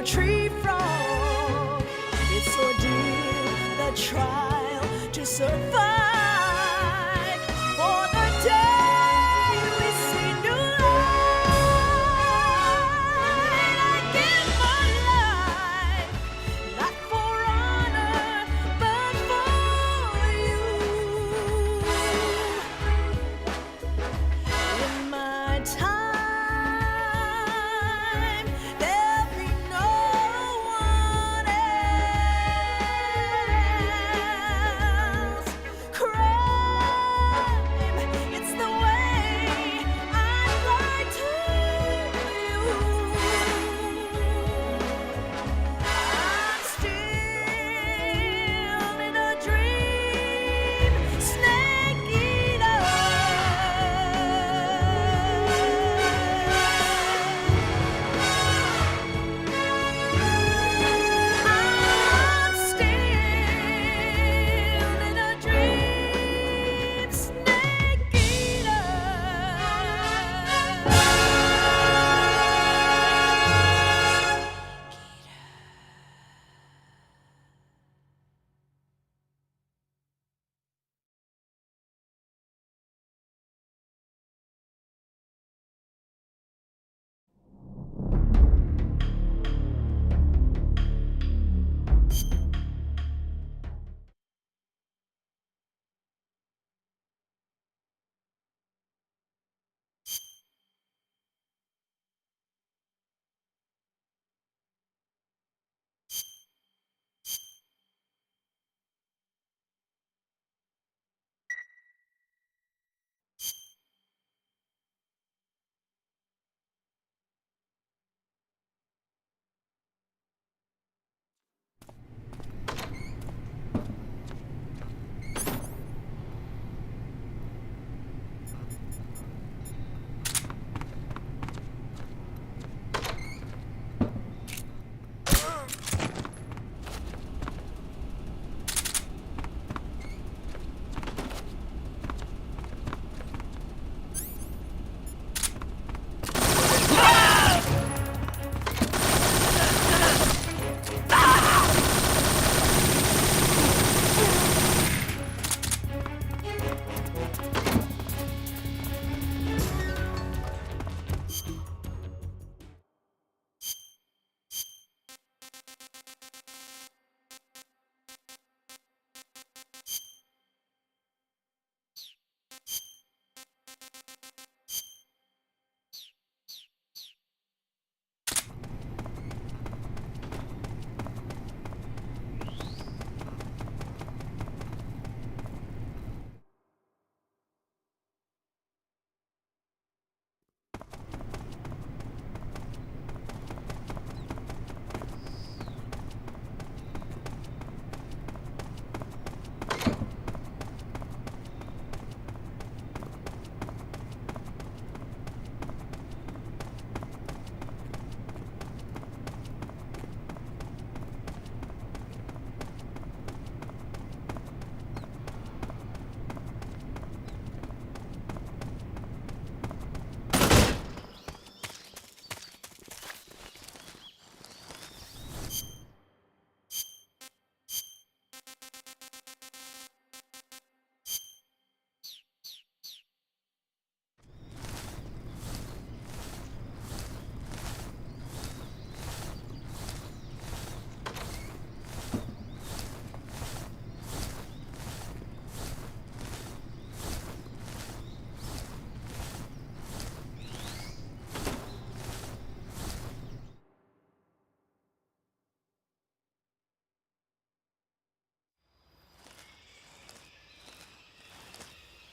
a tree frog. It's ordeal, the trial to survive. For the day we see new light, I give my life, not for honor, but for you. In my time, there'll be no one else. Crime, it's the way I'd like to view. I'm still in a dream, snake eater. I'm still in a dream, snake eater.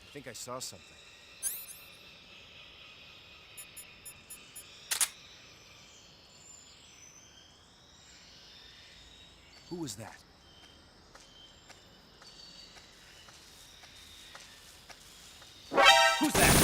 I think I saw something. Who was that? Who's that?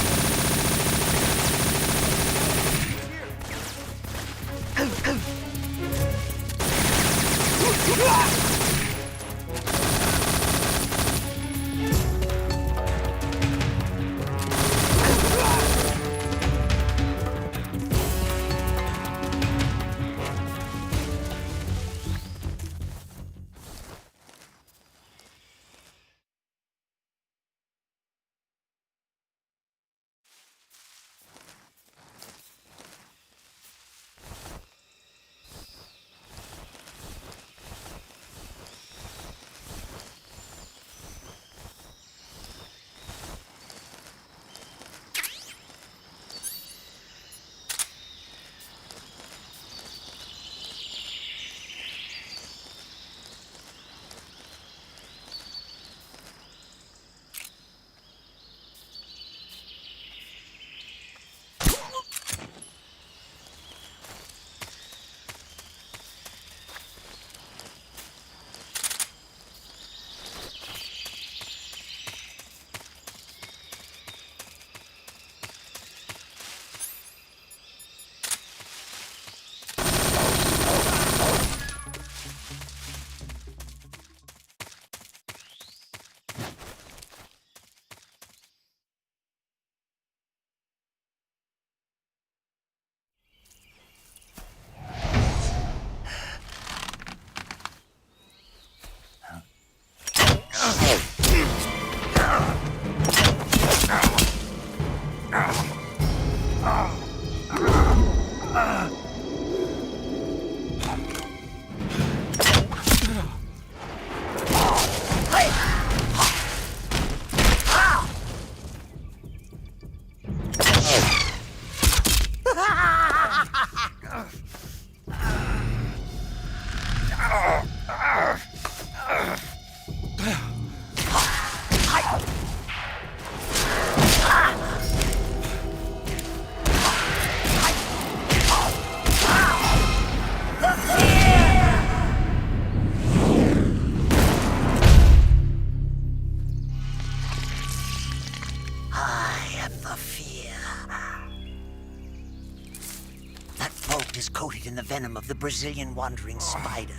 Is coated in the venom of the Brazilian wandering spider.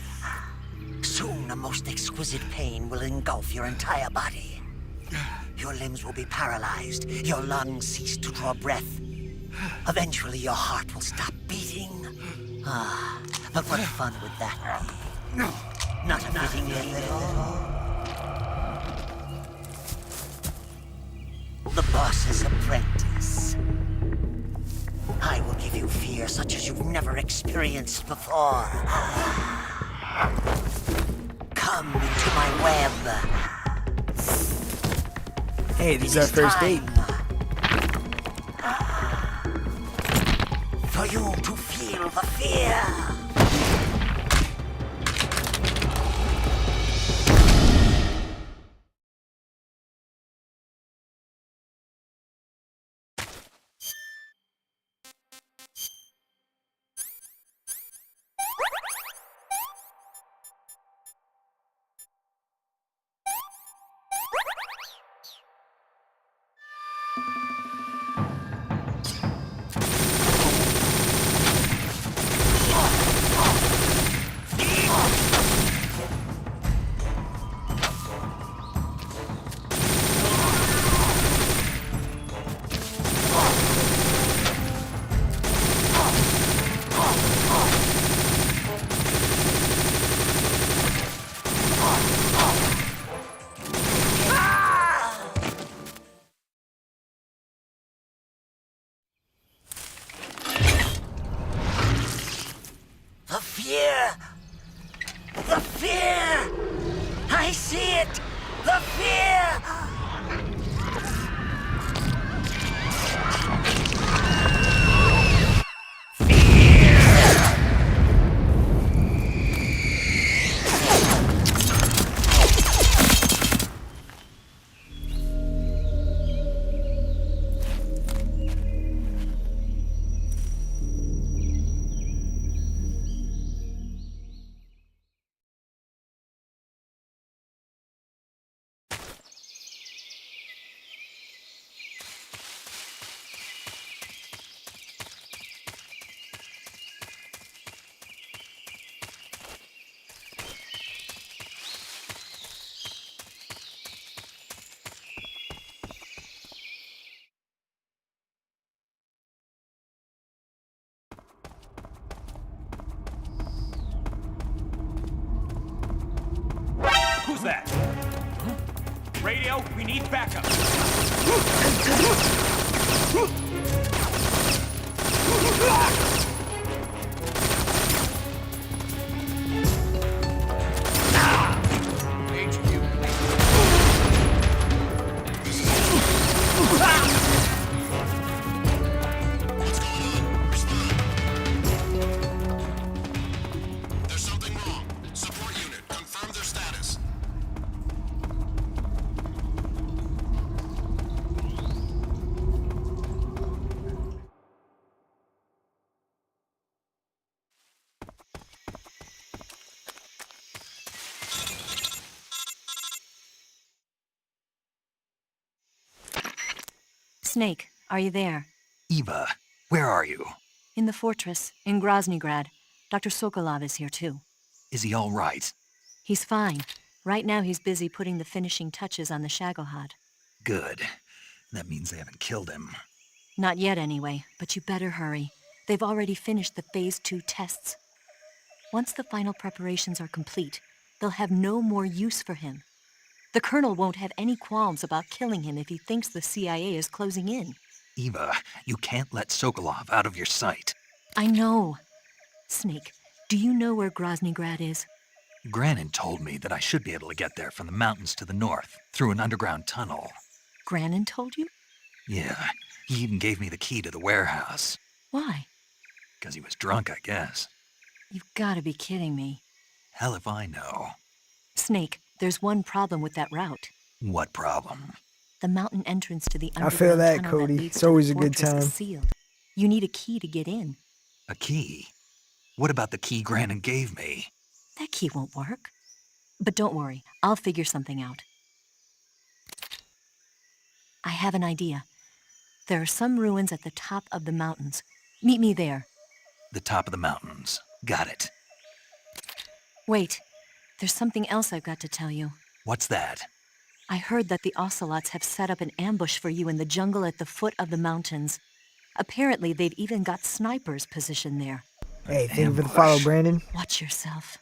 Soon, a most exquisite pain will engulf your entire body. Your limbs will be paralyzed, your lungs cease to draw breath. Eventually, your heart will stop beating. But what fun would that be? Not a fitting end at all. The boss's apprentice. I will give you fear such as you've never experienced before. Come into my web. Hey, this is our first date. For you to feel the fear. The fear! I see it! The fear! Who's that? Radio, we need backup. There's something wrong. Support unit, confirm their status. Snake, are you there? Eva, where are you? In the fortress, in Groznygrad. Dr. Sokolov is here too. Is he all right? He's fine. Right now he's busy putting the finishing touches on the Shagohod. Good. That means they haven't killed him. Not yet anyway, but you better hurry. They've already finished the Phase 2 tests. Once the final preparations are complete, they'll have no more use for him. The Colonel won't have any qualms about killing him if he thinks the CIA is closing in. Eva, you can't let Sokolov out of your sight. I know. Snake, do you know where Groznygrad is? Granin told me that I should be able to get there from the mountains to the north, through an underground tunnel. Granin told you? Yeah, he even gave me the key to the warehouse. Why? 'Cause he was drunk, I guess. You've got to be kidding me. Hell if I know. Snake, there's one problem with that route. What problem? The mountain entrance to the I feel underground that, tunnel Cody. that leads It's to always the a good fortress time. is sealed. You need a key to get in. A key? What about the key Granin gave me? That key won't work. But don't worry, I'll figure something out. I have an idea. There are some ruins at the top of the mountains. Meet me there. The top of the mountains. Got it. Wait, there's something else I've got to tell you. What's that? I heard that the Ocelots have set up an ambush for you in the jungle at the foot of the mountains. Apparently, they've even got snipers positioned there. Hey, thank you for the follow, Ambush. Brandon. Watch yourself.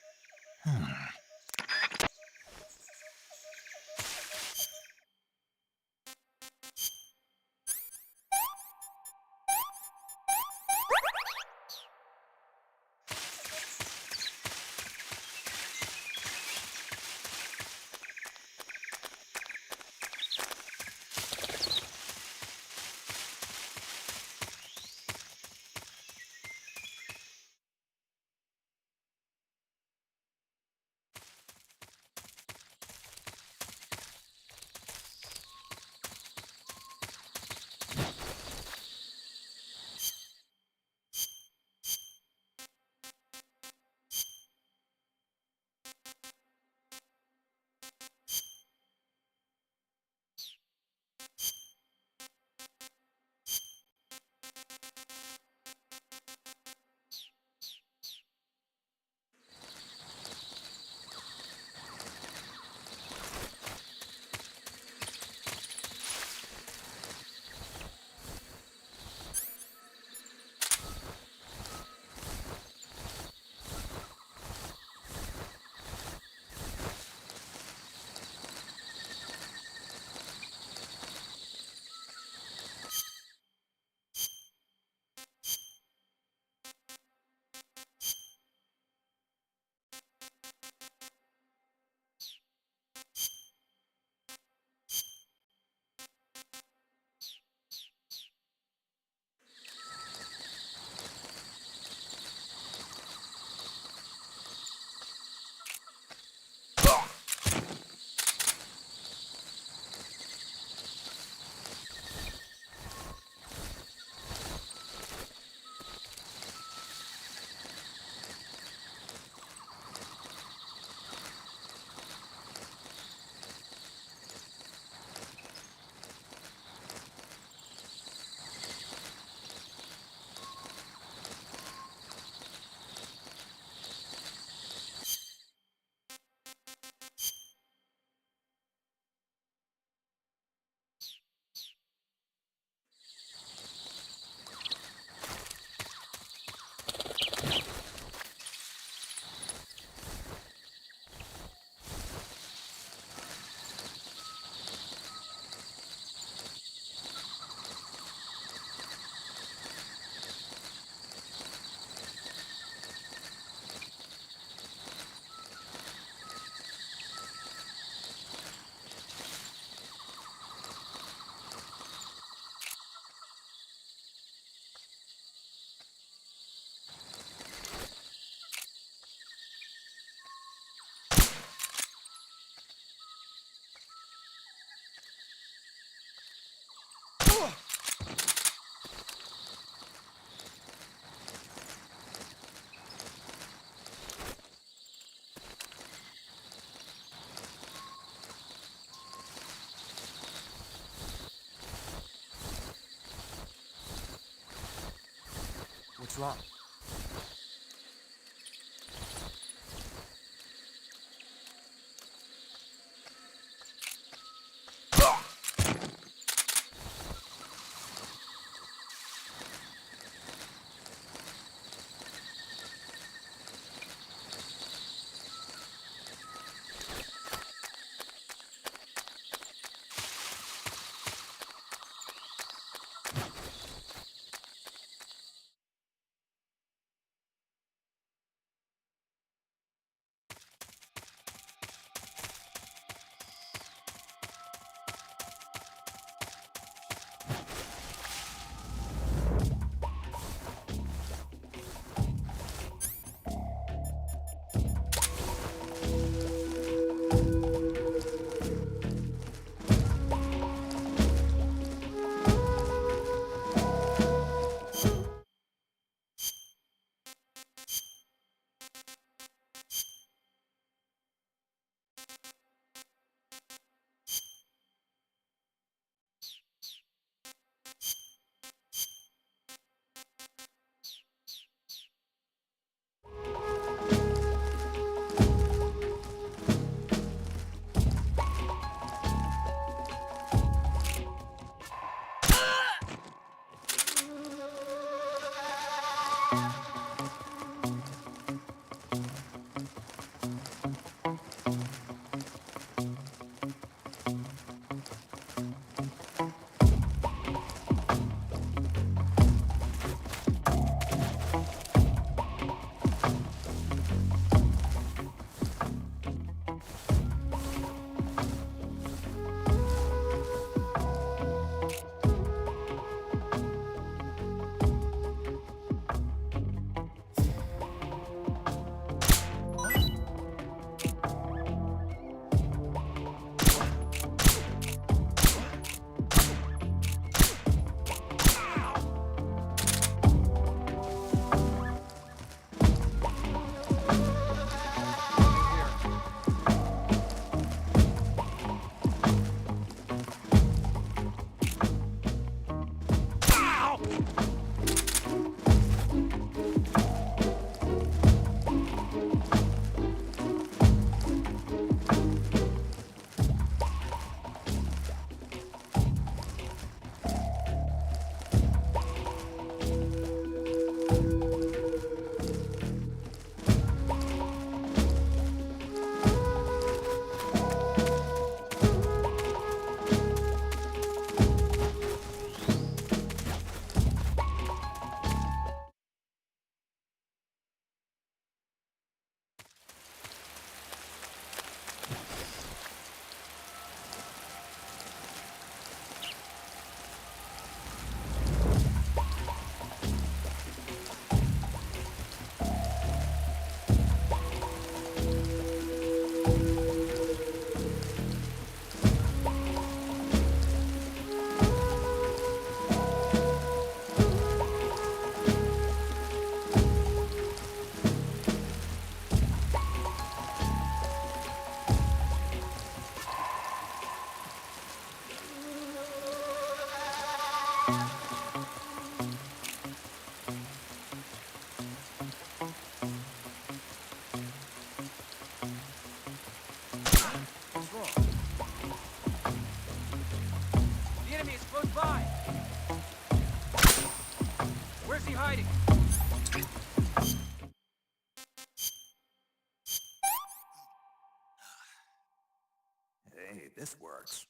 What's wrong? Where's he hiding? Hey, this works.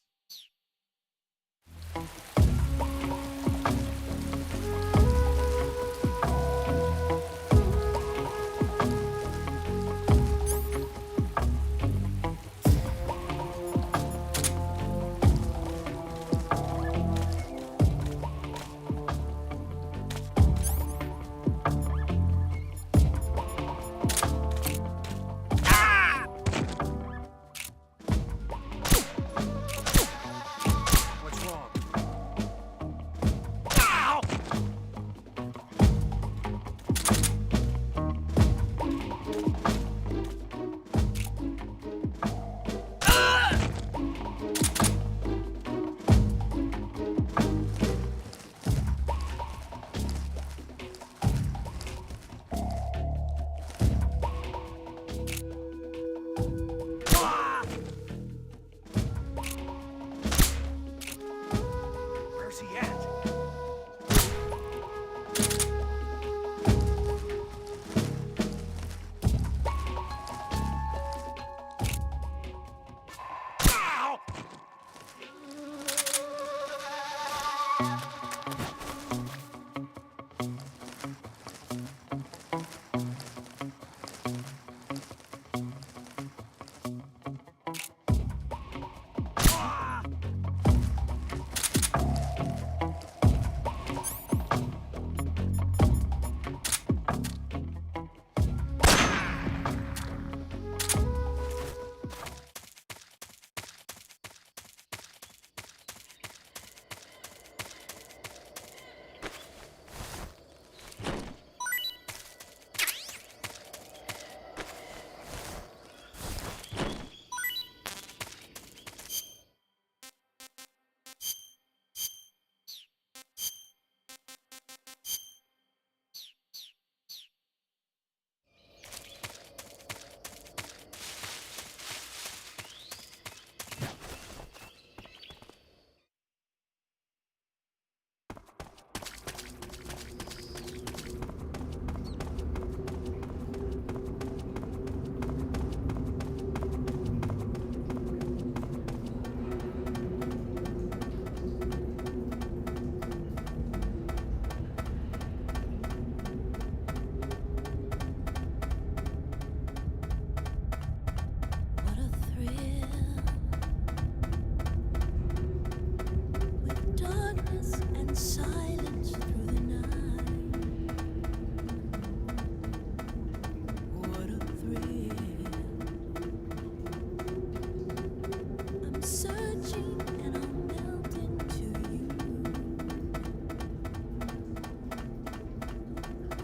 What's wrong? Where's he at? What a thrill with darkness and silence through the night. What a thrill. I'm searching and I'll melt into you.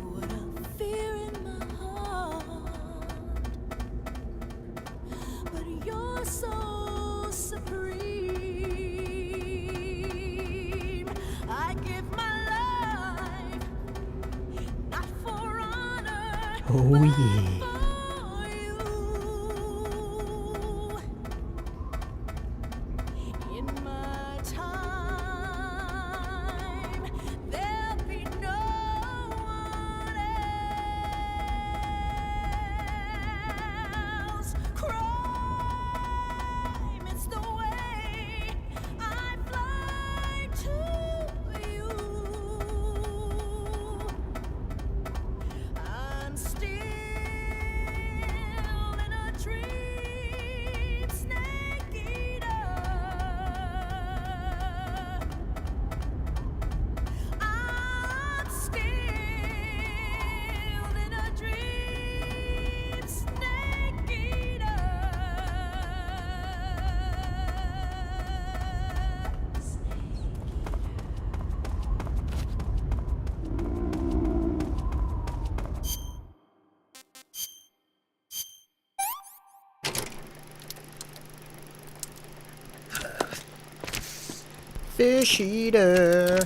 What a fear in my heart. But you're so supreme. I give my life not for honor, Oh, but yeah. for you. In my time, there'll be no one else. Crime, it's the way I fly to you. I'm still in a dream, snake eater. I'm still in a dream, snake eater. Fish eater.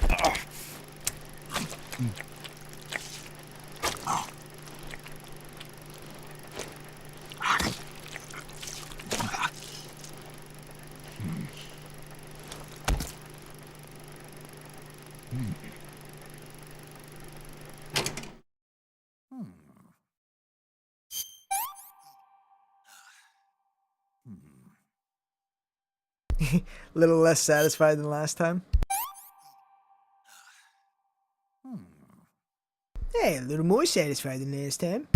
A little less satisfied than last time. Hey, a little more satisfied than last time.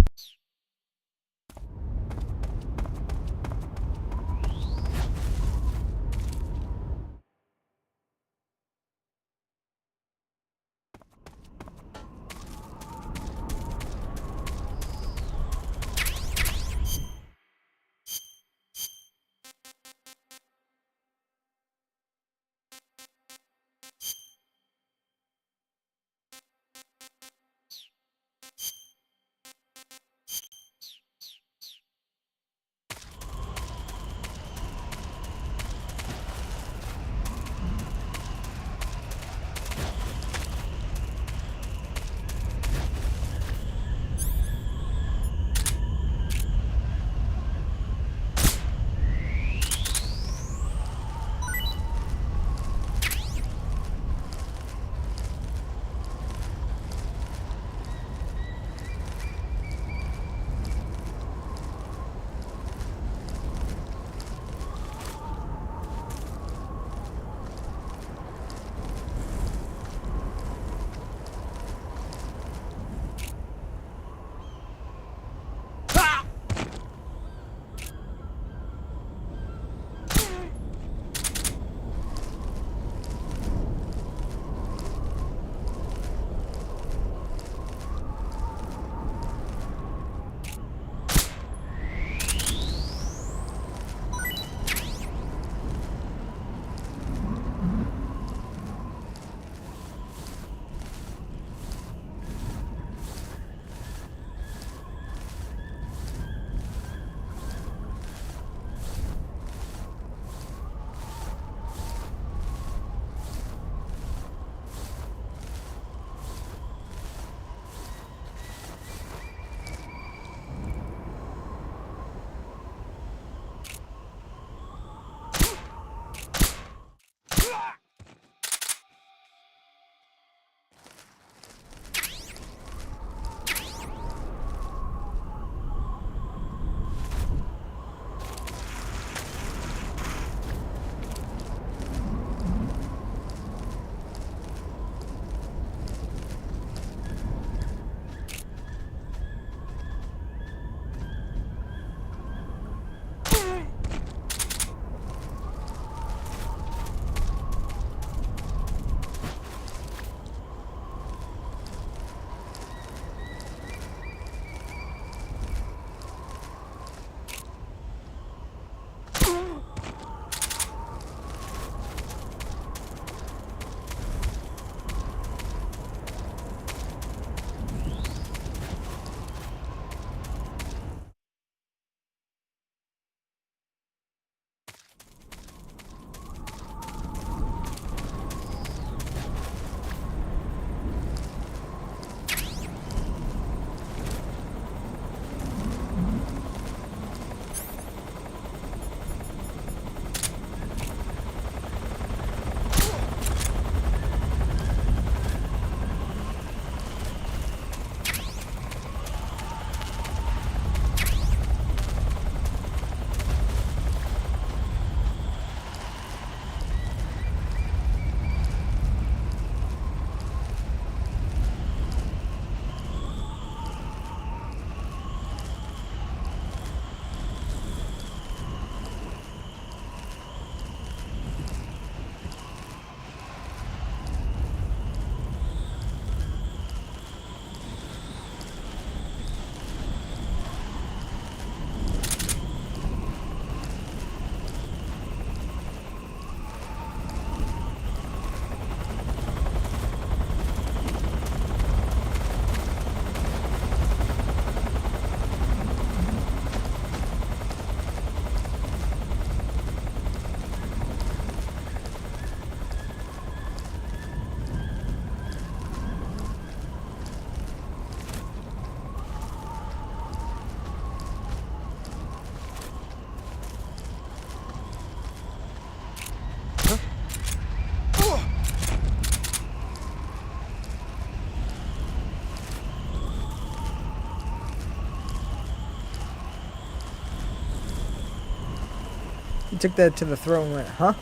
He took that to the throat and went, huh?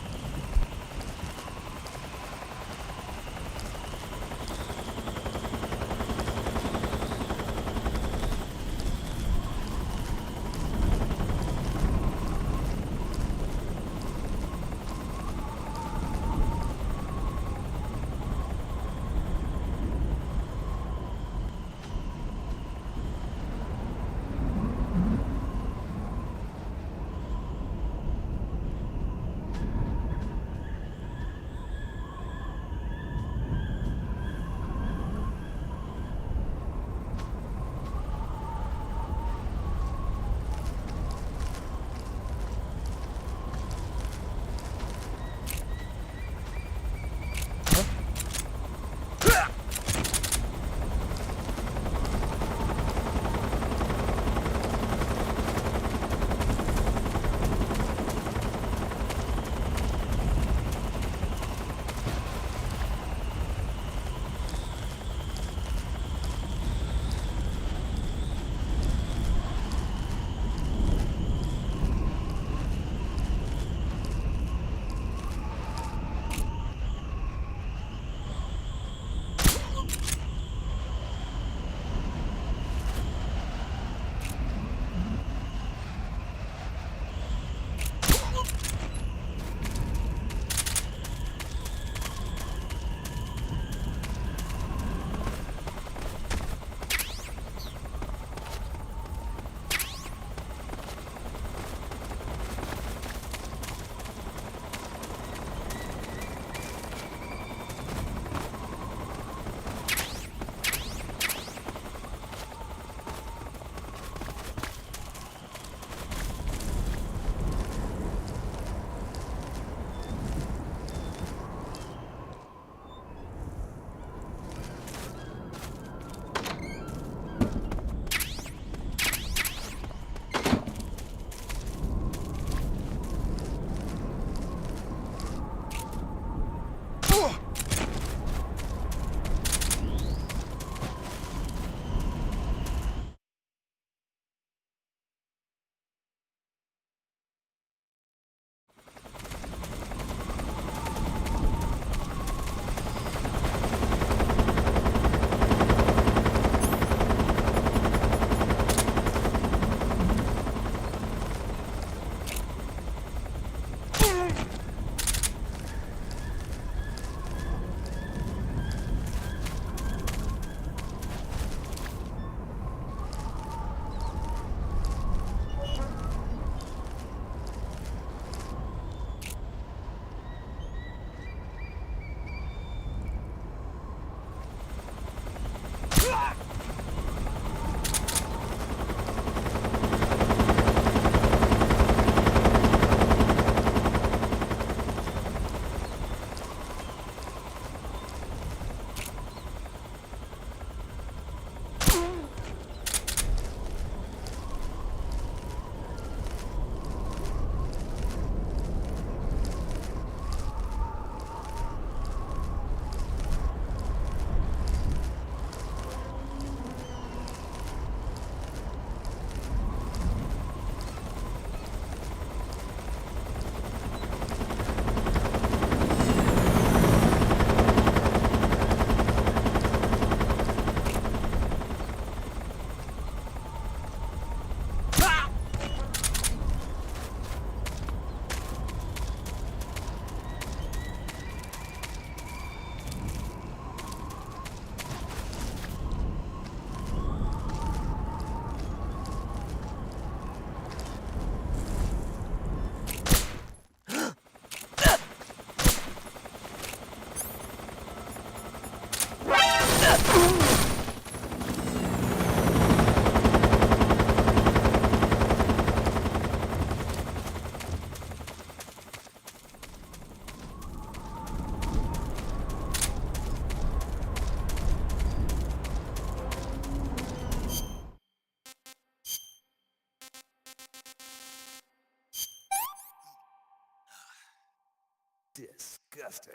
Disgusting.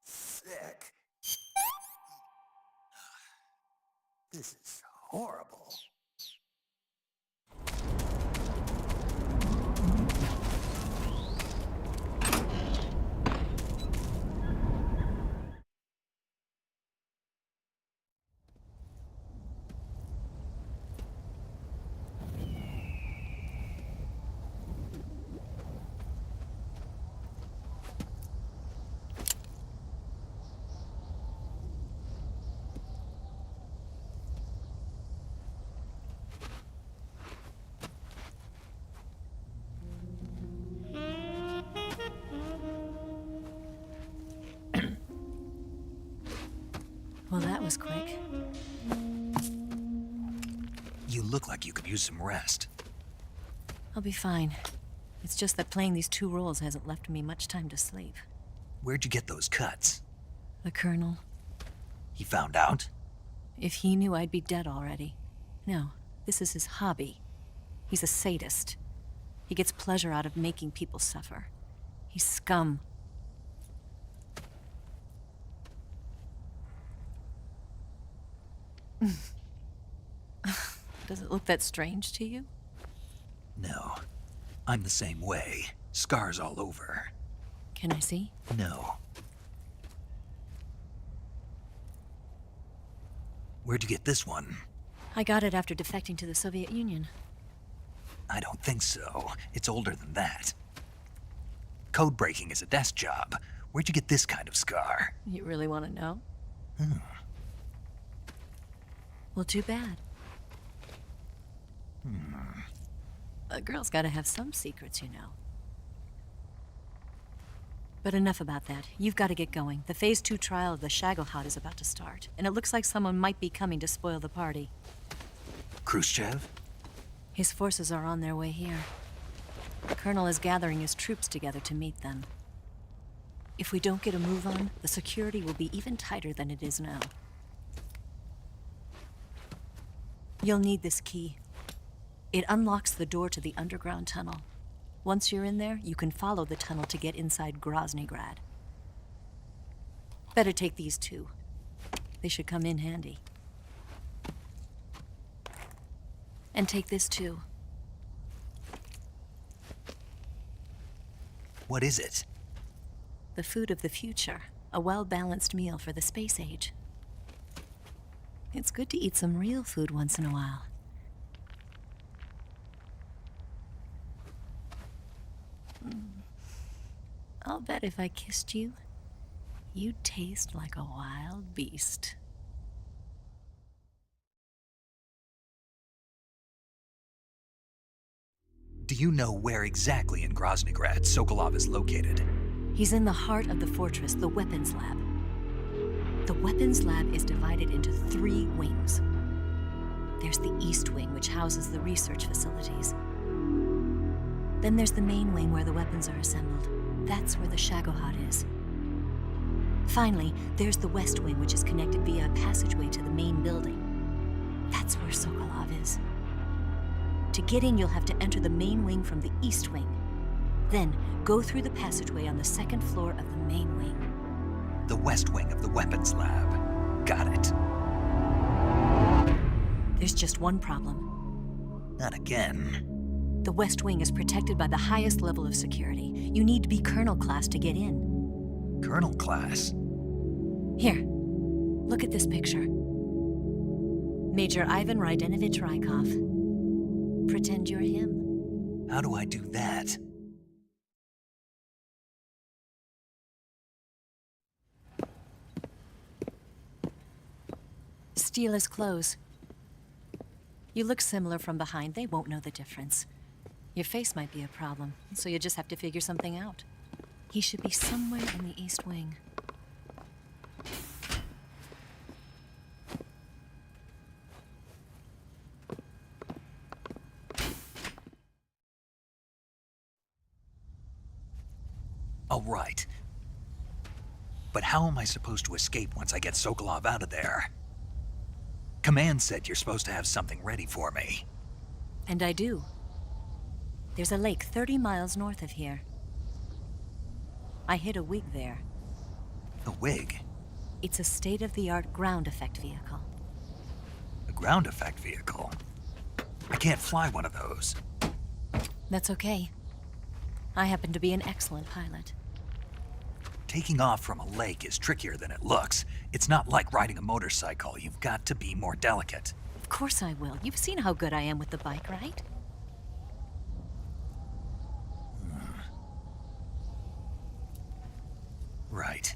Sick. This is horrible. Well, that was quick. You look like you could use some rest. I'll be fine. It's just that playing these two roles hasn't left me much time to sleep. Where'd you get those cuts? The Colonel. He found out? If he knew, I'd be dead already. No, this is his hobby. He's a sadist. He gets pleasure out of making people suffer. He's scum. Does it look that strange to you? No. I'm the same way. Scars all over. Can I see? No. Where'd you get this one? I got it after defecting to the Soviet Union. I don't think so. It's older than that. Code breaking is a desk job. Where'd you get this kind of scar? You really want to know? Hmm. Well, too bad. A girl's gotta have some secrets, you know. But enough about that. You've got to get going. The Phase 2 trial of the Shagohod is about to start, and it looks like someone might be coming to spoil the party. Khrushchev? His forces are on their way here. The Colonel is gathering his troops together to meet them. If we don't get a move on, the security will be even tighter than it is now. You'll need this key. It unlocks the door to the underground tunnel. Once you're in there, you can follow the tunnel to get inside Groznygrad. Better take these two. They should come in handy. And take this too. What is it? The food of the future. A well-balanced meal for the space age. It's good to eat some real food once in a while. I'll bet if I kissed you, you'd taste like a wild beast. Do you know where exactly in Groznygrad Sokolov is located? He's in the heart of the fortress, the weapons lab. The weapons lab is divided into 3 wings. There's the East Wing, which houses the research facilities. Then there's the main wing where the weapons are assembled. That's where the Shagohod is. Finally, there's the West Wing, which is connected via a passageway to the main building. That's where Sokolov is. To get in, you'll have to enter the main wing from the East Wing. Then, go through the passageway on the 2nd floor of the main wing. The West Wing of the weapons lab. Got it. There's just one problem. Not again. The West Wing is protected by the highest level of security. You need to be Colonel class to get in. Colonel class? Here, look at this picture. Major Ivan Rydenovich Rykov. Pretend you're him. How do I do that? Steal his clothes. You look similar from behind. They won't know the difference. Your face might be a problem, so you just have to figure something out. He should be somewhere in the East Wing. All right. But how am I supposed to escape once I get Sokolov out of there? Command said you're supposed to have something ready for me. And I do. There's a lake 30 miles north of here. I hid a wig there. A wig? It's a state-of-the-art ground effect vehicle. A ground effect vehicle? I can't fly one of those. That's okay. I happen to be an excellent pilot. Taking off from a lake is trickier than it looks. It's not like riding a motorcycle. You've got to be more delicate. Of course I will. You've seen how good I am with the bike, right? Right.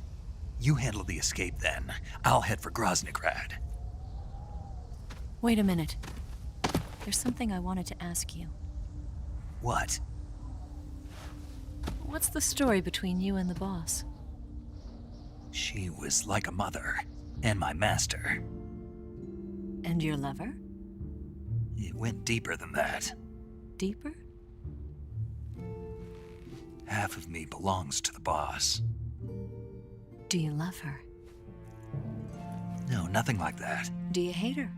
You handle the escape then. I'll head for Groznygrad. Wait a minute. There's something I wanted to ask you. What? What's the story between you and the boss? She was like a mother, and my master. And your lover? It went deeper than that. Deeper? Half of me belongs to the boss. Do you love her? No, nothing like that. Do you hate her?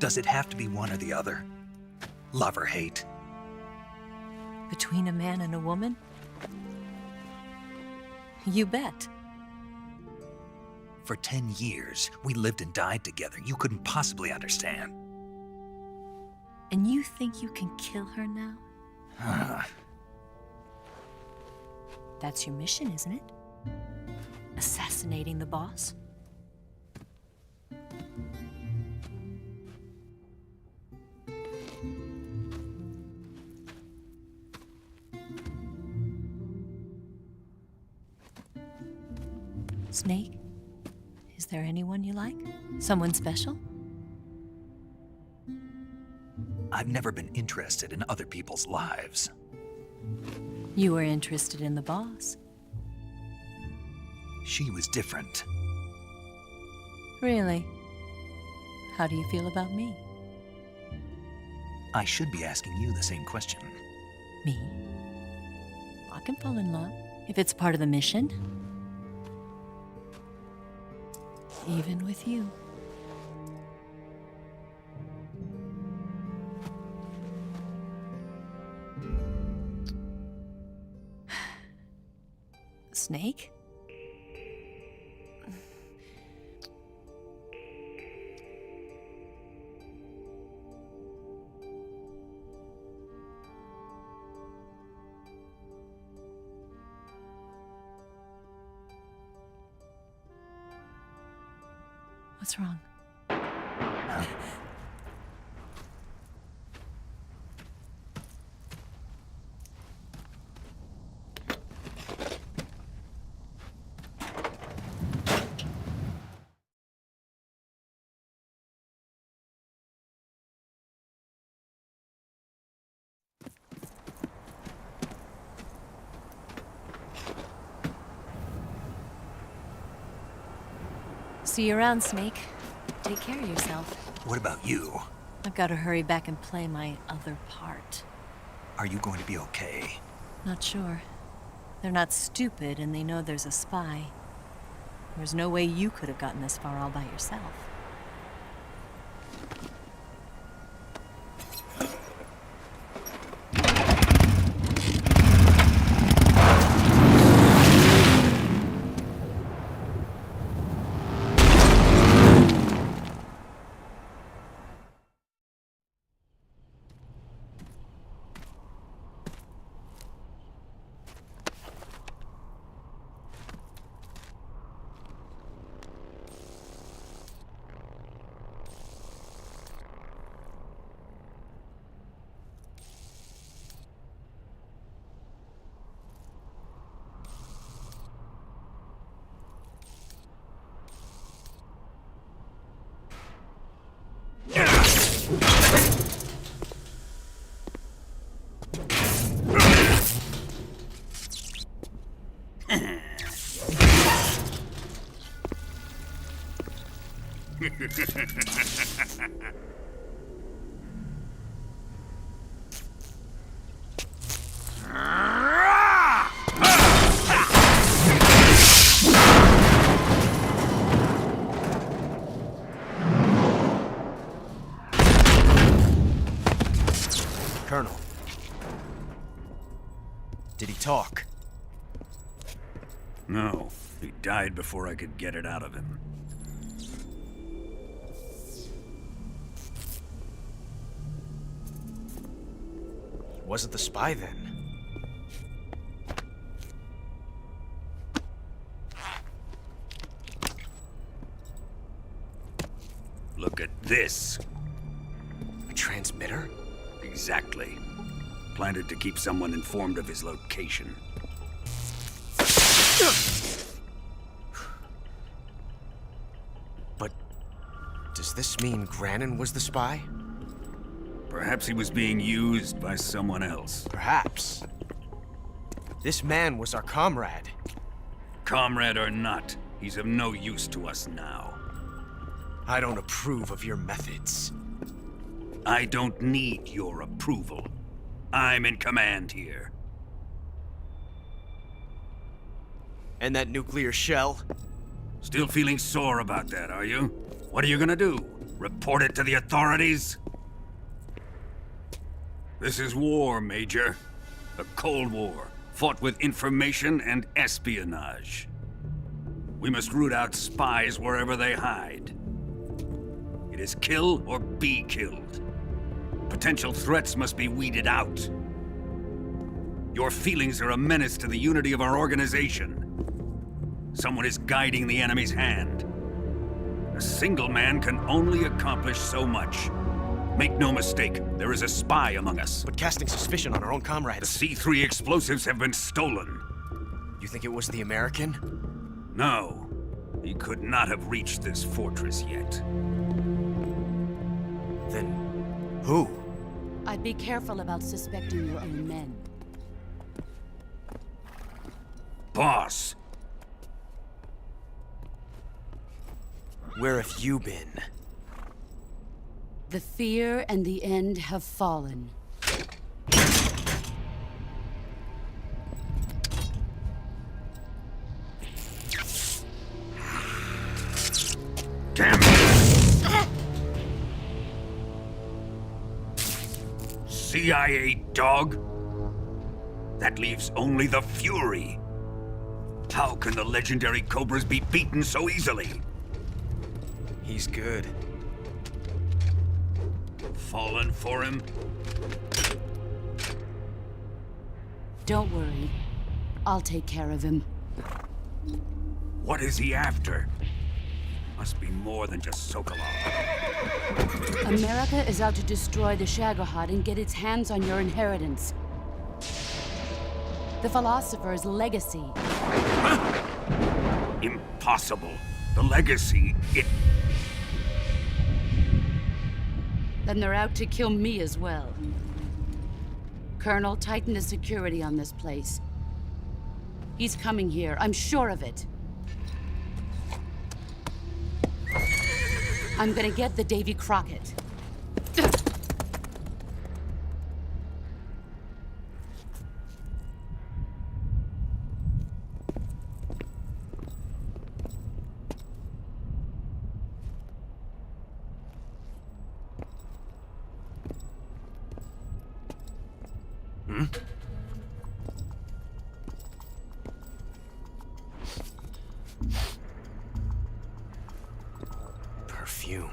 Does it have to be one or the other? Love or hate? Between a man and a woman? You bet. For 10 years, we lived and died together. You couldn't possibly understand. And you think you can kill her now? That's your mission, isn't it? Assassinating the boss? Snake? Is there anyone you like? Someone special? I've never been interested in other people's lives. You were interested in the boss. She was different. Really? How do you feel about me? I should be asking you the same question. Me? I can fall in love if it's part of the mission. Even with you. Snake? What's wrong? See you around, Snake. Take care of yourself. What about you? I've got to hurry back and play my other part. Are you going to be okay? Not sure. They're not stupid, and they know there's a spy. There's no way you could have gotten this far all by yourself. Colonel, talk. No, he died before I could get it out of him. He wasn't the spy then. Look at this. A transmitter? Exactly. Planted to keep someone informed of his location. But does this mean Grannon was the spy? Perhaps he was being used by someone else. Perhaps. This man was our comrade. Comrade or not, he's of no use to us now. I don't approve of your methods. I don't need your approval. I'm in command here. And that nuclear shell? Still feeling sore about that, are you? What are you gonna do? Report it to the authorities? This is war, Major. A Cold War, fought with information and espionage. We must root out spies wherever they hide. It is kill or be killed. Potential threats must be weeded out. Your feelings are a menace to the unity of our organization. Someone is guiding the enemy's hand. A single man can only accomplish so much. Make no mistake, there is a spy among us. But casting suspicion on our own The comrades. C3 explosives have been stolen. You think it was the American? No, he could not have reached this fortress yet. Then who? I'd be careful about suspecting your own men. Boss, Where have you been? The fear and the end have fallen. damn it! CIA dog? That leaves only the Fury. How can the legendary Cobras be beaten so easily? He's good. Fallen for him? Don't worry. I'll take care of him. What is he after? Must be more than just Sokolov. America is out to destroy the Shagohod and get its hands on your inheritance. The philosopher's legacy. Impossible. The legacy, Then they're out to kill me as well. Colonel, tighten the security on this place. He's coming here, I'm sure of it. I'm gonna get the Davy Crockett. Perfume.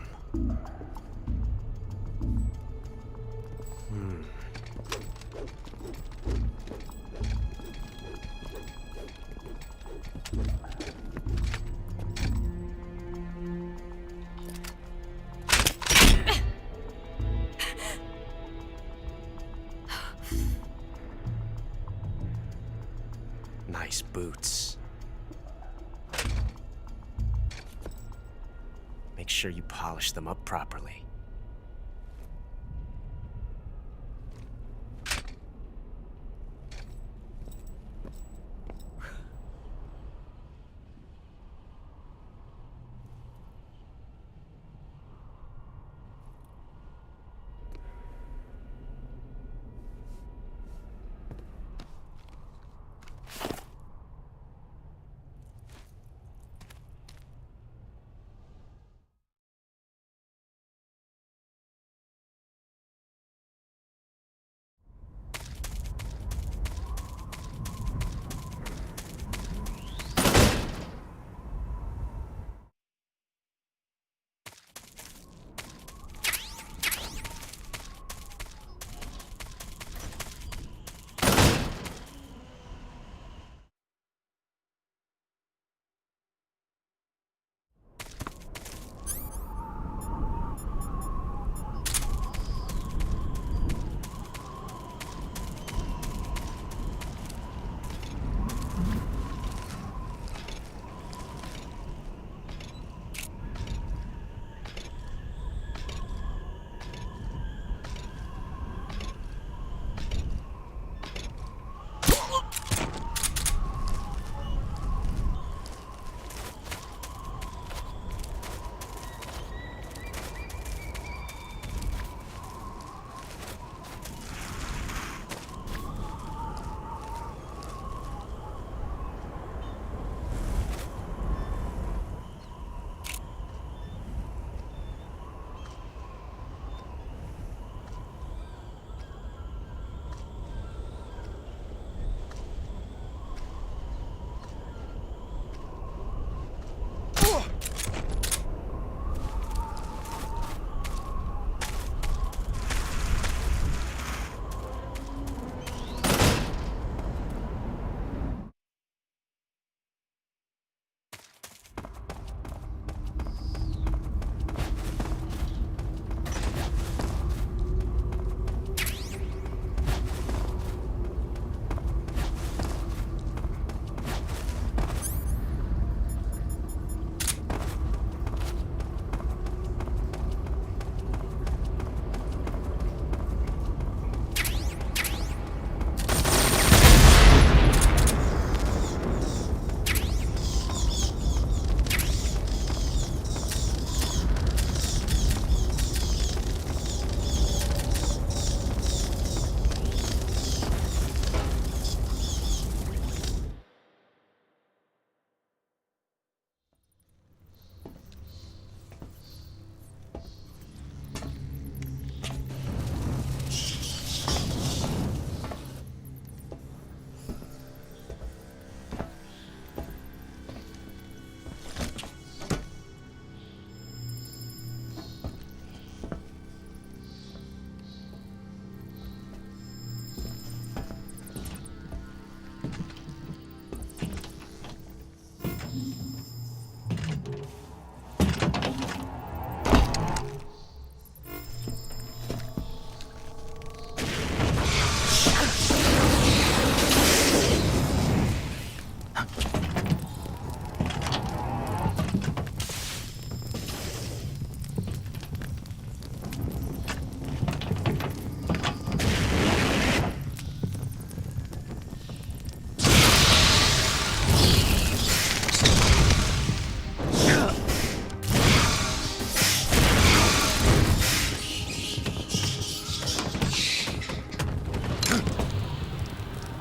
Nice boots. Make sure you polish them up properly.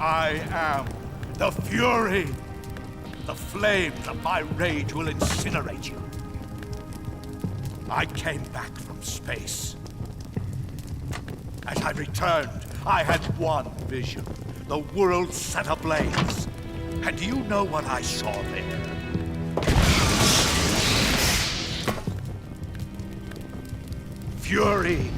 I am the Fury. The flames of my rage will incinerate you. I came back from space. As I returned, I had one vision. The world set ablaze. And do you know what I saw there? Fury.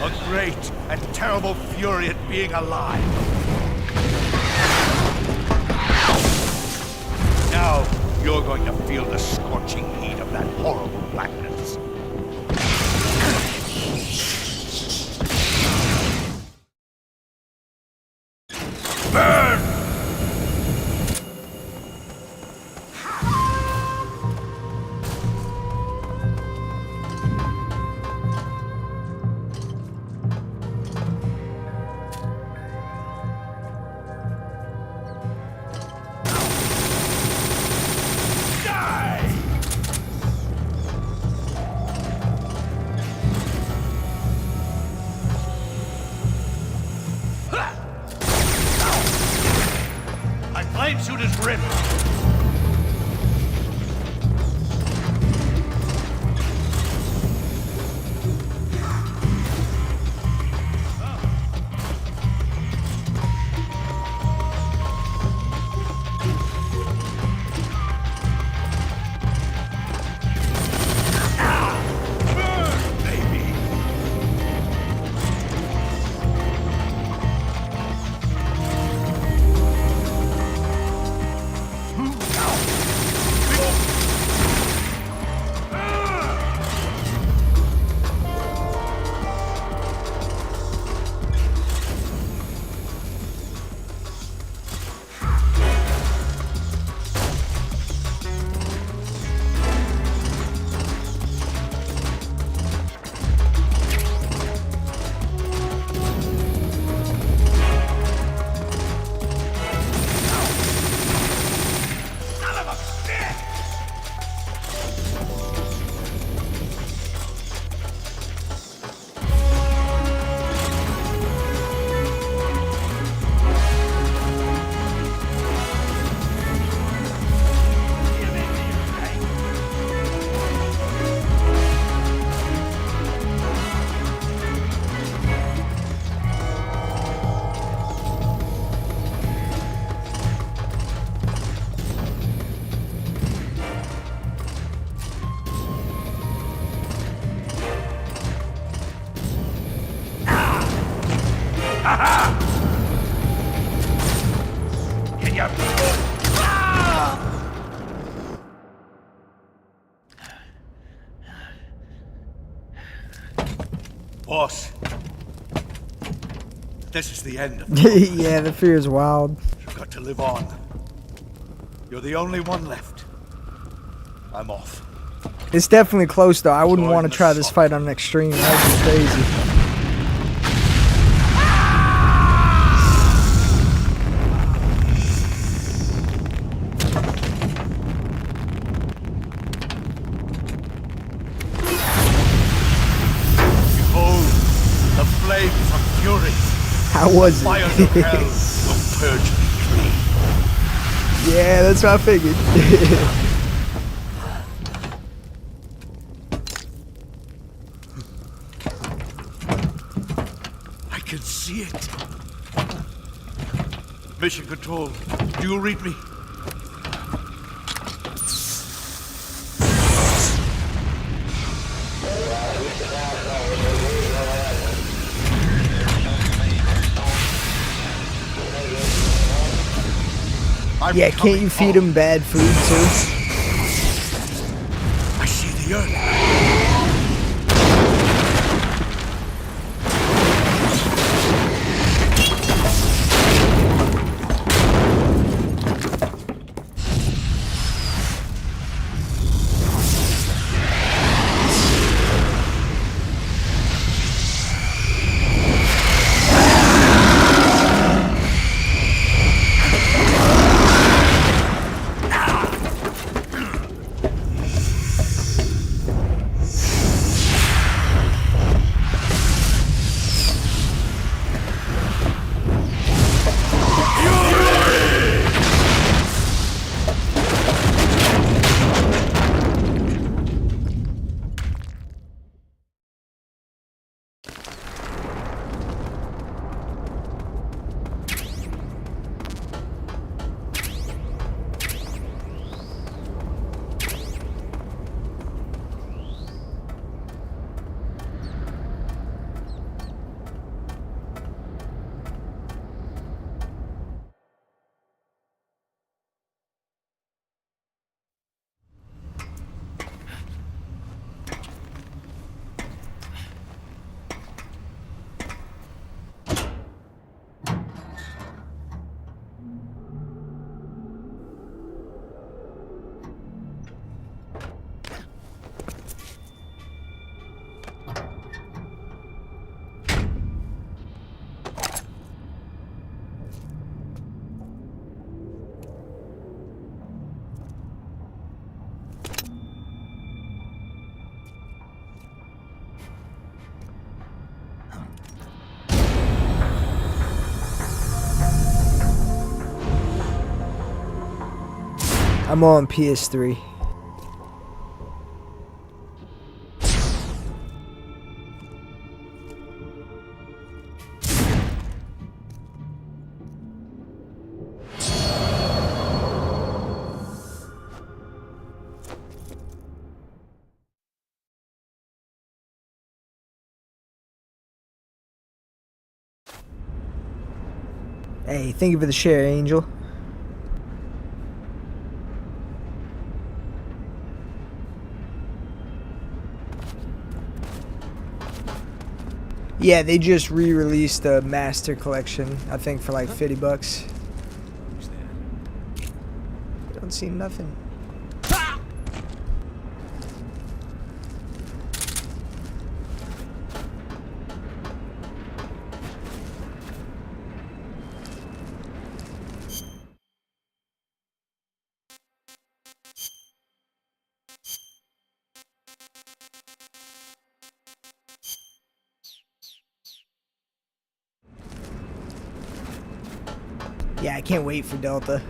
A great and terrible fury at being alive. Now, you're going to feel the scorching heat of that horrible blackness. Burn! Flame suit is ripped. Can you... Boss, this is the end of it. Yeah, the fear is wild. You've got to live on. You're the only one left. I'm off. It's definitely close though. I wouldn't Join want to the try this sun. fight on extreme. That'd be crazy. Behold, the flames of fury. How was Fires it? of hell will purge me clean. Yeah, that's what I figured. I can see it. Mission Control, do you read me? Yeah, can't you feed him bad food too? I see the earth. I'm on PS3. Hey, thank you for the share, Angel. Yeah, they just re-released the Master Collection, I think for like $50. I don't see nothing. Yeah, I can't wait for Delta.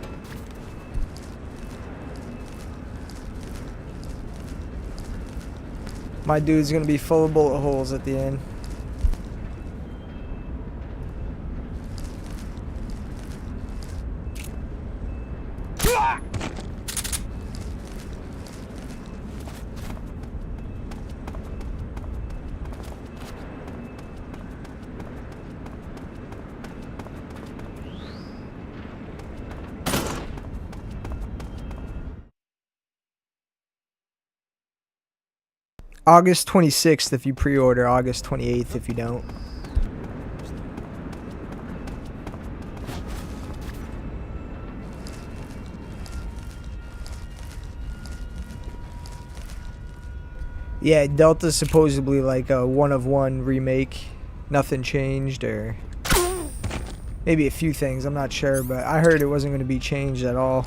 My dude's gonna be full of bullet holes at the end. August 26th if you pre-order, August 28th if you don't. Yeah, Delta's supposedly like a one-of-one remake. Nothing changed, or maybe a few things, I'm not sure, but I heard it wasn't going to be changed at all.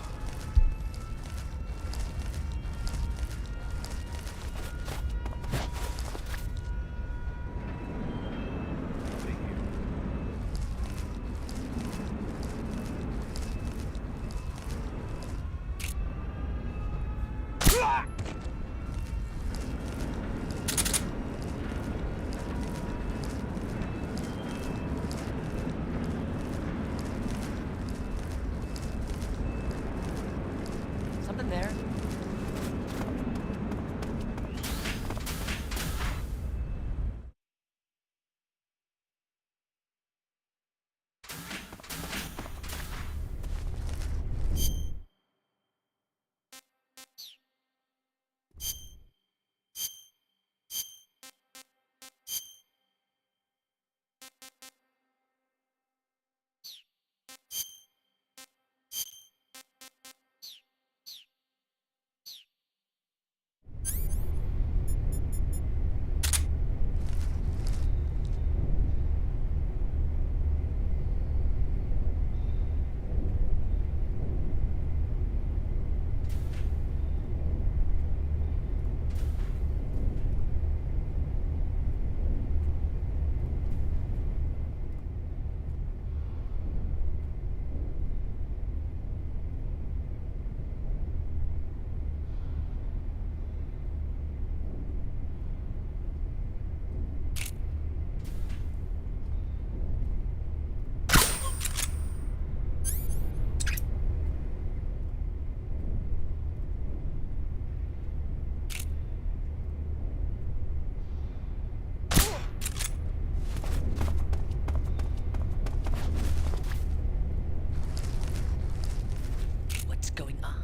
going on?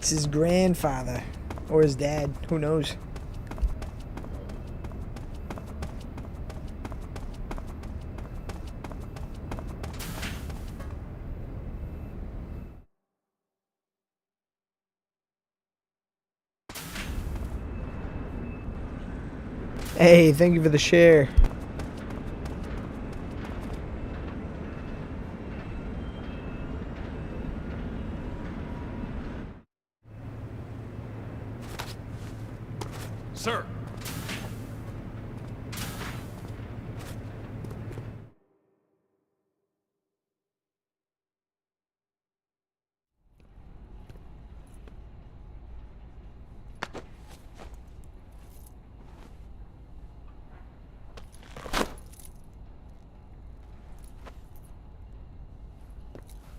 It's his grandfather. Or his dad. Who knows? Hey, thank you for the share. Sir.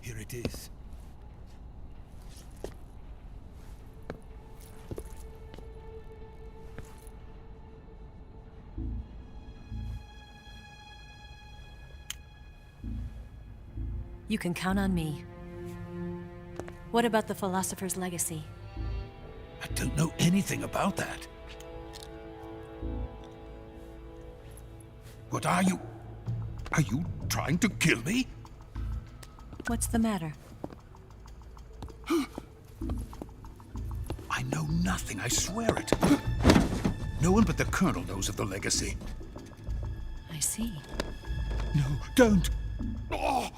Here it is. You can count on me. What about the philosopher's legacy? I don't know anything about that. What are you? Are you trying to kill me? What's the matter? I know nothing, I swear it. No one but the Colonel knows of the legacy. I see. No, don't! Oh.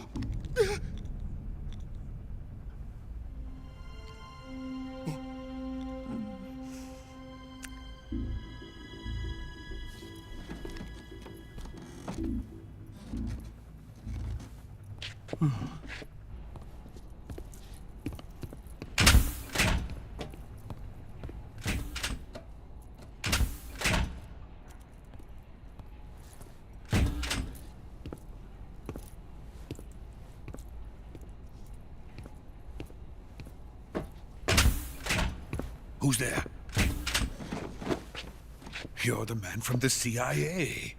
Who's there? You're the man from the CIA.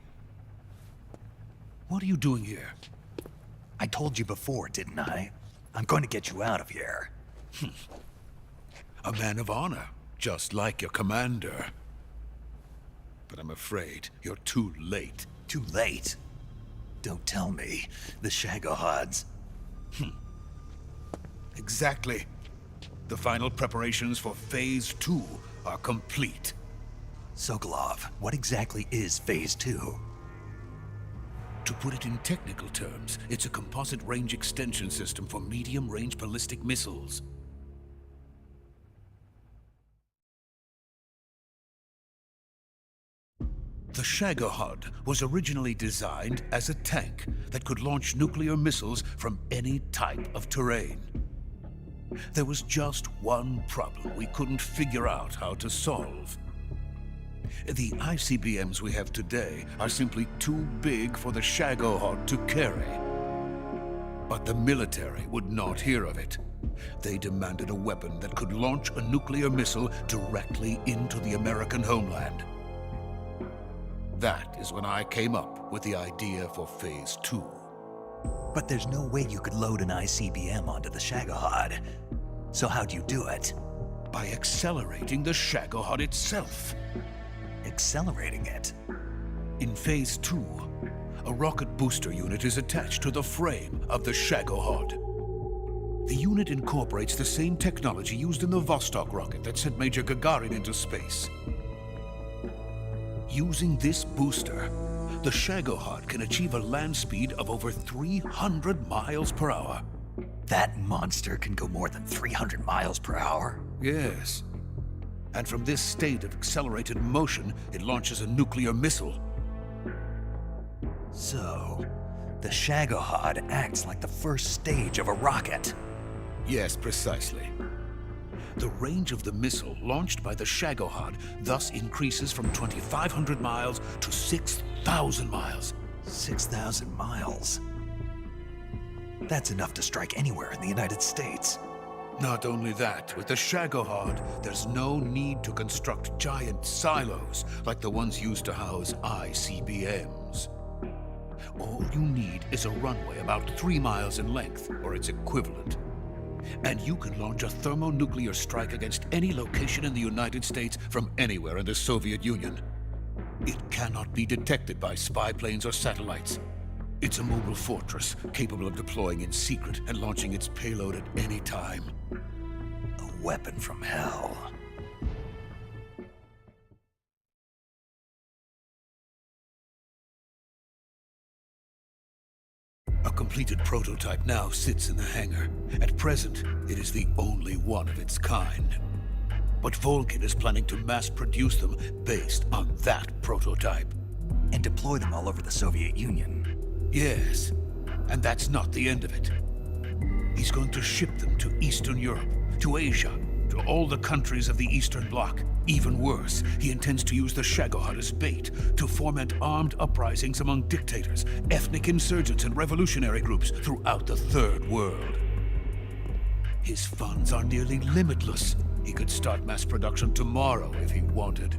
What are you doing here? I told you before, didn't I? I'm going to get you out of here. A man of honor, just like your commander. But I'm afraid you're too late. Too late? Don't tell me. The Shagohods. Exactly. The final preparations for Phase 2 are complete. Sokolov, what exactly is Phase 2? To put it in technical terms, it's a composite range extension system for medium-range ballistic missiles. The Shagohod was originally designed as a tank that could launch nuclear missiles from any type of terrain. There was just one problem we couldn't figure out how to solve. The ICBMs we have today are simply too big for the Shagohod to carry. But the military would not hear of it. They demanded a weapon that could launch a nuclear missile directly into the American homeland. That is when I came up with the idea for Phase 2. But there's no way you could load an ICBM onto the Shagohod. So how'd you do it? By accelerating the Shagohod itself. Accelerating it? In Phase 2, a rocket booster unit is attached to the frame of the Shagohod. The unit incorporates the same technology used in the Vostok rocket that sent Major Gagarin into space. Using this booster, the Shagohod can achieve a land speed of over 300 miles per hour. That monster can go more than 300 miles per hour? Yes. And from this state of accelerated motion, it launches a nuclear missile. So, the Shagohod acts like the first stage of a rocket. Yes, precisely. The range of the missile launched by the Shagohod thus increases from 2,500 miles to 6,000 miles. 6,000 miles? That's enough to strike anywhere in the United States. Not only that, with the Shagohod, there's no need to construct giant silos like the ones used to house ICBMs. All you need is a runway about 3 miles in length, or its equivalent. And you can launch a thermonuclear strike against any location in the United States from anywhere in the Soviet Union. It cannot be detected by spy planes or satellites. It's a mobile fortress, capable of deploying in secret and launching its payload at any time. A weapon from hell. A completed prototype now sits in the hangar. At present, it is the only one of its kind. But Volkin is planning to mass produce them based on that prototype. And deploy them all over the Soviet Union. Yes, and that's not the end of it. He's going to ship them to Eastern Europe, to Asia, to all the countries of the Eastern Bloc. Even worse, he intends to use the Shagohod as bait to foment armed uprisings among dictators, ethnic insurgents, and revolutionary groups throughout the Third World. His funds are nearly limitless. He could start mass production tomorrow if he wanted.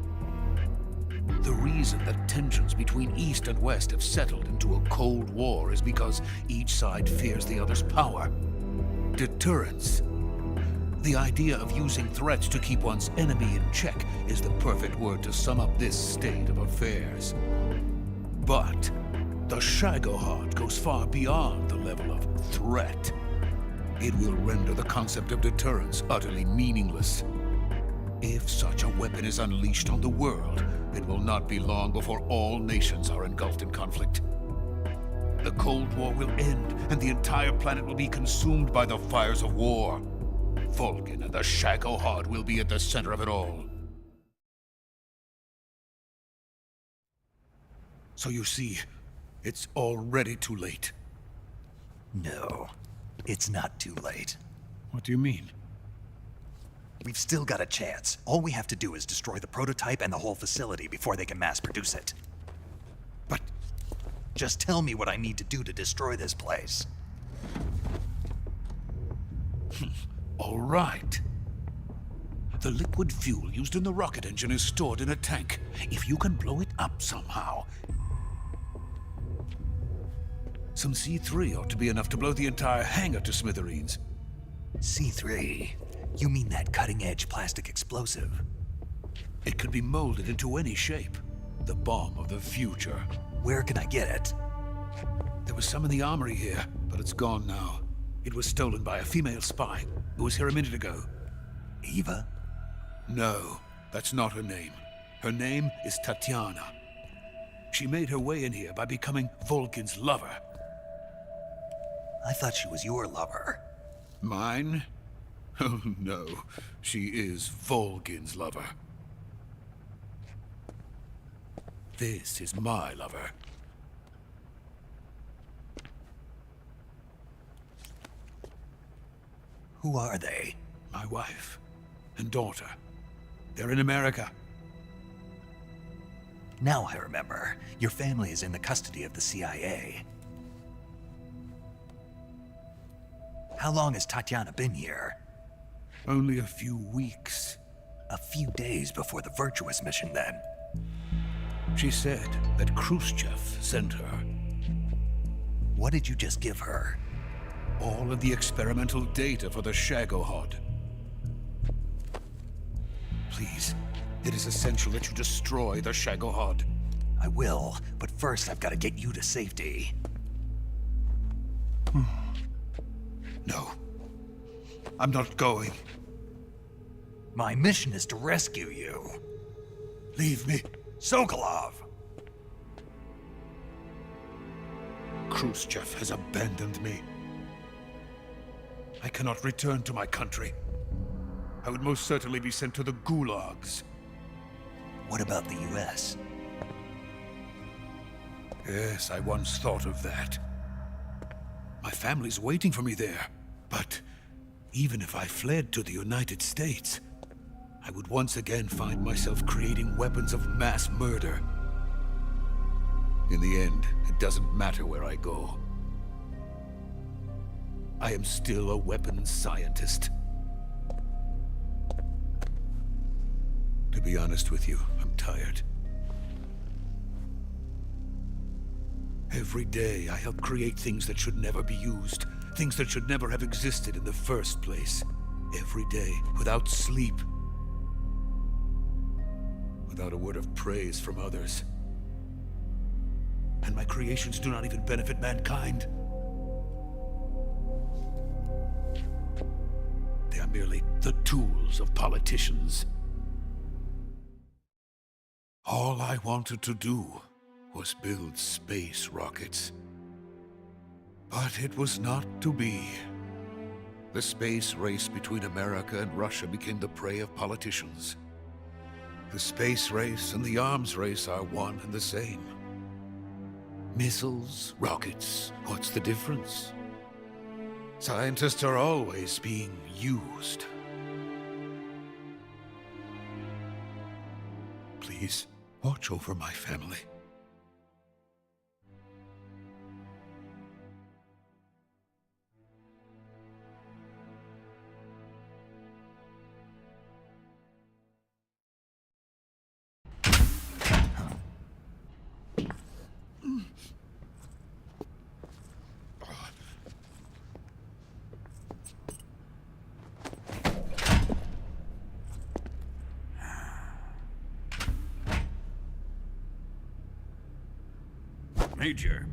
The reason that tensions between East and West have settled into a Cold War is because each side fears the other's power. Deterrence. The idea of using threats to keep one's enemy in check is the perfect word to sum up this state of affairs. But the Shagohod goes far beyond the level of threat. It will render the concept of deterrence utterly meaningless. If such a weapon is unleashed on the world, it will not be long before all nations are engulfed in conflict. The Cold War will end, and the entire planet will be consumed by the fires of war. Volkin and the Shagohod will be at the center of it all. So you see, it's already too late. No, it's not too late. What do you mean? We've still got a chance. All we have to do is destroy the prototype and the whole facility before they can mass produce it. But just tell me what I need to do to destroy this place. All right. The liquid fuel used in the rocket engine is stored in a tank. If you can blow it up somehow, some C3 ought to be enough to blow the entire hangar to smithereens. C3? You mean that cutting-edge plastic explosive? It could be molded into any shape. The bomb of the future. Where can I get it? There was some in the armory here, but it's gone now. It was stolen by a female spy who was here a minute ago. Eva? No, that's not her name. Her name is Tatiana. She made her way in here by becoming Volkin's lover. I thought she was your lover. Mine? Oh no, she is Volkin's lover. This is my lover. Who are they? My wife and daughter. They're in America. Now I remember. Your family is in the custody of the CIA. How long has Tatiana been here? Only a few weeks. A few days before the Virtuous mission, then. She said that Khrushchev sent her. What did you just give her? All of the experimental data for the Shagohod. Please, it is essential that you destroy the Shagohod. I will, but first I've got to get you to safety. No. I'm not going. My mission is to rescue you. Leave me. Sokolov! Khrushchev has abandoned me. I cannot return to my country. I would most certainly be sent to the gulags. What about the US? Yes, I once thought of that. My family's waiting for me there. But even if I fled to the United States, I would once again find myself creating weapons of mass murder. In the end, it doesn't matter where I go. I am still a weapons scientist. To be honest with you, I'm tired. Every day, I help create things that should never be used, things that should never have existed in the first place. Every day, without sleep. Without a word of praise from others. And my creations do not even benefit mankind. They are merely the tools of politicians. All I wanted to do was build space rockets. But it was not to be. The space race between America and Russia became the prey of politicians. The space race and the arms race are one and the same. Missiles, rockets, what's the difference? Scientists are always being used. Please, watch over my family. Major,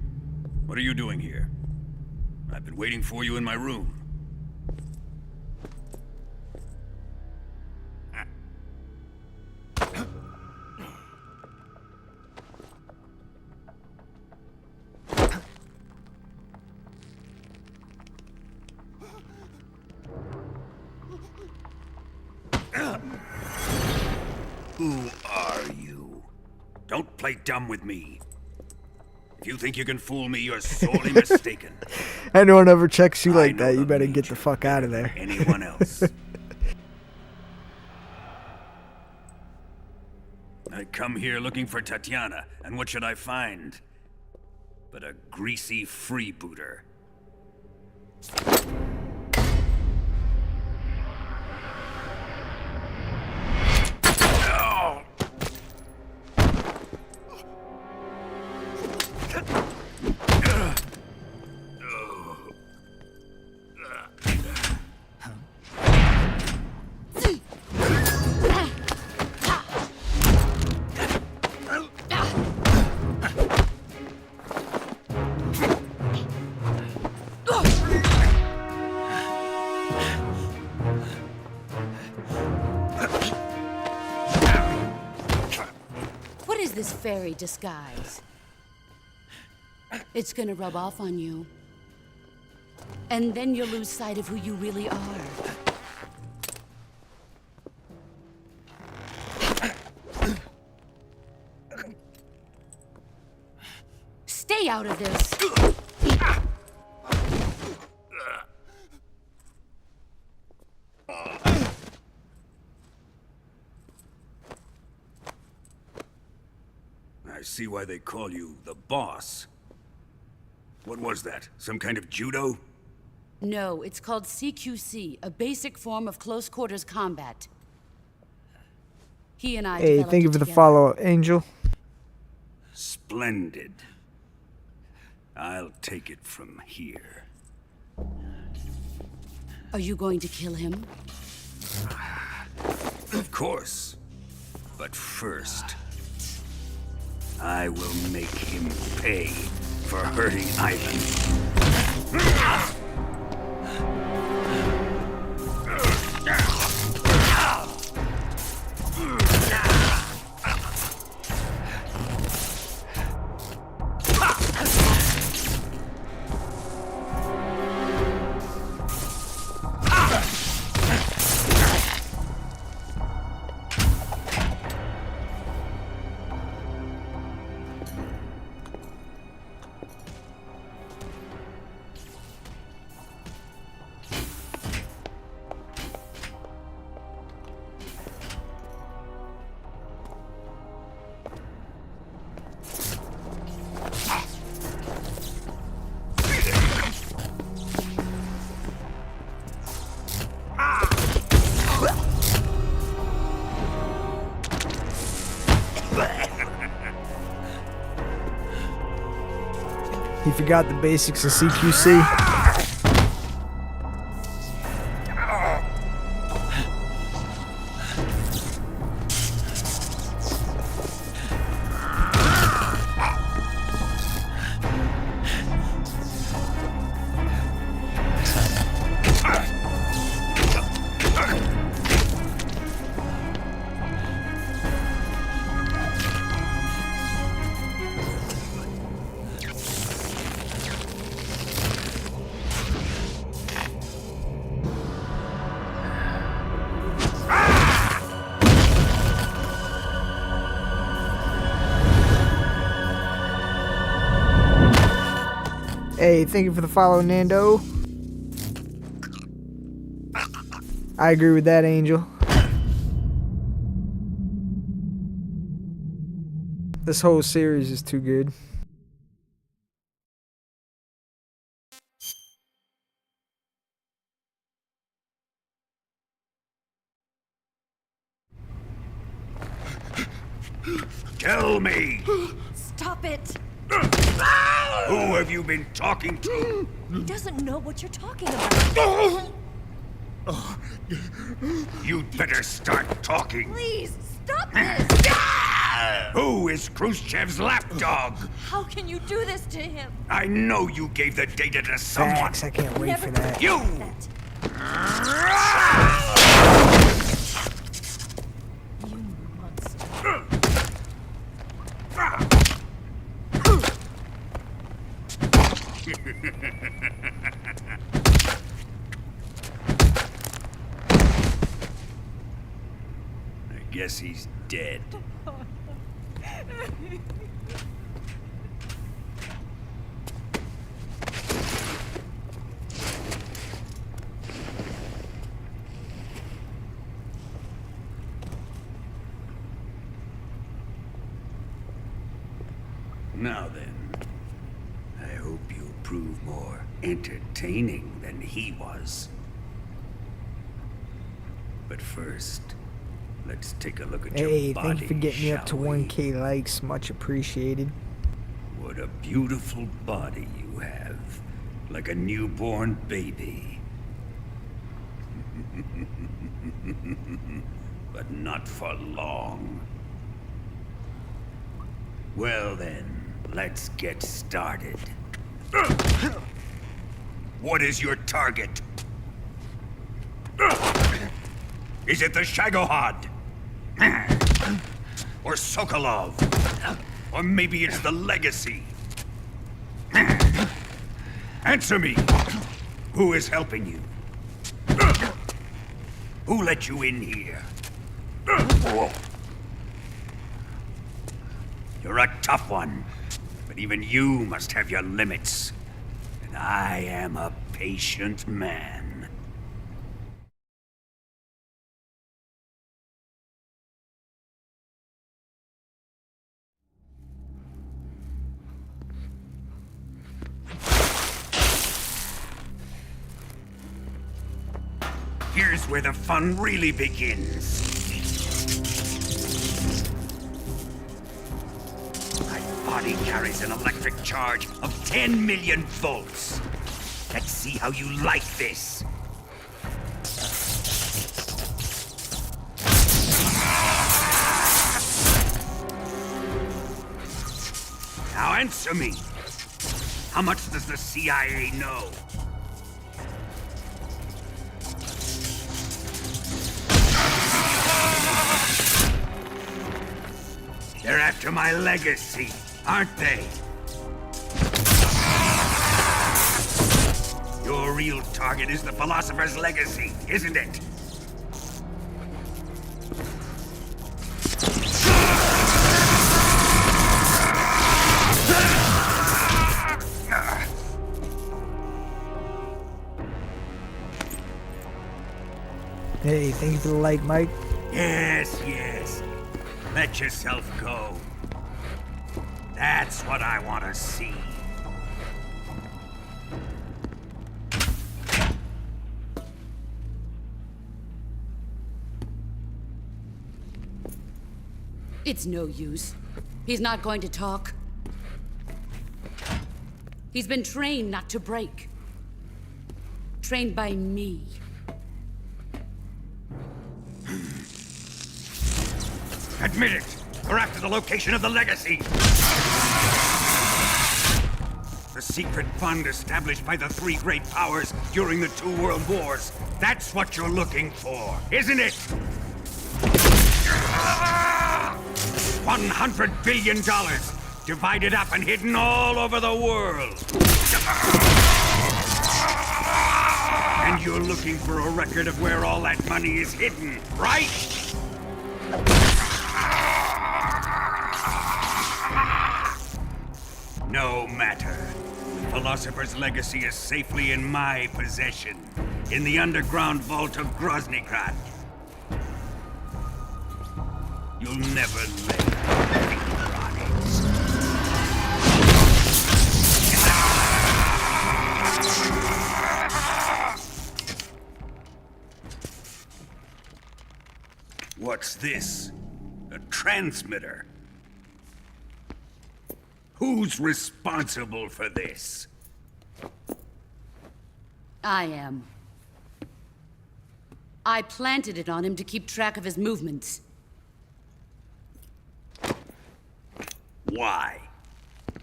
what are you doing here? I've been waiting for you in my room. Who are you? Don't play dumb with me. If you think you can fool me, you're sorely mistaken. Anyone ever checks you like that, you better get the fuck out of there. Anyone else? I come here looking for Tatiana, and what should I find? But a greasy freebooter. fairy disguise. It's gonna rub off on you. And then you'll lose sight of who you really are. Stay out of this! I see why they call you the boss. What was that? Some kind of judo? No, it's called CQC, a basic form of close quarters combat. He and I Hey, developed thank you it for the together. follow, Angel. Splendid. I'll take it from here. Are you going to kill him? Of course. But first, I will make him pay for hurting Ivan. He forgot the basics of CQC. Hey, thank you for the follow, Nando. I agree with that, Angel. This whole series is too good. Tell me! Stop it! Who have you been talking to? He doesn't know what you're talking about. You'd better start talking. Please, stop this! Who is Khrushchev's lapdog? How can you do this to him? I know you gave the data to someone. Facts, I can't wait for that. You! You monster. I guess he's dead. Now then, I hope you'll prove more entertaining than he was. But first, let's take a look at Hey, your body, thank you for getting me up to shall we? 1K likes. Much appreciated. What a beautiful body you have. Like a newborn baby. But not for long. Well then, let's get started. What is your target? Is it the Shagohod? Or Sokolov? Or maybe it's the legacy. Answer me. Who is helping you? Who let you in here? You're a tough one, but even you must have your limits. And I am a patient man. Here's where the fun really begins. My body carries an electric charge of 10 million volts. Let's see how you like this. Now answer me. How much does the CIA know? They're after my legacy, aren't they? Your real target is the philosopher's legacy, isn't it? Hey, thank you for the like, Mike. Yes, yes. Let yourself go. That's what I want to see. It's no use. He's not going to talk. He's been trained not to break. Trained by me. Admit it! We're after the location of the legacy! The secret fund established by the three great powers during the 2 world wars. That's what you're looking for, isn't it? $100 billion, divided up and hidden all over the world. And you're looking for a record of where all that money is hidden, right? No matter. The Philosopher's legacy is safely in my possession, in the underground vault of Groznygrad. You'll never lay a finger on it. What's this? A transmitter? Who's responsible for this? I am. I planted it on him to keep track of his movements. Why?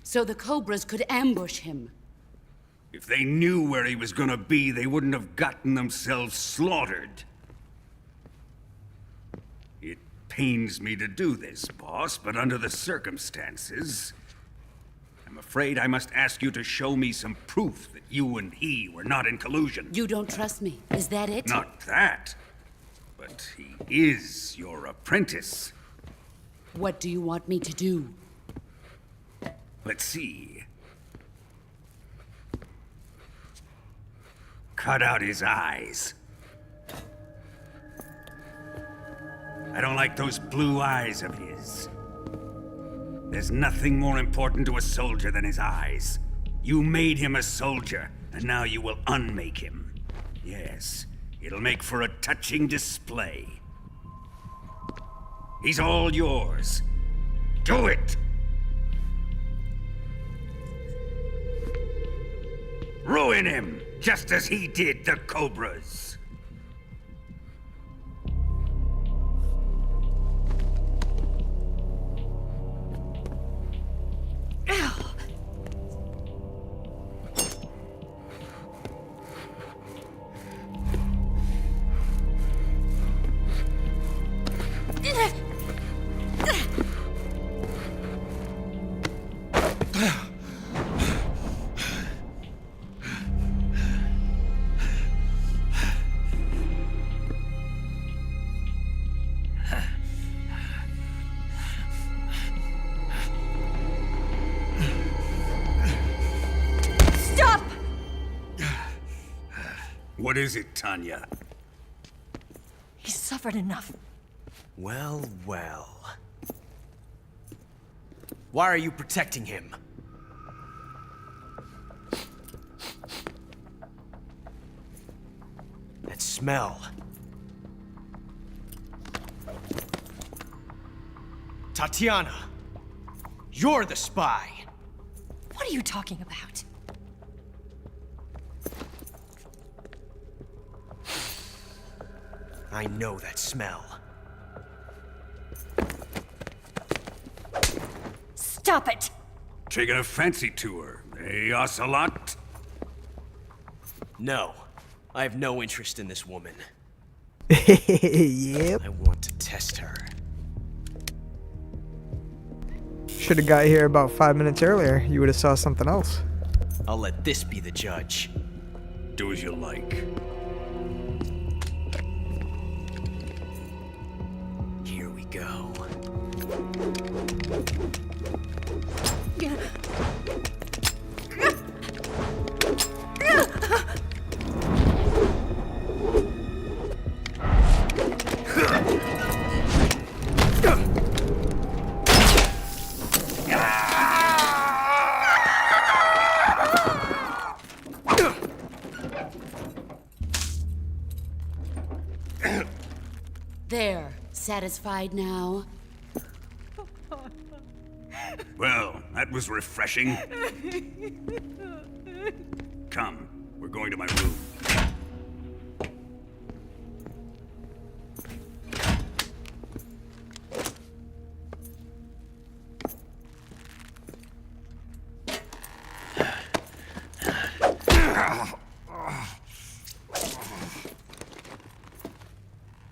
So the Cobras could ambush him. If they knew where he was gonna be, they wouldn't have gotten themselves slaughtered. It pains me to do this, boss, but under the circumstances, I'm afraid I must ask you to show me some proof that you and he were not in collusion. You don't trust me, is that it? Not that, but he is your apprentice. What do you want me to do? Let's see. Cut out his eyes. I don't like those blue eyes of his. There's nothing more important to a soldier than his eyes. You made him a soldier, and now you will unmake him. Yes, it'll make for a touching display. He's all yours. Do it! Ruin him, just as he did the Cobras. What is it, Tanya? He's suffered enough. Well, well. Why are you protecting him? That smell. Tatiana, you're the spy. What are you talking about? I know that smell. Stop it! Taking a fancy tour, eh, Ocelot? No, I have no interest in this woman. Yep. I want to test her. Should have got here about 5 minutes earlier. You would have saw something else. I'll let this be the judge. Do as you like. Here we go. There. Satisfied now? Well, that was refreshing. Come, we're going to my room.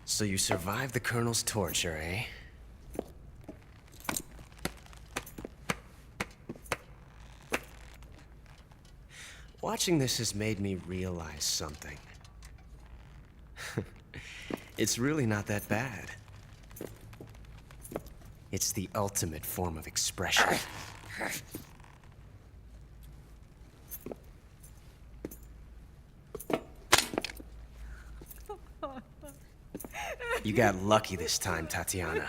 So you survived the Colonel's torture, eh? Watching this has made me realize something. It's really not that bad. It's the ultimate form of expression. You got lucky this time, Tatiana.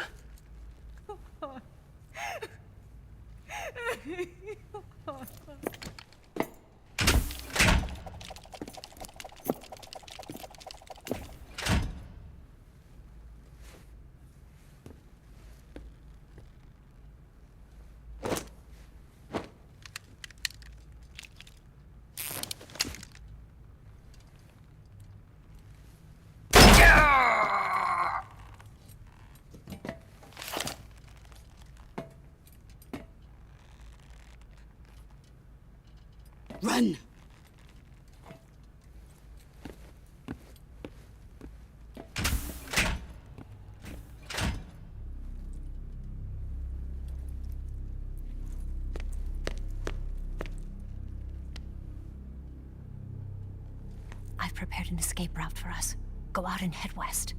Run! I've prepared an escape route for us. Go out and head west.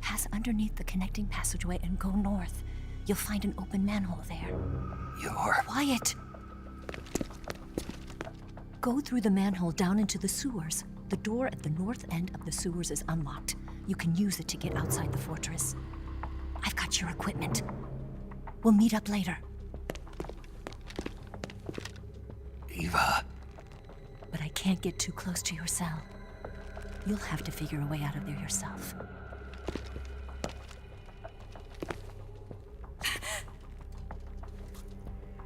Pass underneath the connecting passageway and go north. You'll find an open manhole there. You're... Quiet! Go through the manhole down into the sewers. The door at the north end of the sewers is unlocked. You can use it to get outside the fortress. I've got your equipment. We'll meet up later. Eva. But I can't get too close to your cell. You'll have to figure a way out of there yourself.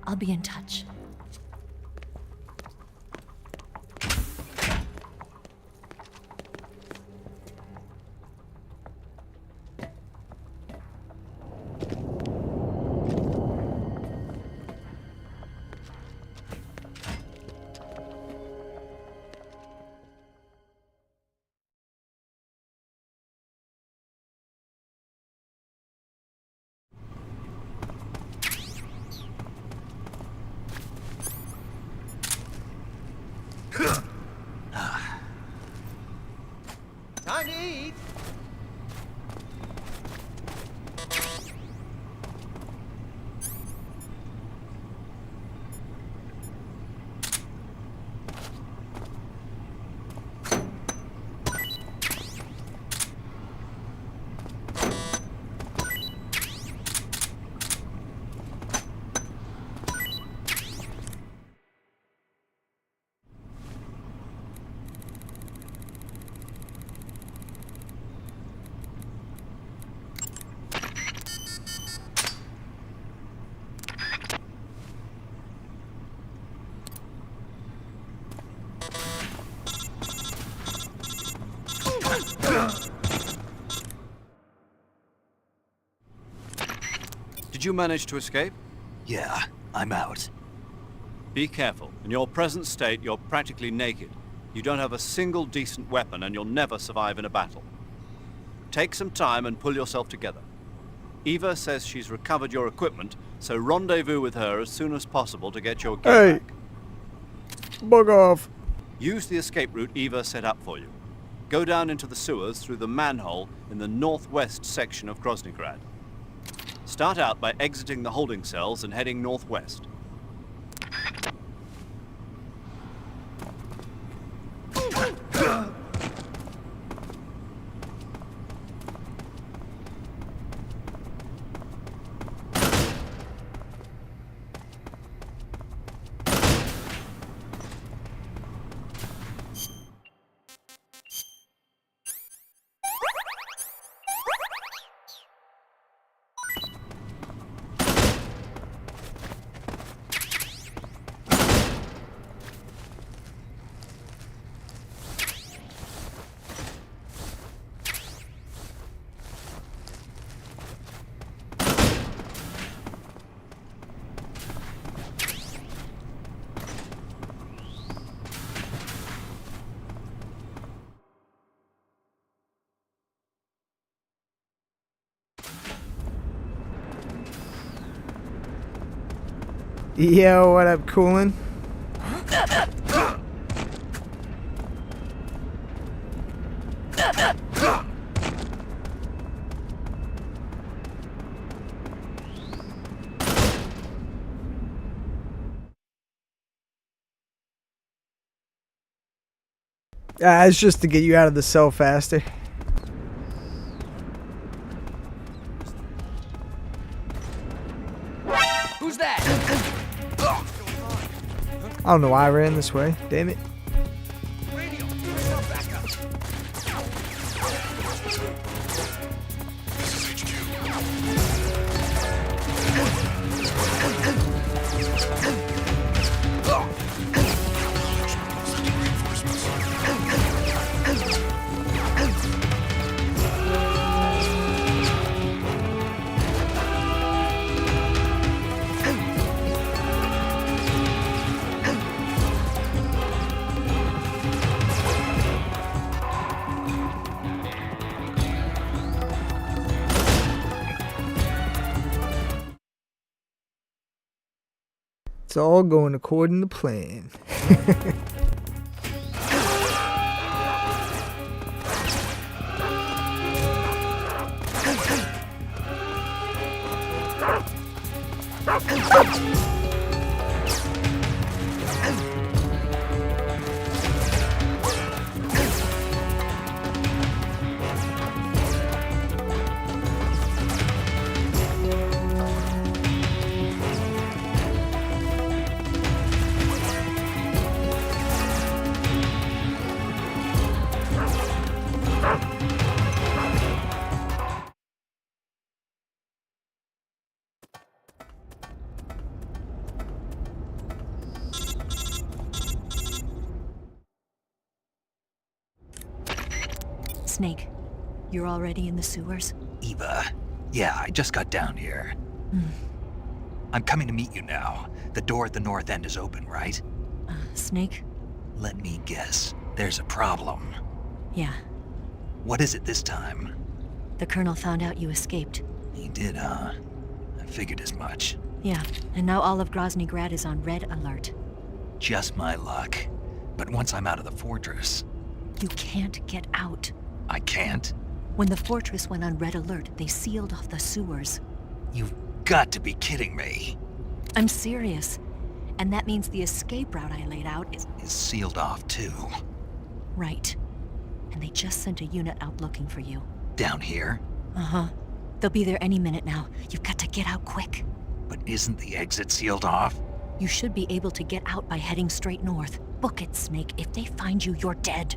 I'll be in touch. Did you manage to escape? Yeah, I'm out. Be careful. In your present state, you're practically naked. You don't have a single decent weapon, and you'll never survive in a battle. Take some time and pull yourself together. Eva says she's recovered your equipment, so rendezvous with her as soon as possible to get your gear back. Bug off. Use the escape route Eva set up for you. Go down into the sewers through the manhole in the northwest section of Groznygrad. Start out by exiting the holding cells and heading northwest. Yo, what up, Coolin'? It's just to get you out of the cell faster. Who's that? I don't know why I ran this way. Damn it. It's all going according to plan. Snake, you're already in the sewers? Eva. Yeah, I just got down here. I'm coming to meet you now. The door at the north end is open, right? Snake? Let me guess. There's a problem. Yeah. What is it this time? The Colonel found out you escaped. He did, huh? I figured as much. Yeah, and now all of Groznygrad is on red alert. Just my luck. But once I'm out of the fortress... You can't get out. I can't? When the fortress went on red alert, they sealed off the sewers. You've got to be kidding me. I'm serious. And that means the escape route I laid out is sealed off, too. Right. And they just sent a unit out looking for you. Down here? Uh-huh. They'll be there any minute now. You've got to get out quick. But isn't the exit sealed off? You should be able to get out by heading straight north. Book it, Snake. If they find you, you're dead.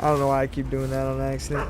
I don't know why I keep doing that on accident.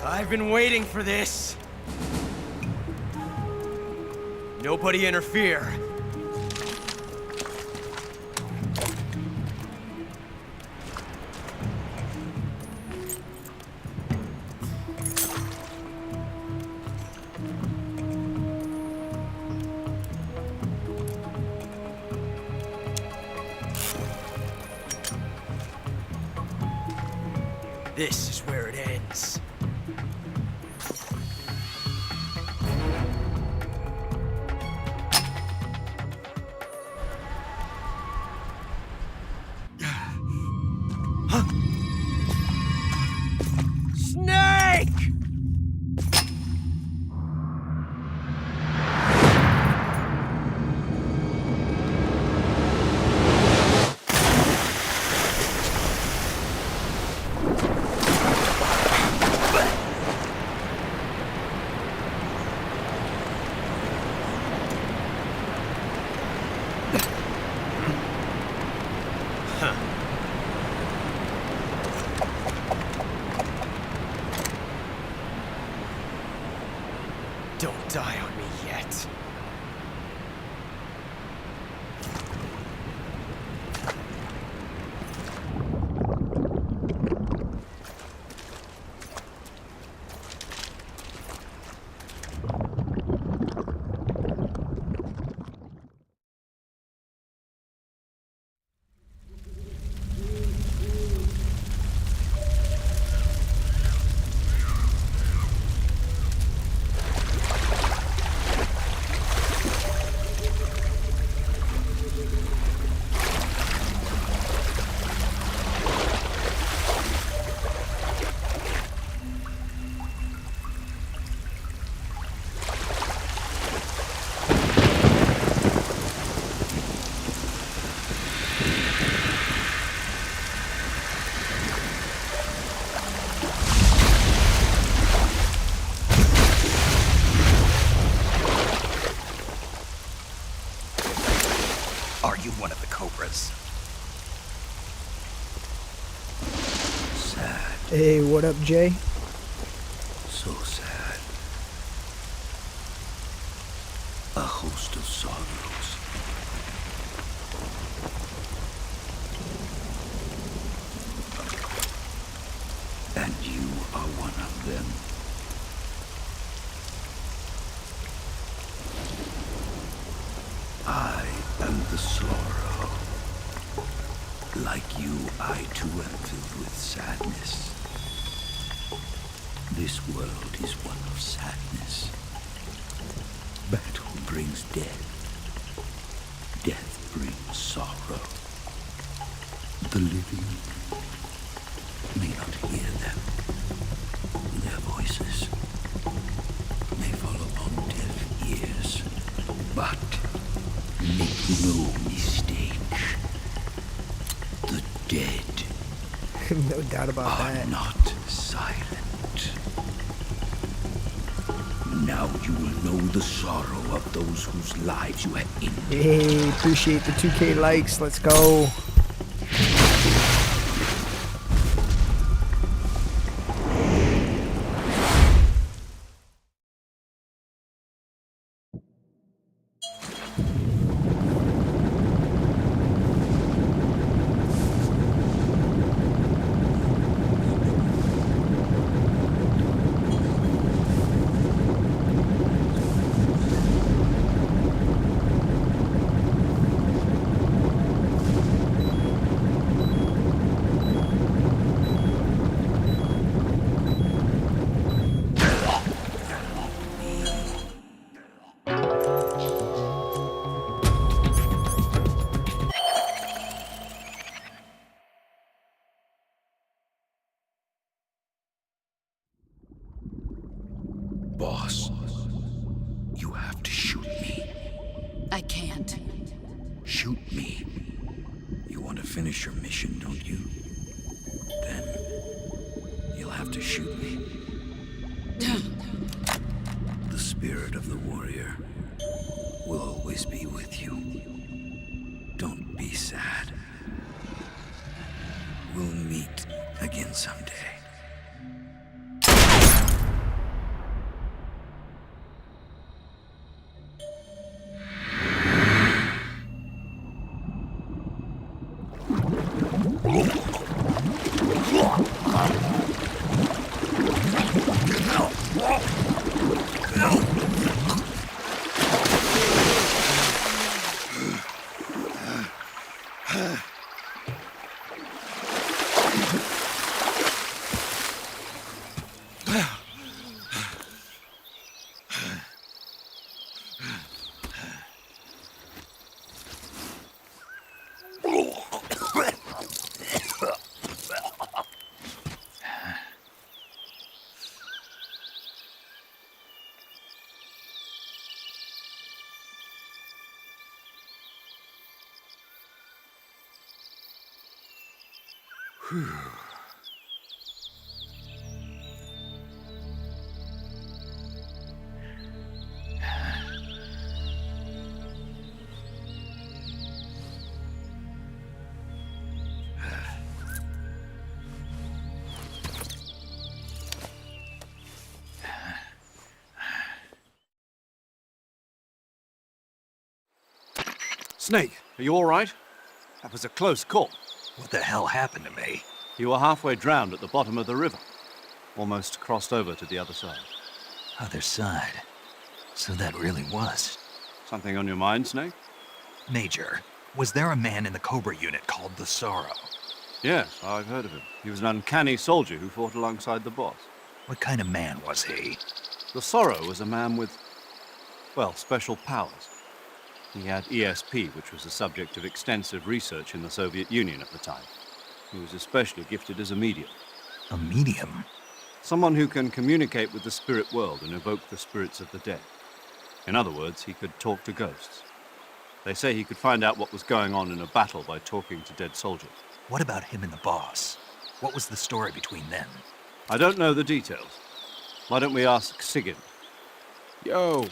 I've been waiting for this. Nobody interfere. This is where it ends. Snake! Don't die on me yet. Are you one of the Cobras? Sad. Hey, what up, Jay? So sad. A host of sorrows. And you are one of them. I am the sorrow. Like you, I too am filled with sadness. This world is one of sadness. Battle brings death. Death brings sorrow. The living may not hear them. Their voices may fall upon deaf ears. But make no mistake. The dead No doubt about are that. not silent. Now you will know the sorrow of those whose lives you have ended. Hey, appreciate the 2K likes. Let's go. Boss, you have to shoot me. I can't. Shoot me. You want to finish your mission, don't you? Then you'll have to shoot me. The spirit of the warrior will always be with you. Don't be sad. We'll meet again someday. Snake, are you all right? That was a close call. What the hell happened to me? You were halfway drowned at the bottom of the river. Almost crossed over to the other side. Other side. So that really was. Something on your mind, Snake? Major, was there a man in the Cobra unit called the Sorrow? Yes, I've heard of him. He was an uncanny soldier who fought alongside the boss. What kind of man was he? The Sorrow was a man with, well, special powers. He had ESP, which was the subject of extensive research in the Soviet Union at the time. He was especially gifted as a medium. A medium? Someone who can communicate with the spirit world and evoke the spirits of the dead. In other words, he could talk to ghosts. They say he could find out what was going on in a battle by talking to dead soldiers. What about him and the boss? What was the story between them? I don't know the details. Why don't we ask Sigurd? Yo,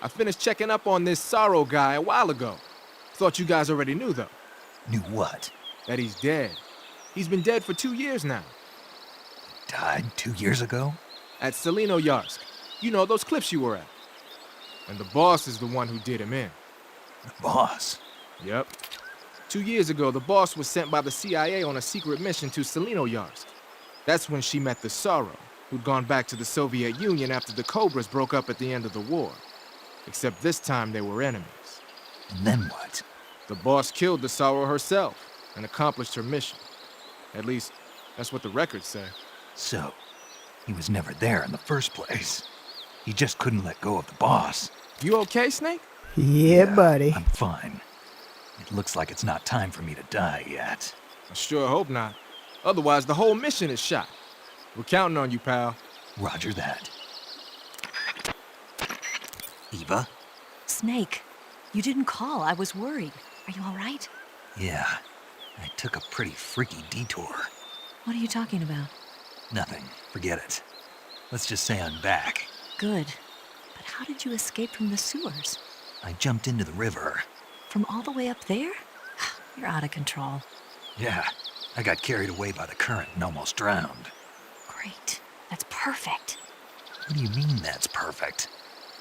I finished checking up on this Sorrow guy a while ago. Thought you guys already knew, though. Knew what? That he's dead. He's been dead for 2 years now. Died 2 years ago? At Selino-Yarsk. You know, those cliffs you were at. And the boss is the one who did him in. The boss? Yep. 2 years ago, the boss was sent by the CIA on a secret mission to Selino-Yarsk. That's when she met the Sorrow, who'd gone back to the Soviet Union after the Cobras broke up at the end of the war. Except this time they were enemies. And then what? The boss killed the Sorrow herself and accomplished her mission. At least, that's what the records say. So, he was never there in the first place. He just couldn't let go of the boss. You okay, Snake? Yeah, buddy. I'm fine. It looks like it's not time for me to die yet. I sure hope not. Otherwise, the whole mission is shot. We're counting on you, pal. Roger that. Eva? Snake, you didn't call. I was worried. Are you all right? Yeah, I took a pretty freaky detour. What are you talking about? Nothing. Forget it. Let's just say I'm back. Good. How did you escape from the sewers? I jumped into the river. From all the way up there? You're out of control. Yeah, I got carried away by the current and almost drowned. Great. That's perfect. What do you mean that's perfect?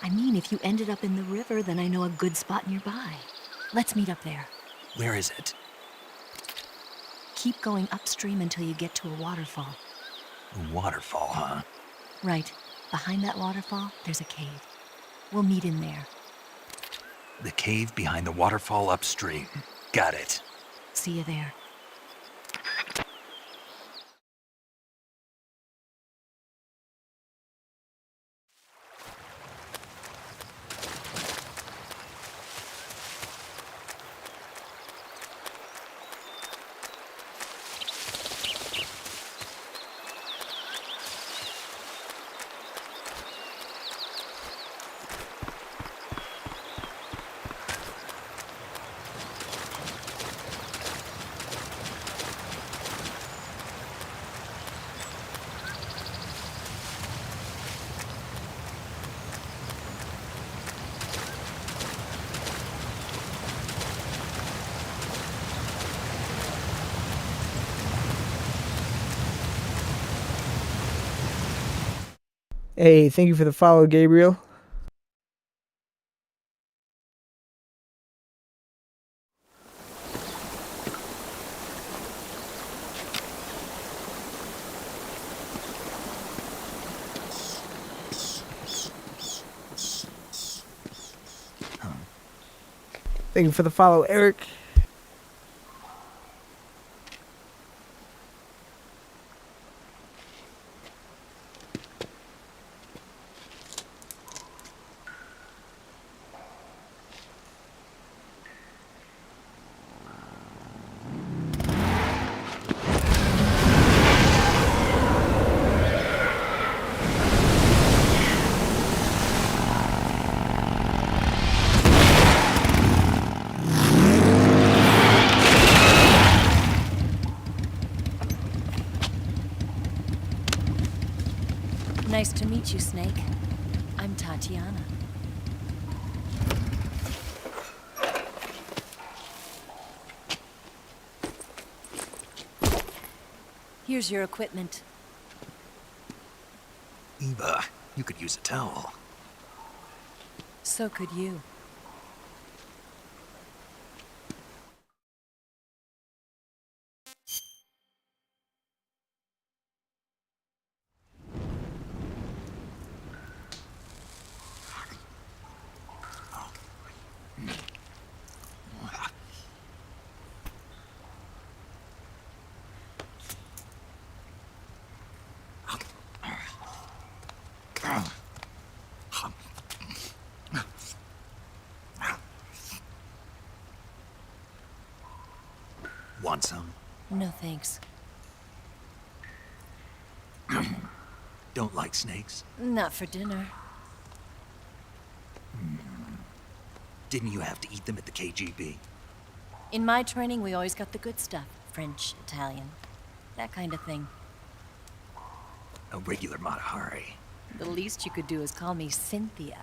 I mean, if you ended up in the river, then I know a good spot nearby. Let's meet up there. Where is it? Keep going upstream until you get to a waterfall. A waterfall, huh? Right. Behind that waterfall, there's a cave. We'll meet in there. The cave behind the waterfall upstream. Got it. See you there. Hey, thank you for the follow, Gabriel. Thank you for the follow, Eric. Nice to meet you, Snake. I'm Tatiana. Here's your equipment. Eva, you could use a towel. So could you. Want some? No thanks. Don't like snakes? Not for dinner. Didn't you have to eat them at the KGB? In my training, we always got the good stuff. French, Italian, that kind of thing. A regular Matahari. The least you could do is call me Cynthia.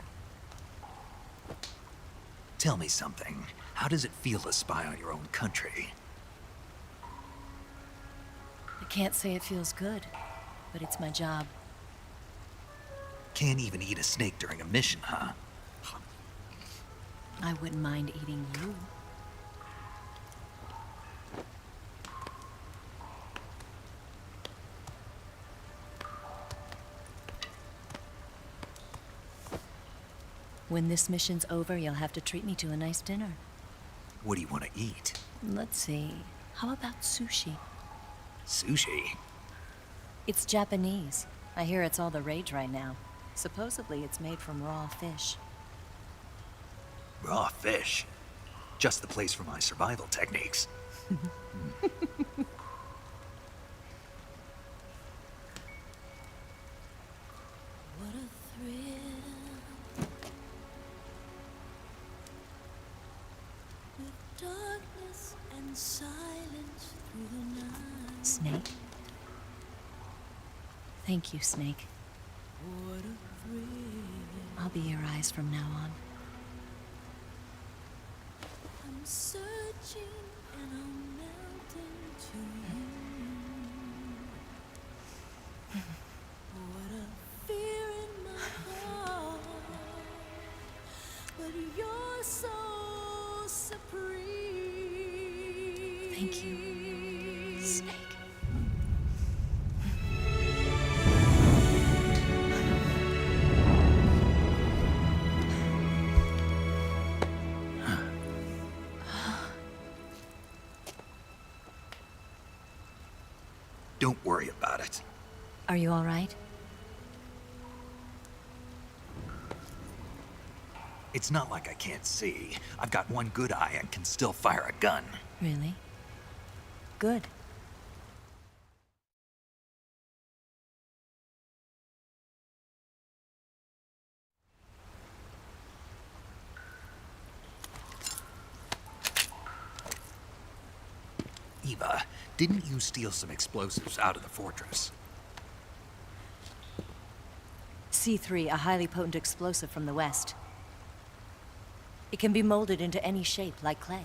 Tell me something. How does it feel to spy on your own country? I can't say it feels good, but it's my job. Can't even eat a snake during a mission, huh? I wouldn't mind eating you. When this mission's over, you'll have to treat me to a nice dinner. What do you want to eat? Let's see. How about sushi? Sushi? It's Japanese. I hear it's all the rage right now. Supposedly, it's made from raw fish. Raw fish? Just the place for my survival techniques. What a thrill. With darkness and silence through the night. Snake? Thank you, Snake. What a thrill. I'll be your eyes from now on. I'm searching and I'm melting to you. What a fear in my heart, but you're so supreme. Thank you, Snake. Don't worry about it. Are you all right? It's not like I can't see. I've got one good eye and can still fire a gun. Really? Good. Eva, didn't you steal some explosives out of the fortress? C3, a highly potent explosive from the west. It can be molded into any shape, like clay.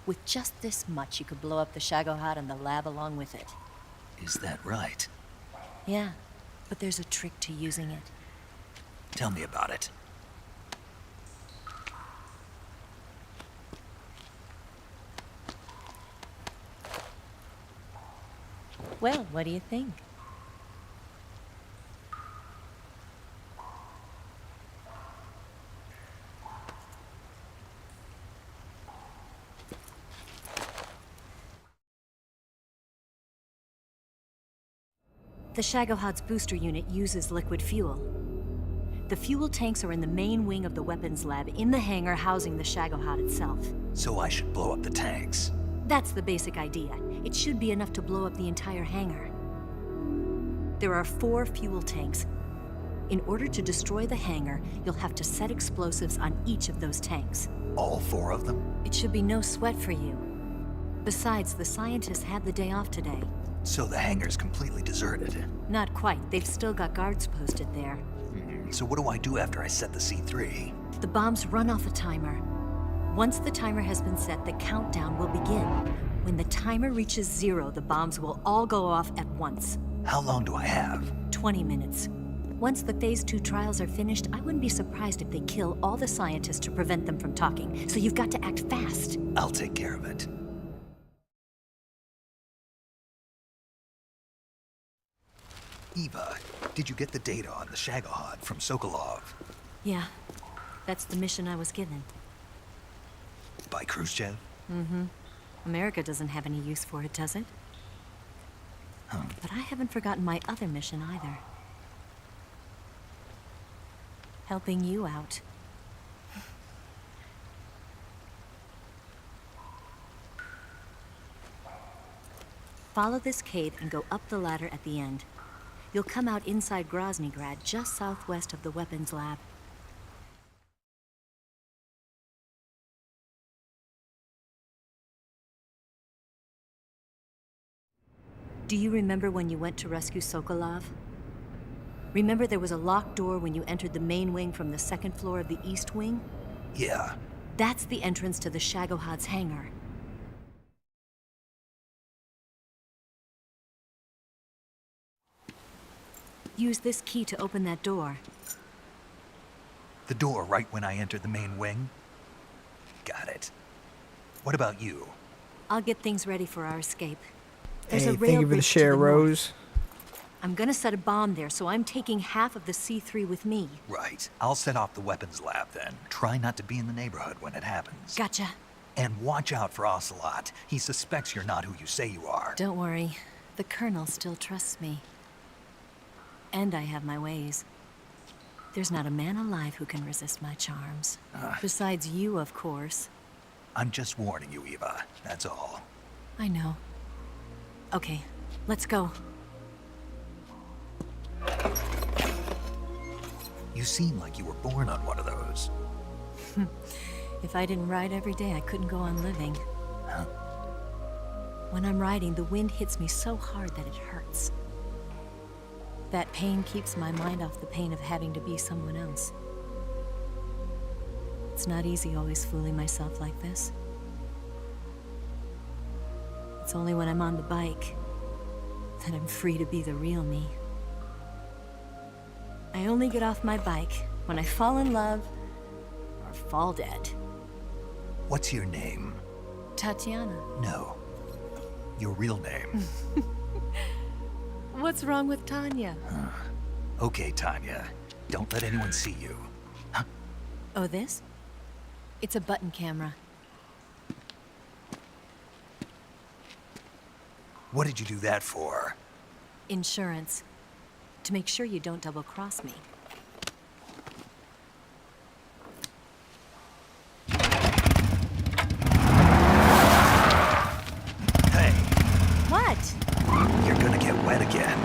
With just this much, you could blow up the Shagohod and the lab along with it. Is that right? Yeah, but there's a trick to using it. Tell me about it. Well, what do you think? The Shagohod's booster unit uses liquid fuel. The fuel tanks are in the main wing of the weapons lab in the hangar housing the Shagohod itself. So I should blow up the tanks. That's the basic idea. It should be enough to blow up the entire hangar. There are 4 fuel tanks. In order to destroy the hangar, you'll have to set explosives on each of those tanks. All 4 of them? It should be no sweat for you. Besides, the scientists had the day off today. So the hangar's completely deserted. Not quite. They've still got guards posted there. So what do I do after I set the C3? The bombs run off a timer. Once the timer has been set, the countdown will begin. When the timer reaches 0, the bombs will all go off at once. How long do I have? 20 minutes. Once the Phase 2 trials are finished, I wouldn't be surprised if they kill all the scientists to prevent them from talking. So you've got to act fast. I'll take care of it. Eva, did you get the data on the Shagohod from Sokolov? Yeah, that's the mission I was given. By Khrushchev? Mm-hmm. America doesn't have any use for it, does it? But I haven't forgotten my other mission either. Helping you out. Follow this cave and go up the ladder at the end. You'll come out inside Groznygrad, just southwest of the weapons lab. Do you remember when you went to rescue Sokolov? Remember there was a locked door when you entered the main wing from the 2nd floor of the east wing? Yeah. That's the entrance to the Shagohod's hangar. Use this key to open that door. The door right when I entered the main wing? Got it. What about you? I'll get things ready for our escape. There's Hey, a thank rail you for the bridge to share, north. Rose. I'm gonna set a bomb there, so I'm taking half of the C3 with me. Right. I'll set off the weapons lab then. Try not to be in the neighborhood when it happens. Gotcha. And watch out for Ocelot. He suspects you're not who you say you are. Don't worry. The Colonel still trusts me. And I have my ways. There's not a man alive who can resist my charms. Besides you, of course. I'm just warning you, Eva. That's all. I know. Okay, let's go. You seem like you were born on one of those. If I didn't ride every day, I couldn't go on living. Huh? When I'm riding, the wind hits me so hard that it hurts. That pain keeps my mind off the pain of having to be someone else. It's not easy always fooling myself like this. It's only when I'm on the bike that I'm free to be the real me. I only get off my bike when I fall in love or fall dead. What's your name? Tatiana. No. Your real name. What's wrong with Tanya? Okay, Tanya. Don't let anyone see you. Oh, this? It's a button camera. What did you do that for? Insurance. To make sure you don't double-cross me. Hey. What? You're gonna get wet again.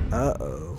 Uh-oh.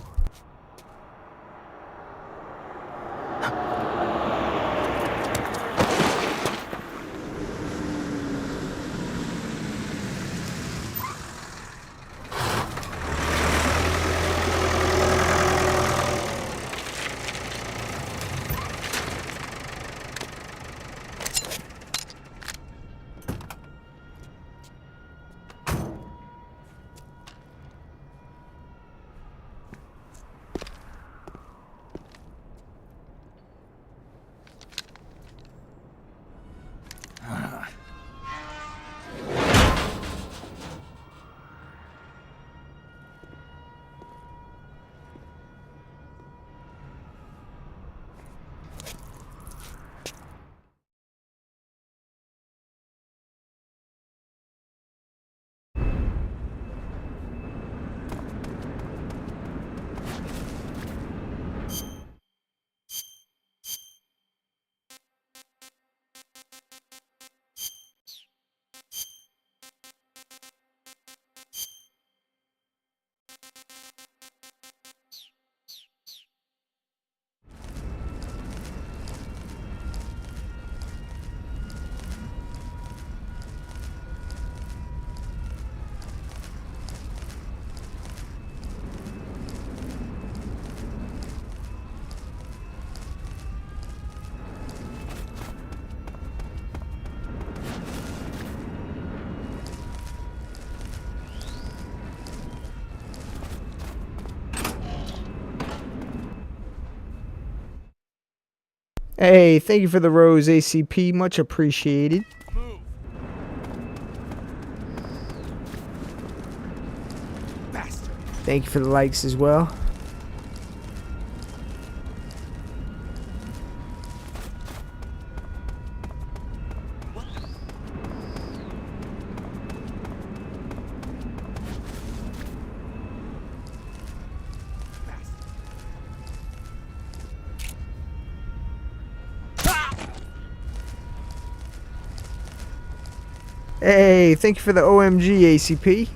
Hey, thank you for the rose, ACP. Much appreciated. Thank you for the likes as well. Hey, thank you for the OMG, ACP.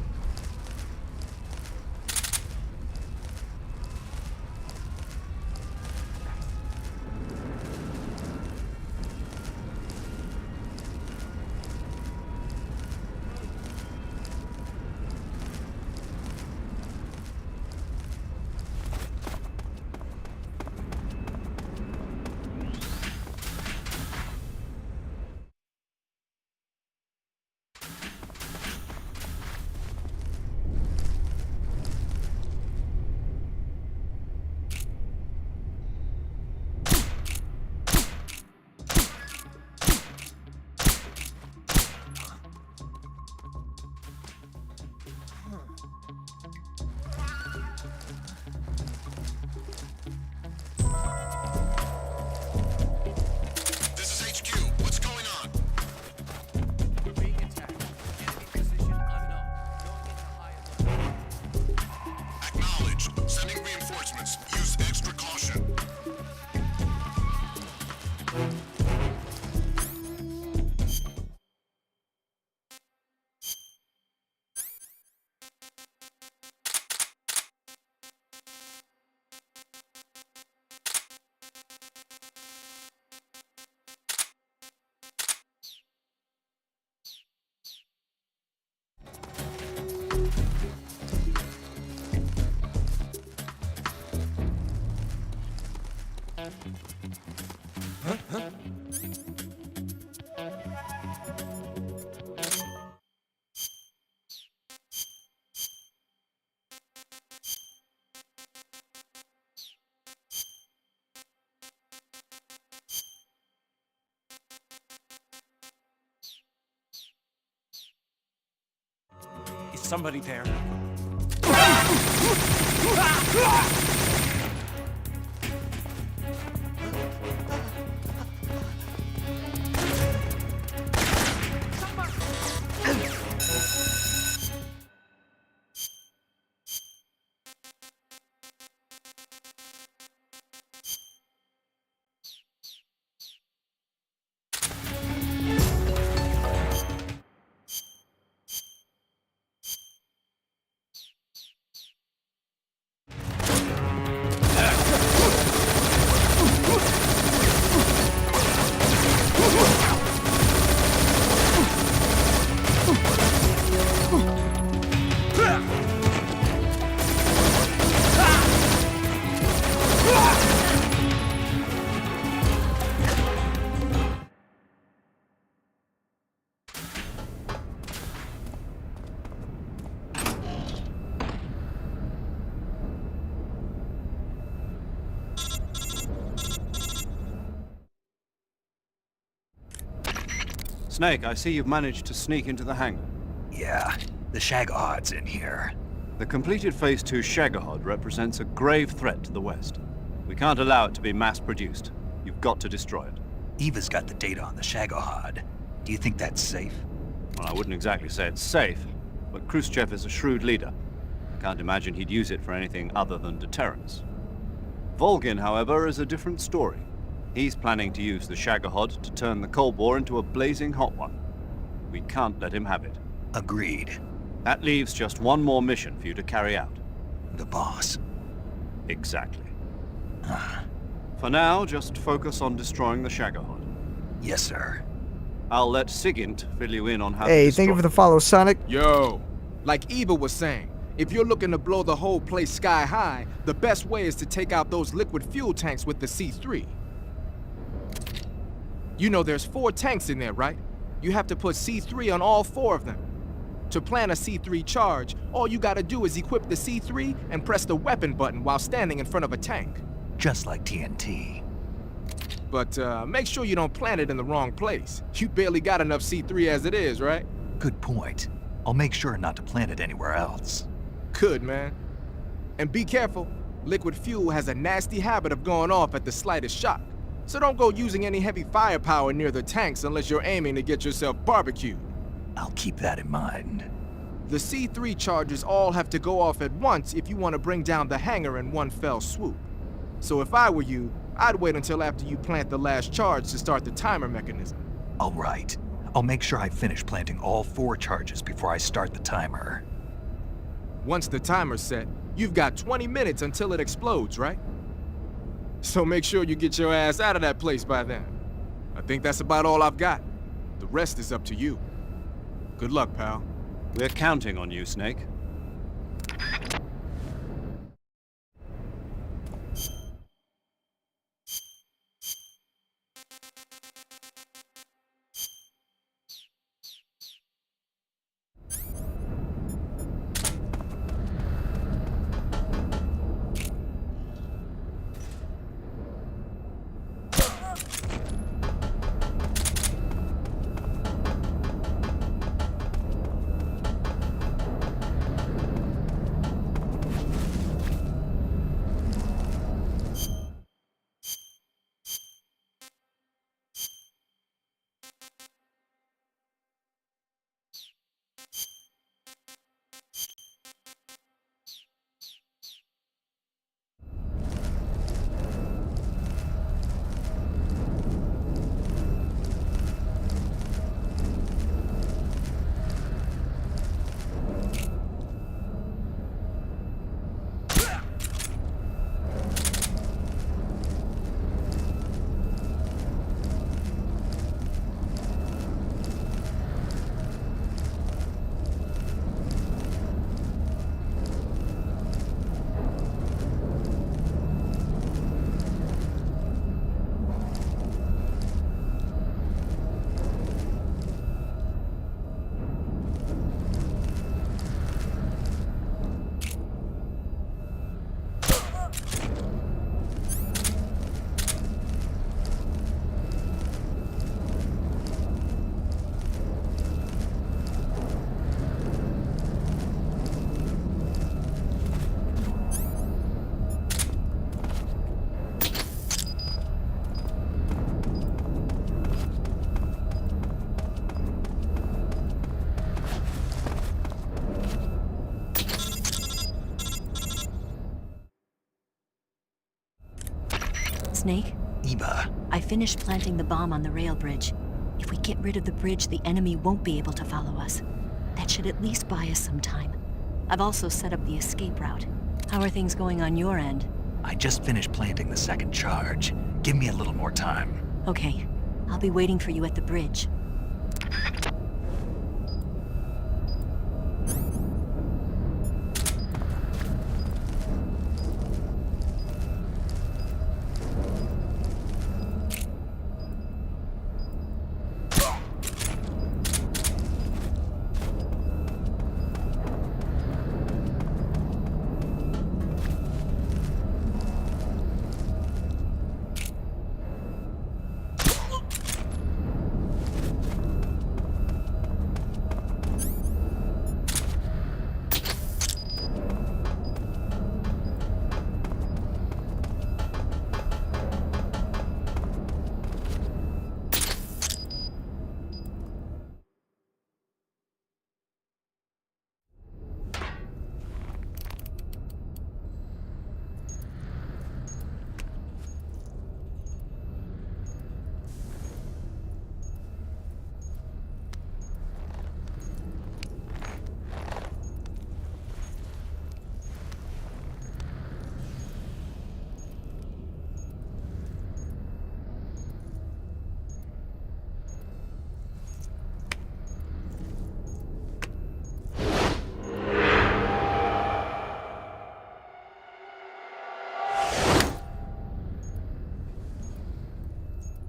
Is somebody there? Snake, I see you've managed to sneak into the hangar. Yeah, the Shagohod's in here. The completed Phase 2 Shagahod represents a grave threat to the West. We can't allow it to be mass-produced. You've got to destroy it. Eva's got the data on the Shagohod. Do you think that's safe? Well, I wouldn't exactly say it's safe, but Khrushchev is a shrewd leader. I can't imagine he'd use it for anything other than deterrence. Volgin, however, is a different story. He's planning to use the Shagahod to turn the Cold War into a blazing hot one. We can't let him have it. Agreed. That leaves just one more mission for you to carry out. The boss. Exactly. For now, just focus on destroying the Shagahod. Yes, sir. I'll let Sigint fill you in on how Hey, to thank you destroy for the follow, Sonic. Yo, like Eva was saying, if you're looking to blow the whole place sky high, the best way is to take out those liquid fuel tanks with the C3. You know there's 4 tanks in there, right? You have to put C3 on all 4 of them. To plan a C3 charge, all you gotta do is equip the C3 and press the weapon button while standing in front of a tank. Just like TNT. But make sure you don't plant it in the wrong place. You barely got enough C3 as it is, right? Good point. I'll make sure not to plant it anywhere else. Good, man. And be careful. Liquid fuel has a nasty habit of going off at the slightest shock. So don't go using any heavy firepower near the tanks unless you're aiming to get yourself barbecued. I'll keep that in mind. The C3 charges all have to go off at once if you want to bring down the hangar in one fell swoop. So if I were you, I'd wait until after you plant the last charge to start the timer mechanism. All right. I'll make sure I finish planting all 4 charges before I start the timer. Once the timer's set, you've got 20 minutes until it explodes, right? So make sure you get your ass out of that place by then. I think that's about all I've got. The rest is up to you. Good luck, pal. We're counting on you, Snake. Snake? Eva. I finished planting the bomb on the rail bridge. If we get rid of the bridge, the enemy won't be able to follow us. That should at least buy us some time. I've also set up the escape route. How are things going on your end? I just finished planting the second charge. Give me a little more time. Okay. I'll be waiting for you at the bridge.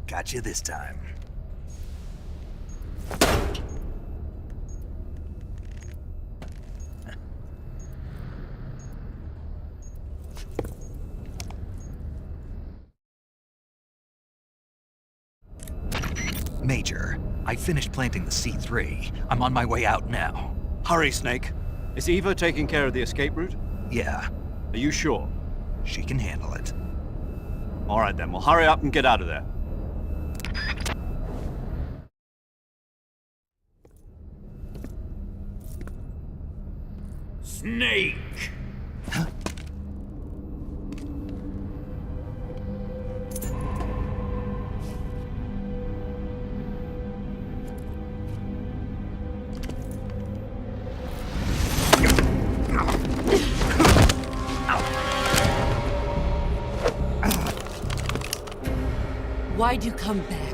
Got you this time. Major, I finished planting the C3. I'm on my way out now. Hurry, Snake. Is Eva taking care of the escape route? Yeah. Are you sure? She can handle it. All right then, well hurry up and get out of there. Snake! Why'd you come back?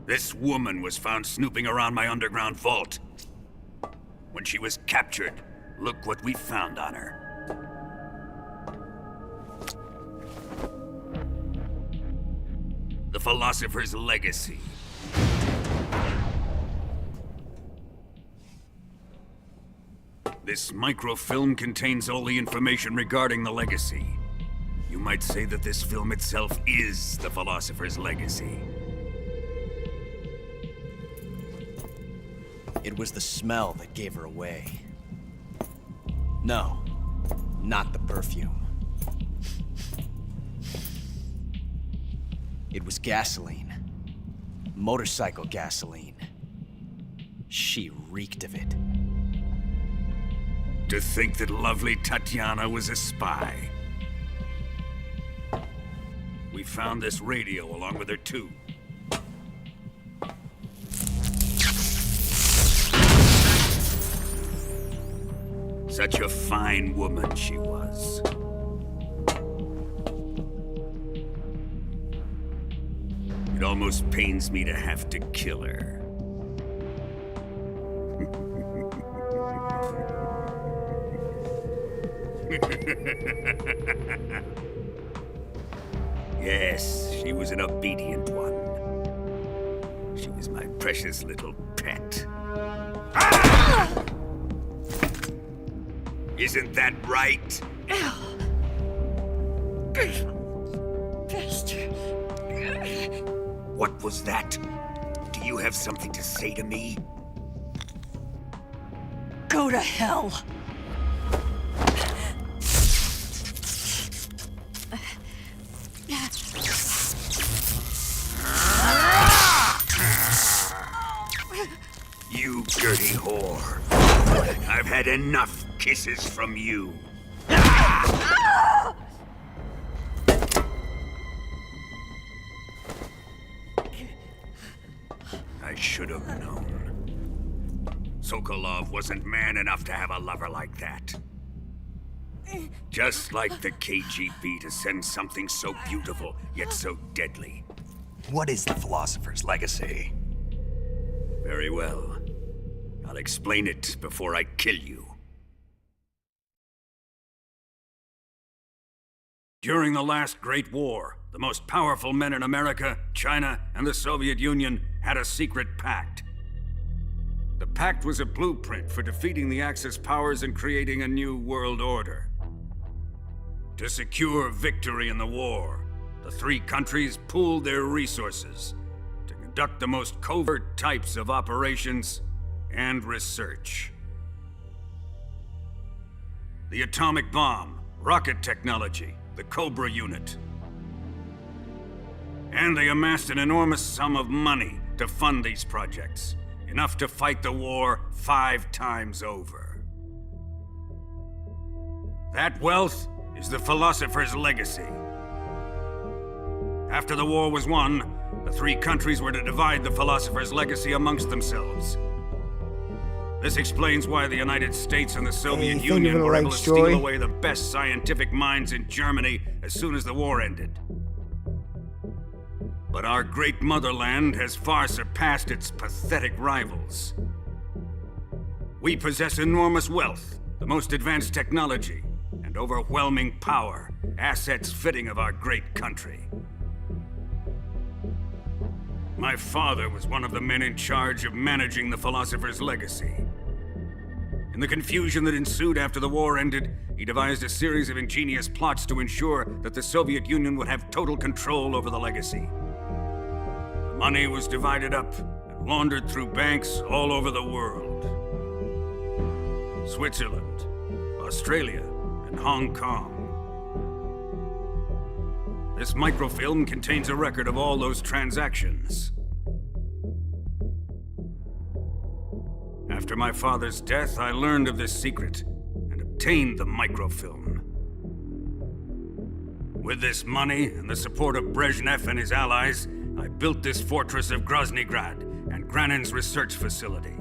This woman was found snooping around my underground vault. When she was captured, look what we found on her. The Philosopher's Legacy. This microfilm contains all the information regarding the Legacy. You might say that this film itself is the Philosopher's Legacy. It was the smell that gave her away. No, not the perfume. It was gasoline. Motorcycle gasoline. She reeked of it. To think that lovely Tatiana was a spy. We found this radio along with her too. Such a fine woman she was. It almost pains me to have to kill her. Yes, she was an obedient one. She was my precious little pet. Ah! Isn't that right? Bastard. What was that? Do you have something to say to me? Go to hell. You dirty whore. I've had enough kisses from you. I should have known. Sokolov wasn't man enough to have a lover like that. Just like the KGB to send something so beautiful, yet so deadly. What is the Philosopher's Legacy? Very well. I'll explain it before I kill you. During the last Great War, the most powerful men in America, China, and the Soviet Union had a secret pact. The pact was a blueprint for defeating the Axis powers and creating a new world order. To secure victory in the war, the three countries pooled their resources to conduct the most covert types of operations and research. The atomic bomb, rocket technology, the Cobra unit. And they amassed an enormous sum of money to fund these projects, enough to fight the war 5 times over. That wealth is the Philosopher's Legacy. After the war was won, the three countries were to divide the Philosopher's Legacy amongst themselves. This explains why the United States and the Soviet Union were able to steal away the best scientific minds in Germany as soon as the war ended. But our great motherland has far surpassed its pathetic rivals. We possess enormous wealth, the most advanced technology, and overwhelming power, assets fitting of our great country. My father was one of the men in charge of managing the Philosopher's Legacy. In the confusion that ensued after the war ended, he devised a series of ingenious plots to ensure that the Soviet Union would have total control over the legacy. The money was divided up and laundered through banks all over the world. Switzerland, Australia, and Hong Kong. This microfilm contains a record of all those transactions. After my father's death, I learned of this secret and obtained the microfilm. With this money and the support of Brezhnev and his allies, I built this fortress of Groznygrad and Granin's research facility.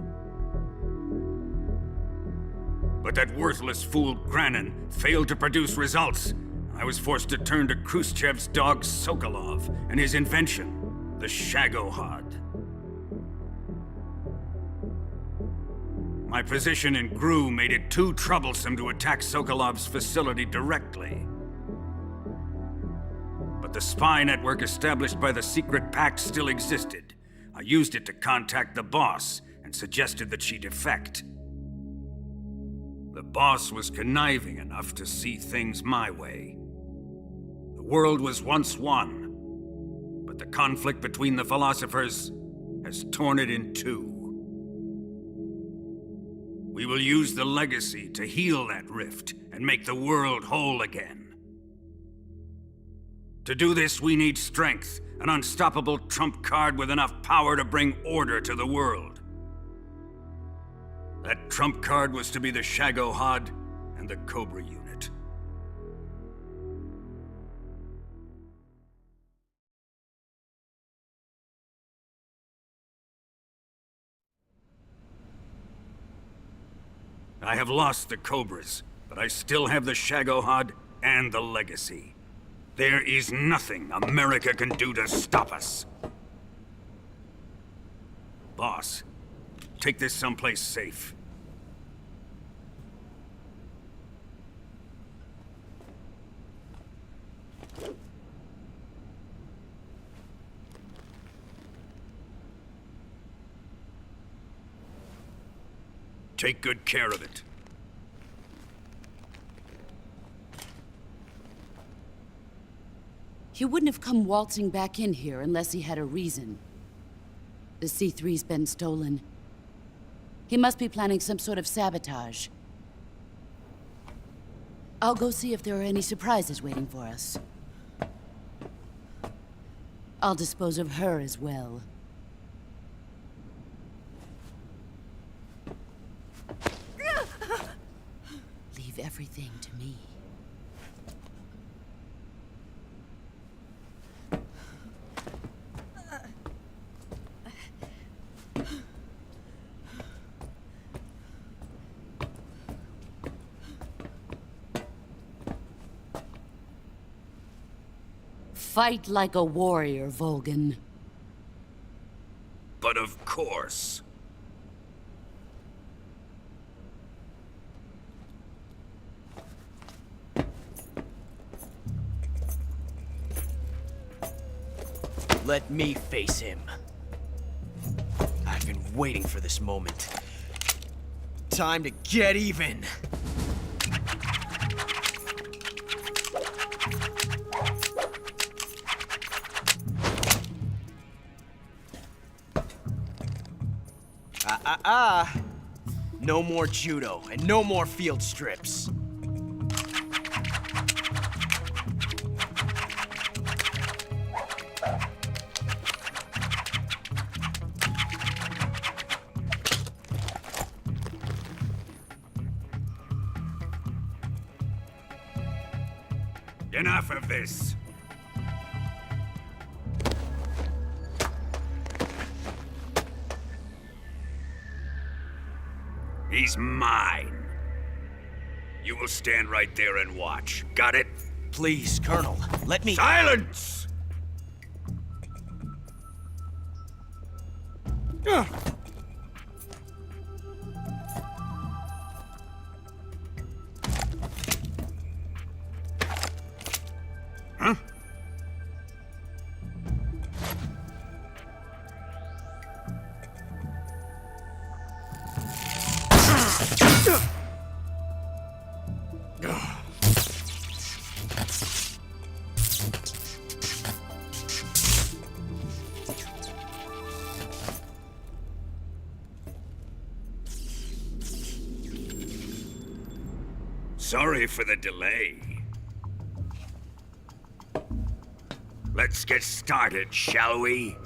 But that worthless fool Granin failed to produce results. I was forced to turn to Khrushchev's dog Sokolov and his invention, the Shagohod. My position in GRU made it too troublesome to attack Sokolov's facility directly. But the spy network established by the secret pact still existed. I used it to contact the boss and suggested that she defect. The boss was conniving enough to see things my way. The world was once one, but the conflict between the philosophers has torn it in two. We will use the legacy to heal that rift and make the world whole again. To do this, we need strength, an unstoppable trump card with enough power to bring order to the world. That trump card was to be the Shagohod and the Cobra unit. I have lost the Cobras, but I still have the Shagohod and the legacy. There is nothing America can do to stop us. Boss, take this someplace safe. Take good care of it. He wouldn't have come waltzing back in here unless he had a reason. The C3's been stolen. He must be planning some sort of sabotage. I'll go see if there are any surprises waiting for us. I'll dispose of her as well. Leave everything to me. Fight like a warrior, Volgan. But of course. Let me face him. I've been waiting for this moment. Time to get even. No more judo, and no more field strips. Enough of this. He's mine. You will stand right there and watch. Got it? Please, Colonel, let me— Silence! Huh? Sorry for the delay. Let's get started, shall we?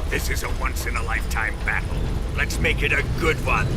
This is a once-in-a-lifetime battle. Let's make it a good one.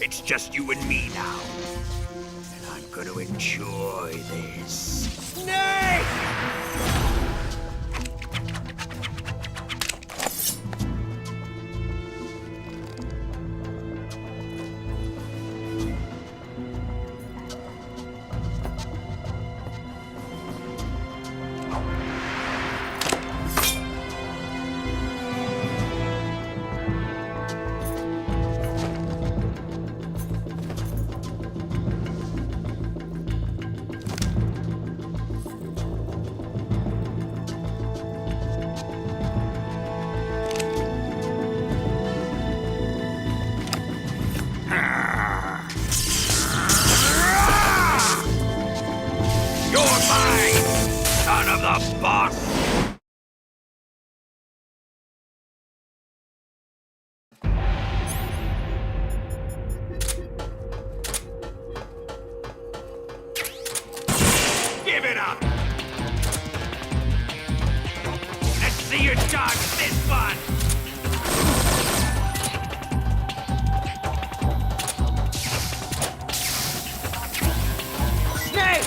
It's just you and me now. And I'm gonna enjoy this. Snake! Son of the boss! Give it up! Let's see you dodge this one! Snake!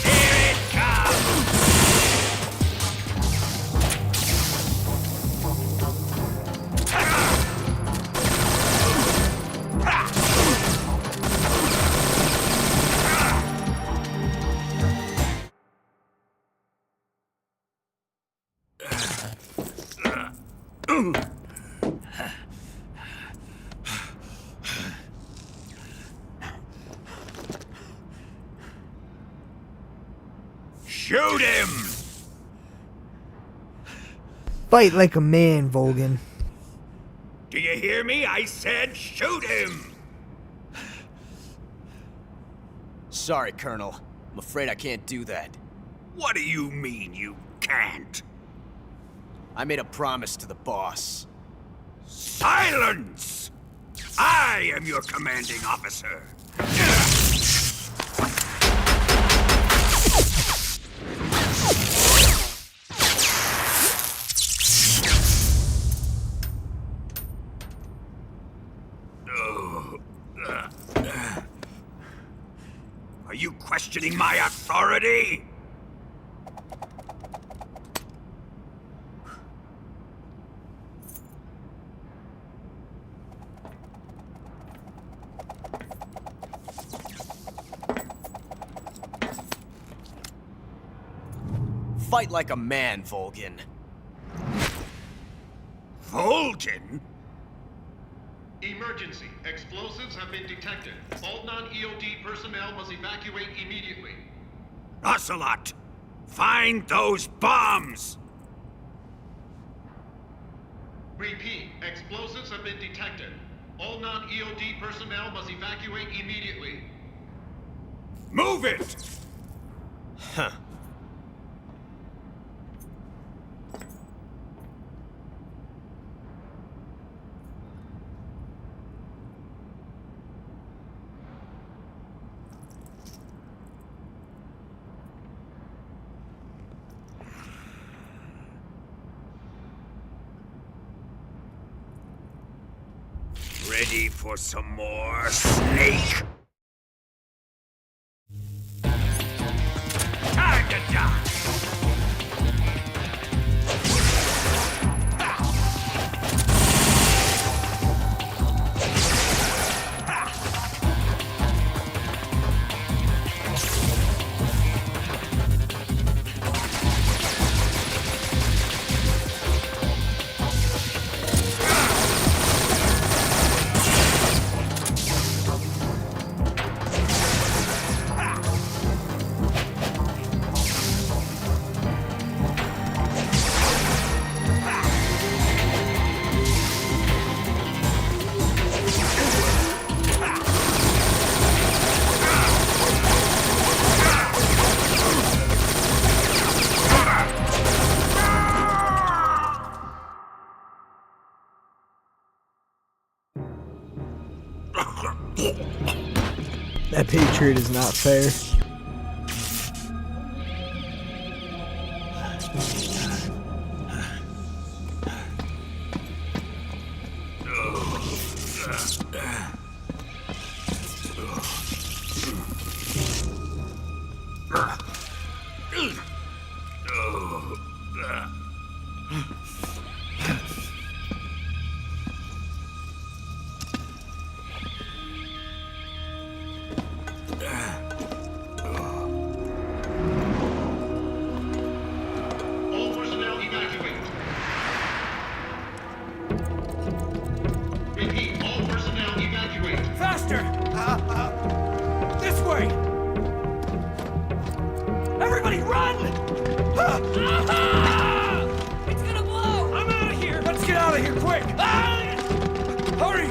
Here it comes! Shoot him! Fight like a man, Volgan. Do you hear me? I said shoot him! Sorry, Colonel. I'm afraid I can't do that. What do you mean you can't? I made a promise to the boss. Silence! I am your commanding officer. Are you questioning my authority? Fight like a man, Volgan. Volgan? Emergency. Explosives have been detected. All non-EOD personnel must evacuate immediately. Ocelot! Find those bombs! Repeat. Explosives have been detected. All non-EOD personnel must evacuate immediately. Move it! Huh. Ready for some more, Snake? Time to die! That Patriot is not fair. All personnel evacuate. Repeat. All personnel evacuate. Faster! This way! Everybody run! It's gonna blow! I'm out of here! Let's get out of here quick! Hurry!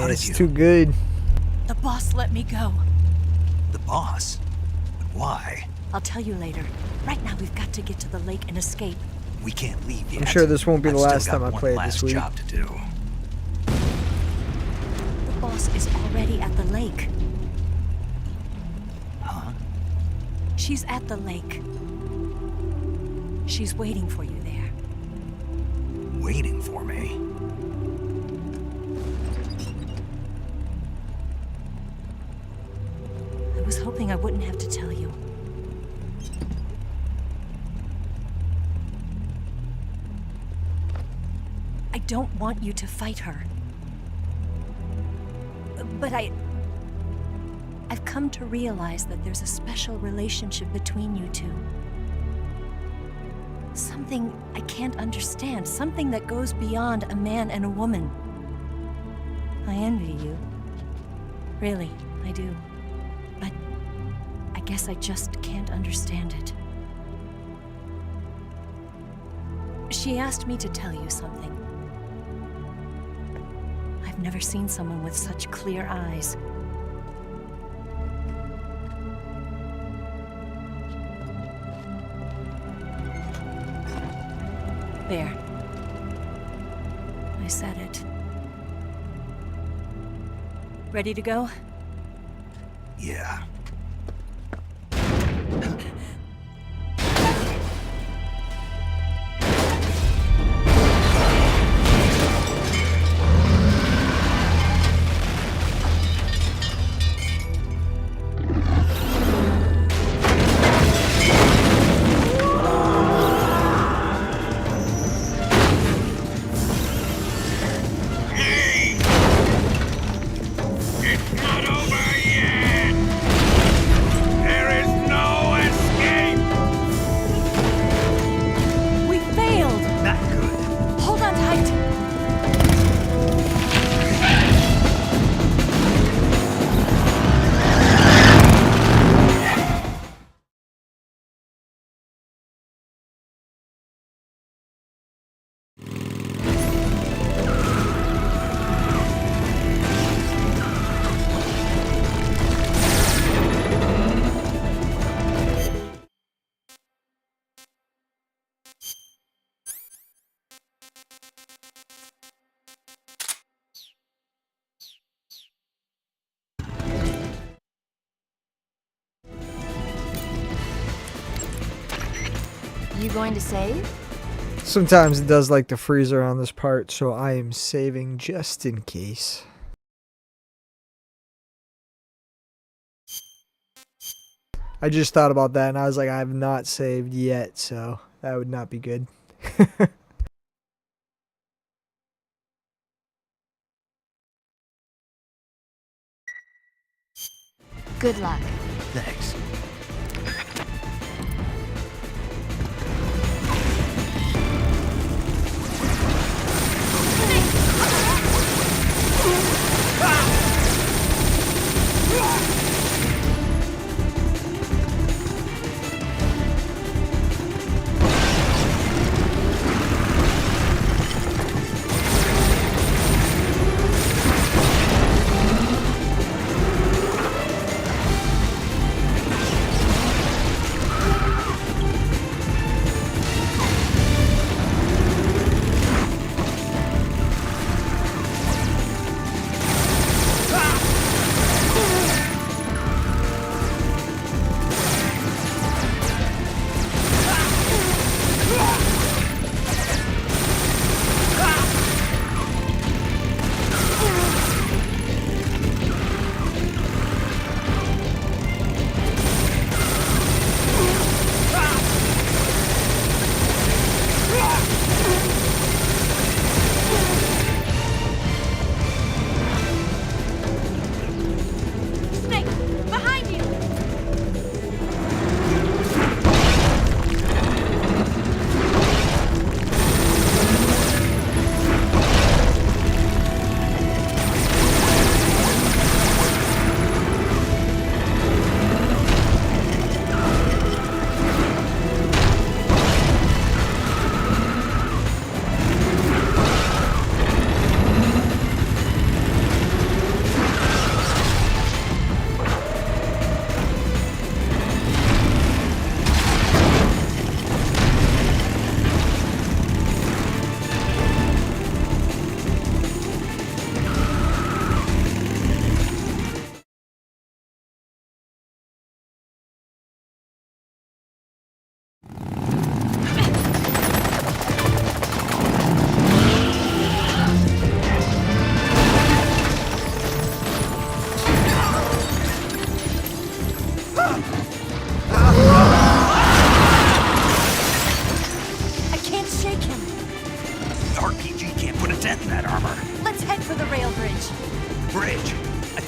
wanted it's you. too good. The boss let me go. The boss? But why? I'll tell you later. Right now, we've got to get to the lake and escape. We can't leave yet. I'm sure this won't be the I've last still time got I play it one this last week. job to do. The boss is already at the lake. Huh? She's at the lake. She's waiting for you there. Waiting for me? I was hoping I wouldn't have to tell you. I don't want you to fight her. But I've come to realize that there's a special relationship between you two. Something I can't understand, something that goes beyond a man and a woman. I envy you. Really, I do. But I guess I just can't understand it. She asked me to tell you something. I've never seen someone with such clear eyes. There. I said it. Ready to go? Yeah. We failed! Not good. Hold on tight! You going to save? Sometimes it does like the freezer on this part, so I am saving just in case. I just thought about that and I was like, I have not saved yet, so that would not be good. Good luck. Thanks.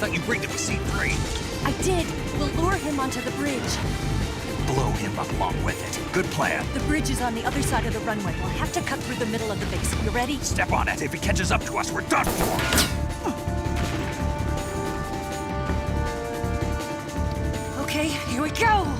thought you agreed with C3. I did. We'll lure him onto the bridge. Blow him up along with it. Good plan. The bridge is on the other side of the runway. We'll have to cut through the middle of the base. You ready? Step on it. If he catches up to us, we're done for. Okay, here we go!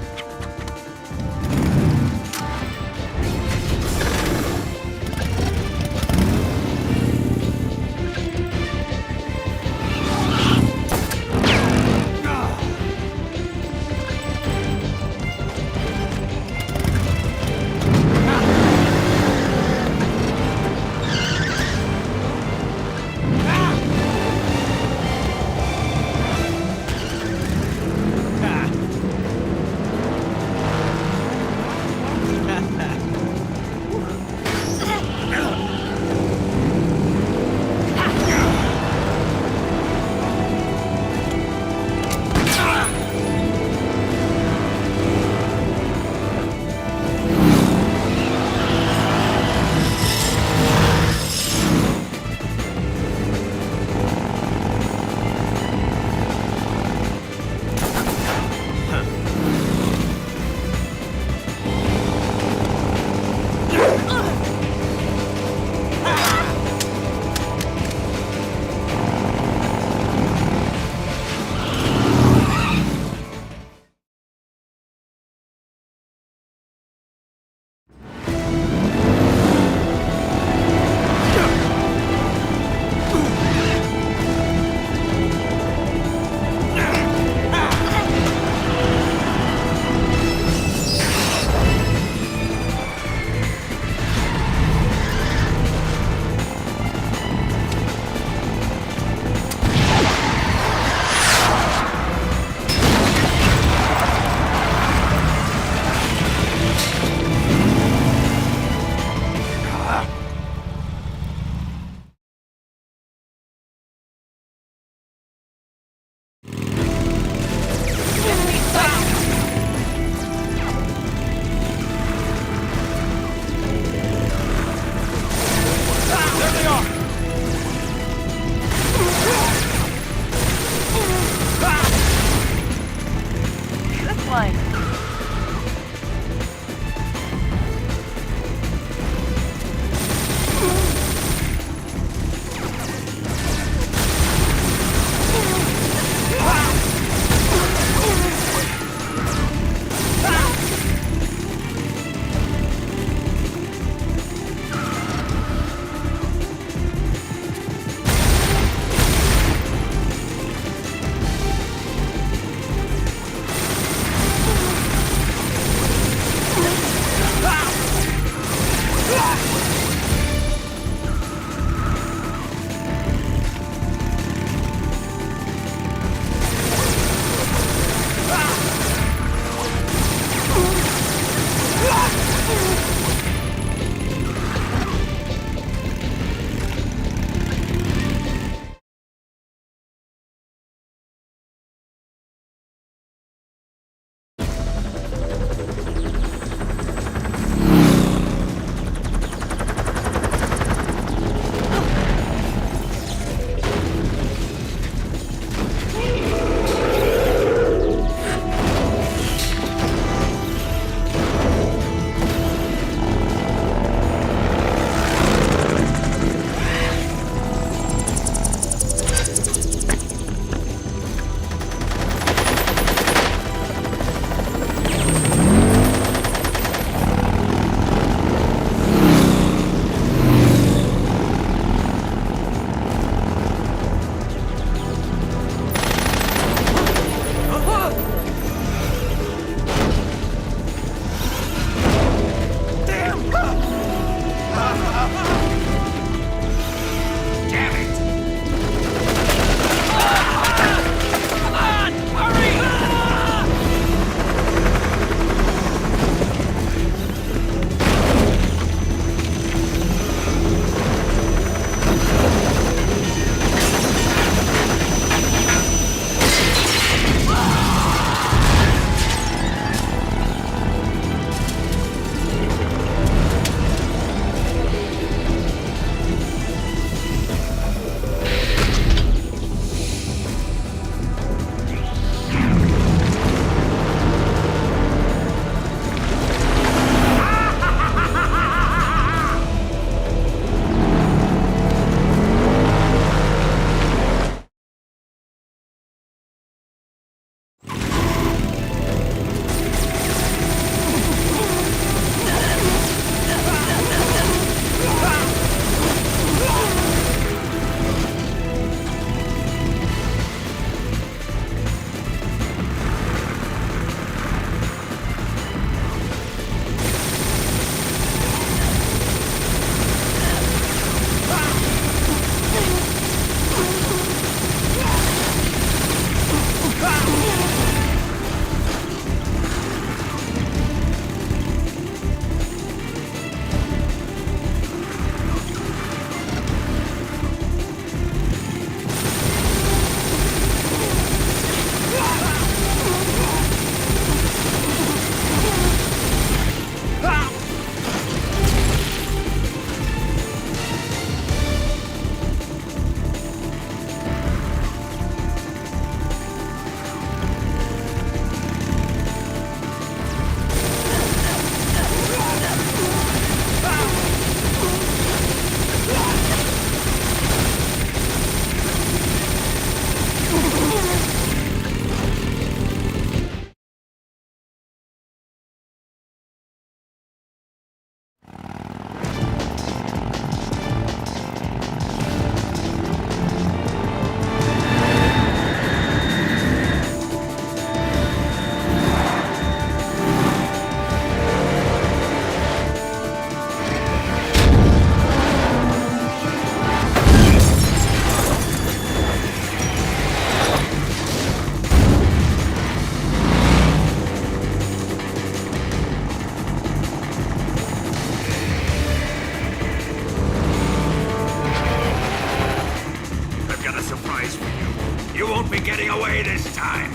You won't be getting away this time.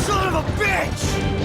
Son of a bitch!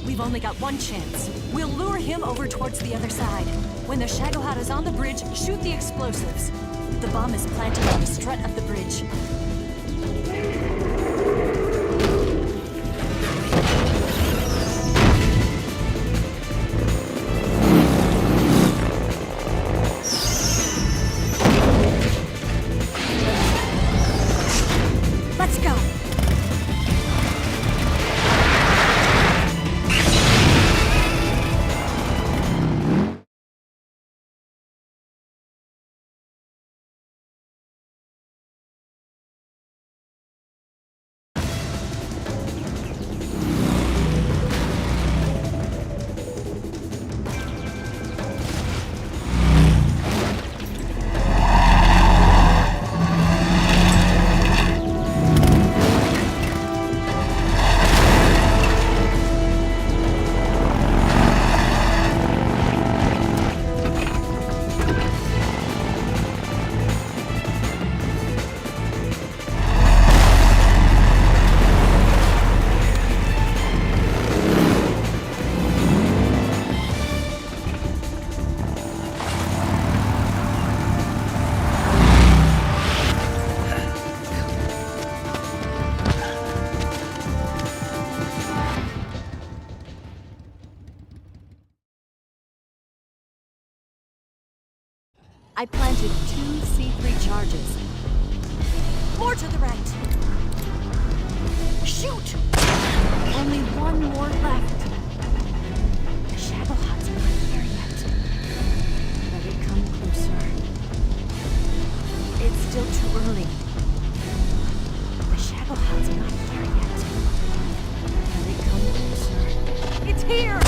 We've only got one chance. We'll lure him over towards the other side. When the Shagohod is on the bridge, shoot the explosives. The bomb is planted on the strut of the bridge. Let's go! I planted 2 C3 charges. More to the right. Shoot! Only one more left. The Shagohod's not here yet. Let it come closer. It's still too early. The Shagohod's not here yet. Let it come closer. It's here!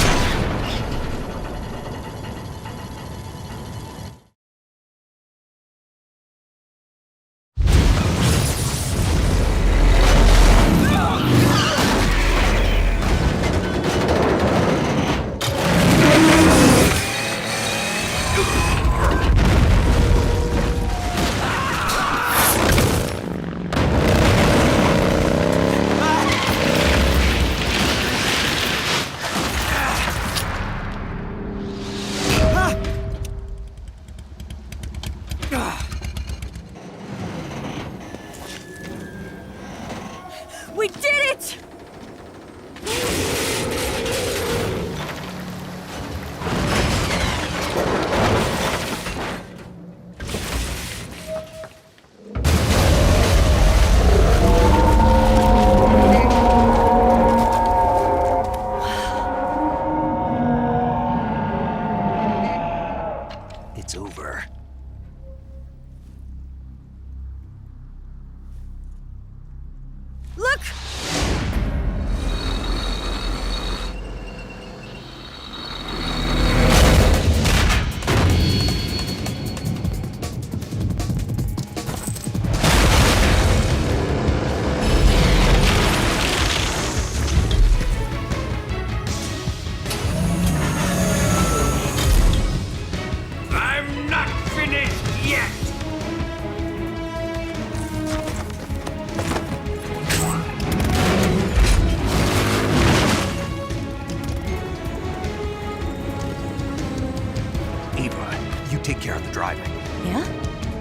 Eva, you take care of the driving. Yeah?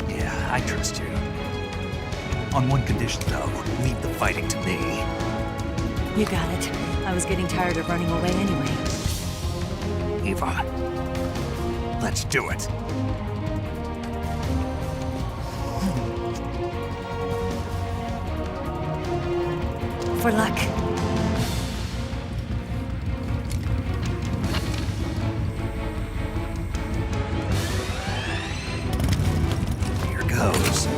Yeah, I trust you. On one condition, though, leave the fighting to me. You got it. I was getting tired of running away anyway. Eva, let's do it. For luck. Here goes.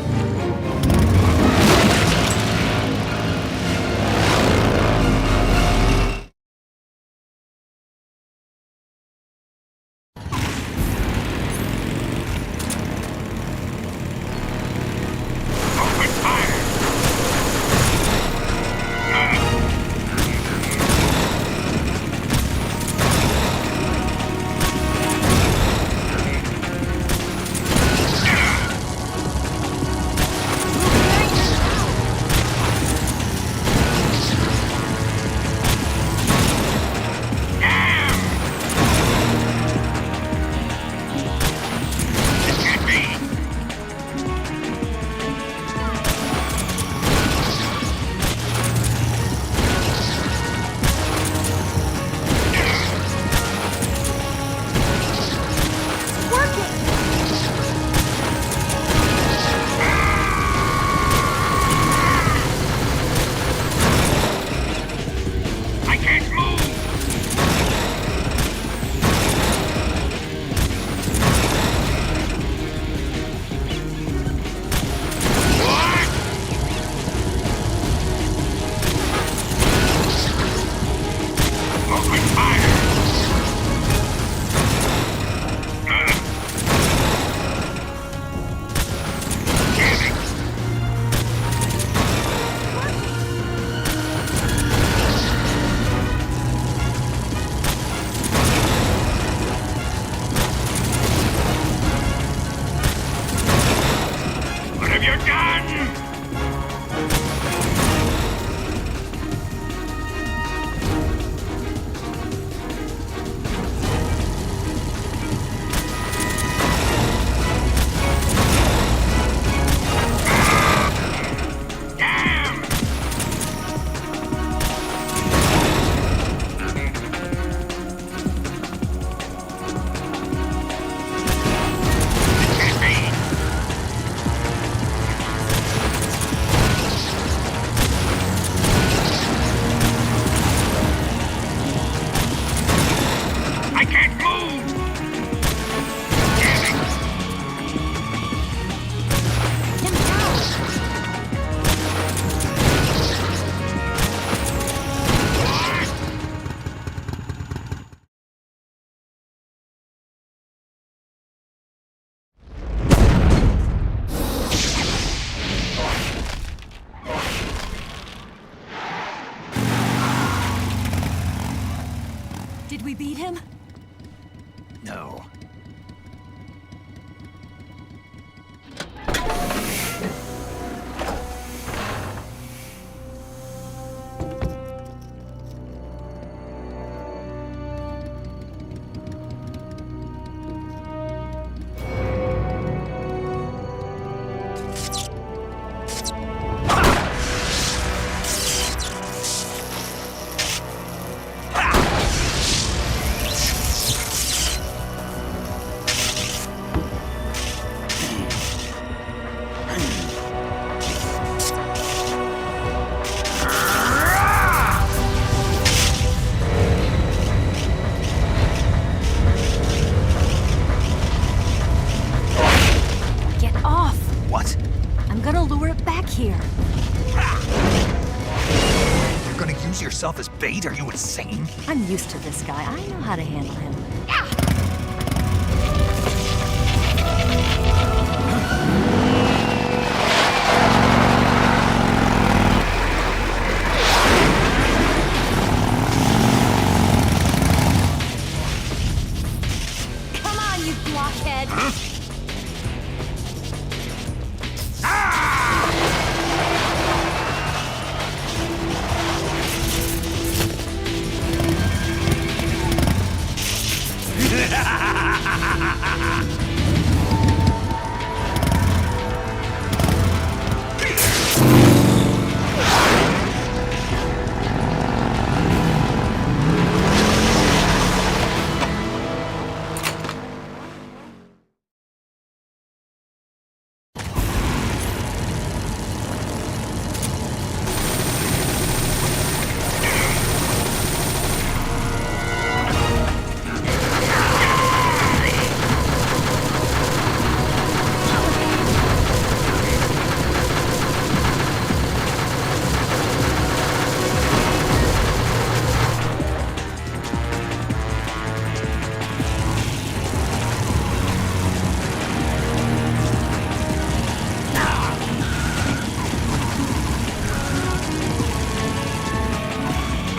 Did we beat him? No. here. You're gonna use yourself as bait? Are you insane? I'm used to this guy. I know how to handle him. Come on, you blockhead!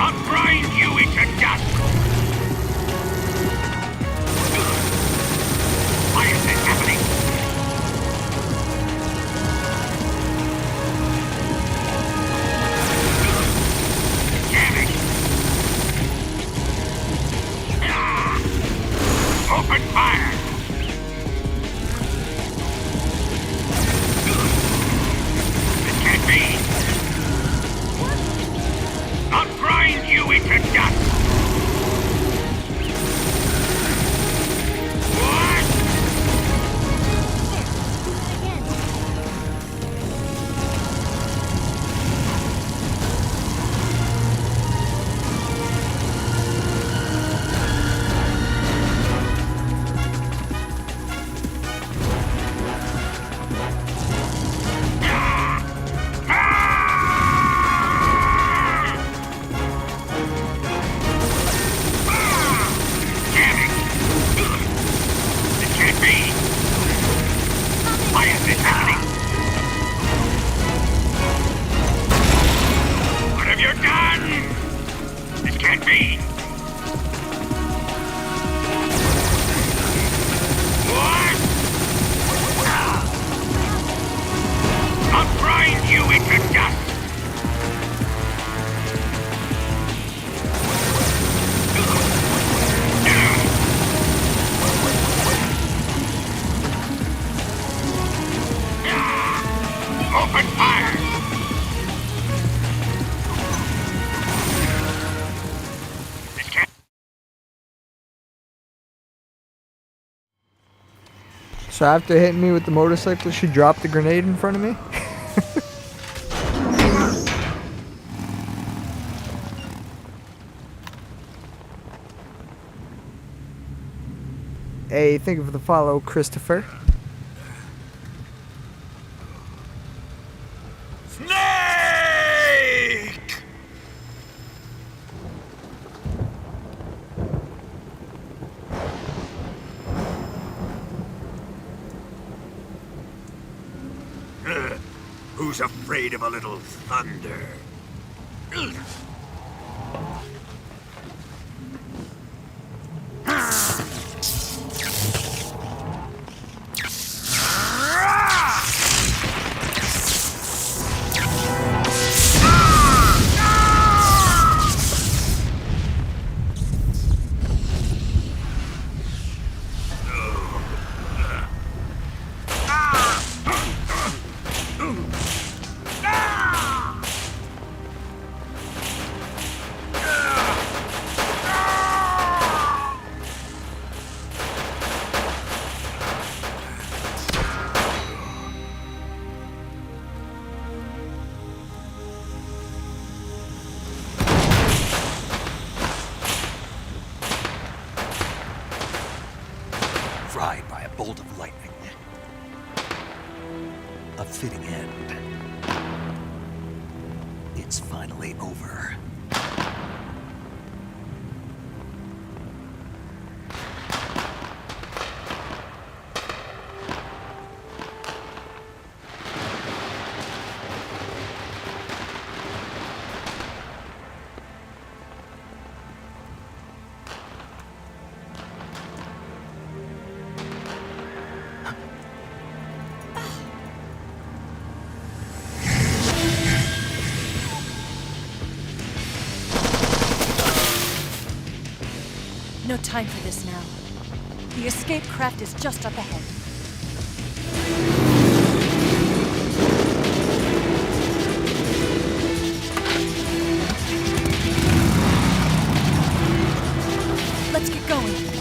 I'll grind you into dust! Why is this happening? Damn it! Open fire! It can't be! I'll grind you into dust! What? Why is this happening? What have you done? This can't be. What? I'll grind you into dust. Open fire! This can't... So after hitting me with the motorcycle, she dropped the grenade in front of me? Hey, thank you for the follow, Christopher. Snake! Who's afraid of a little thunder? Fried by a bolt of lightning. A fitting end. It's finally over. No time for this now. The escape craft is just up ahead. Let's get going.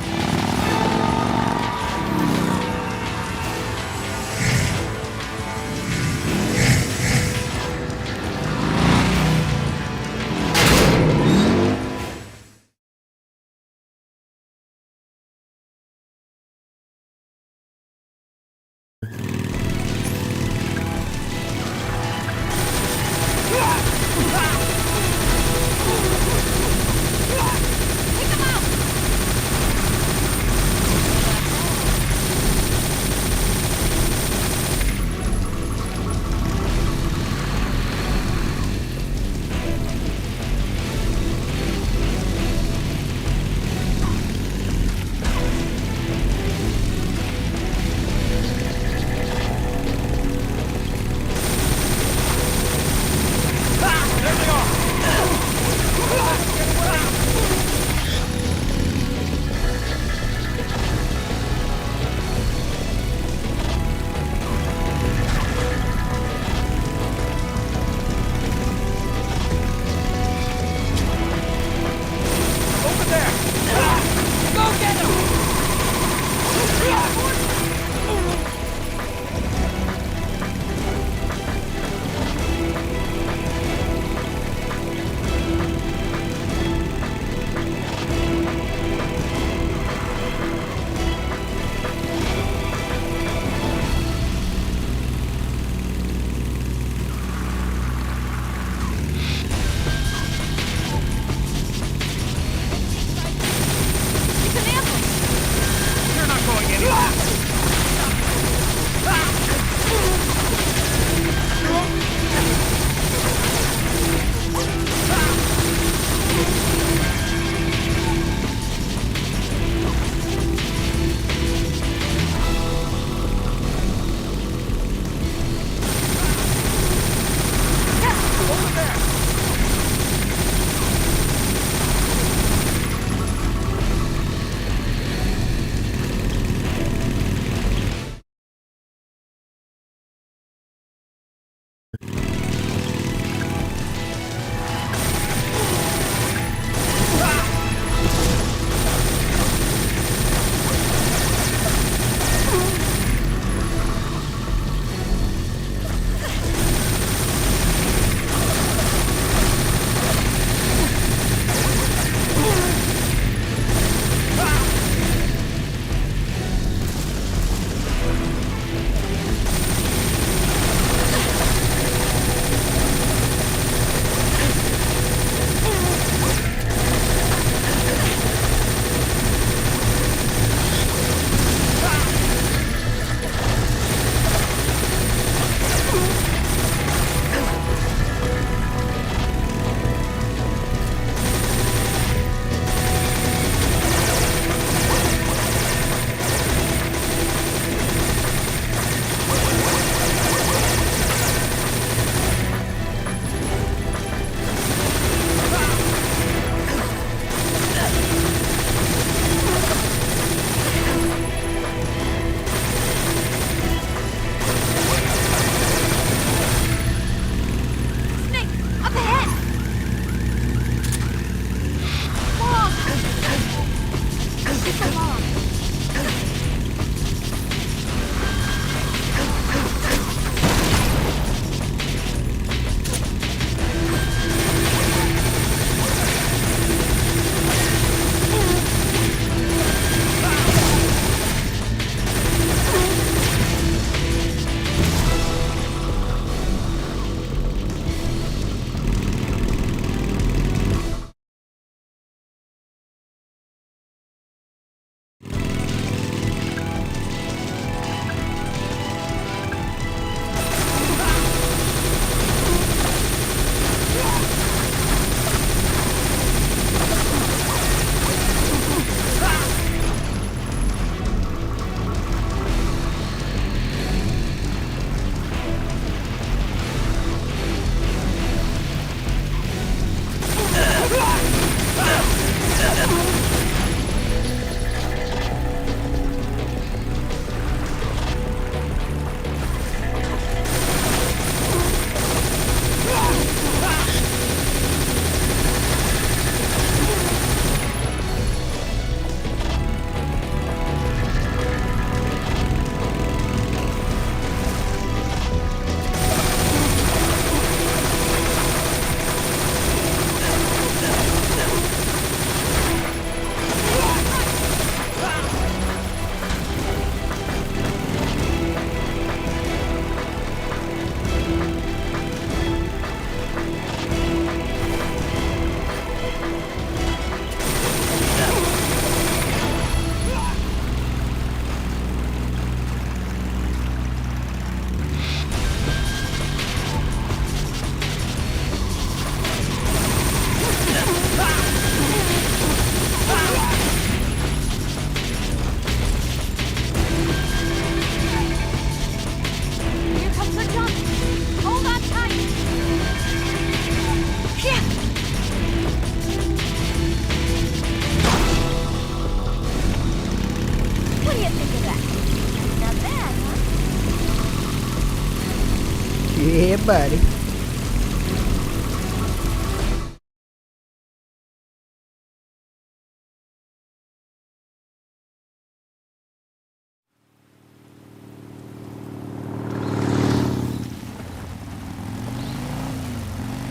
Yeah, buddy.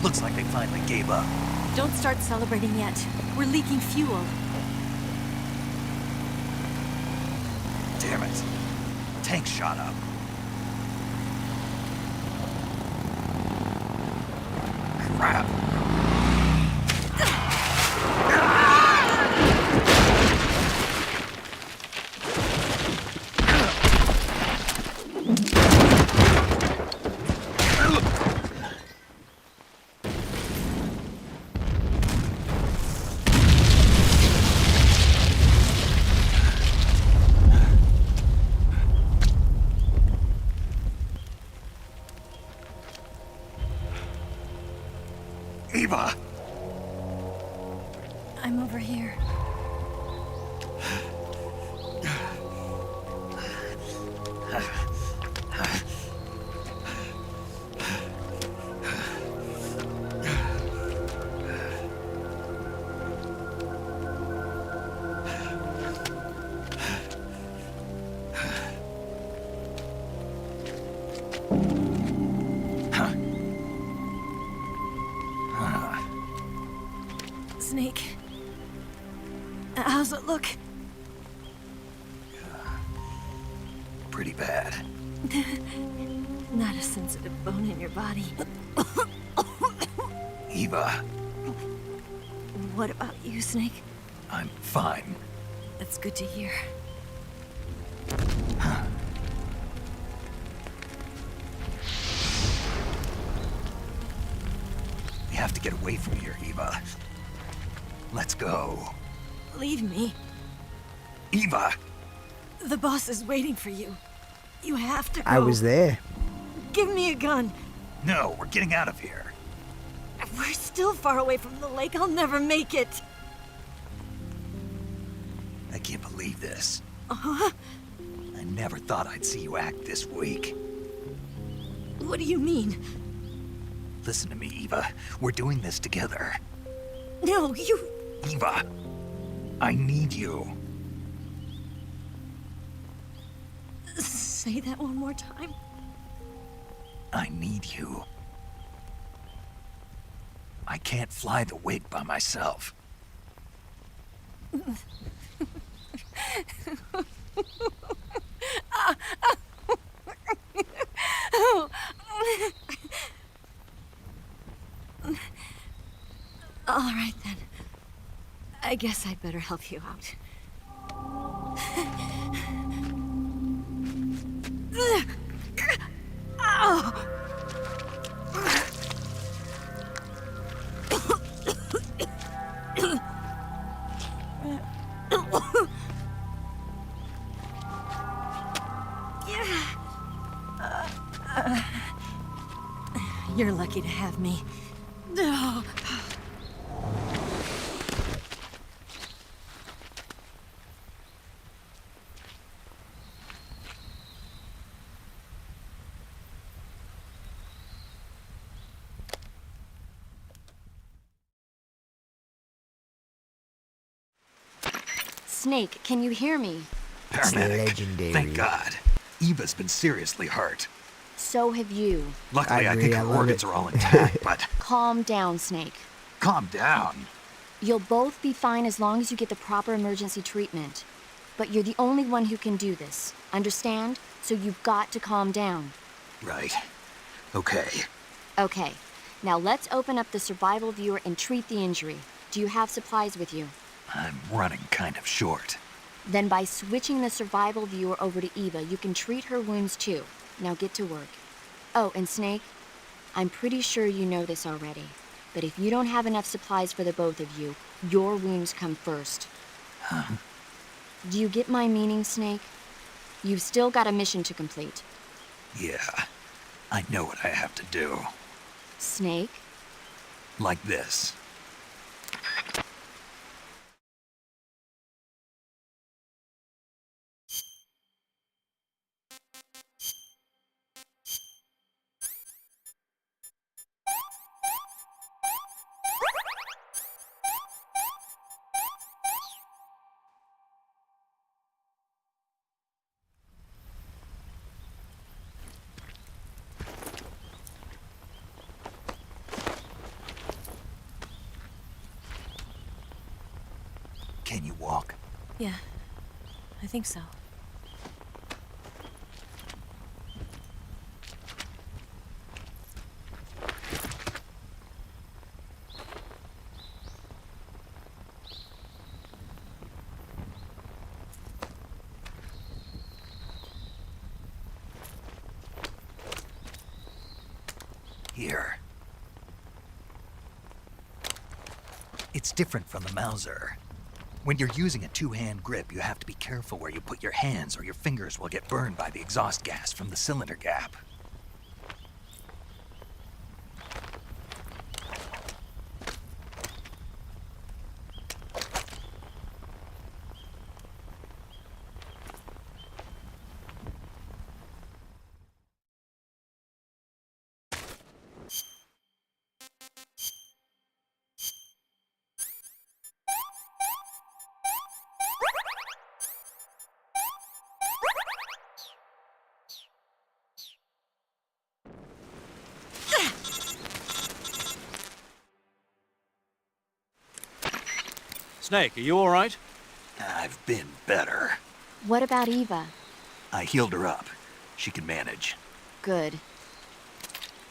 Looks like they finally gave up. Don't start celebrating yet. We're leaking fuel. Damn it. Tank shot up. Crap. Eva! I'm over here. Snake. How's it look? Pretty bad. Not a sensitive bone in your body. Eva, What about you, Snake? I'm fine. That's good to hear. We have to get away from here, Eva. Let's go. Leave me. Eva! The boss is waiting for you. You have to go. I was there. Give me a gun. No, we're getting out of here. We're still far away from the lake. I'll never make it. I can't believe this. Uh-huh. I never thought I'd see you act this weak. What do you mean? Listen to me, Eva. We're doing this together. No, you... Eva, I need you. Say that one more time. I need you. I can't fly the wig by myself. All right, then. I guess I'd better help you out. You're lucky to have me. No. Snake, can you hear me? Paramedic. Legendary. Thank God. Eva's been seriously hurt. So have you. Luckily, I agree, think I her love organs it. are all intact, but Calm down, Snake. calm down. You'll both be fine as long as you get the proper emergency treatment. But you're the only one who can do this. Understand? So you've got to calm down. Right. Okay. Okay. Now let's open up the survival viewer and treat the injury. Do you have supplies with you? I'm running kind of short. Then by switching the survival viewer over to Eva, you can treat her wounds too. Now get to work. Oh, and Snake, I'm pretty sure you know this already, but if you don't have enough supplies for the both of you, your wounds come first. Huh? Do you get my meaning, Snake? You've still got a mission to complete. Yeah. I know what I have to do. Snake? Like this. walk? Yeah, I think so. Here. It's different from the Mauser. When you're using a two-hand grip, you have to be careful where you put your hands or your fingers will get burned by the exhaust gas from the cylinder gap. Snake, are you all right? I've been better. What about Eva? I healed her up. She can manage. Good.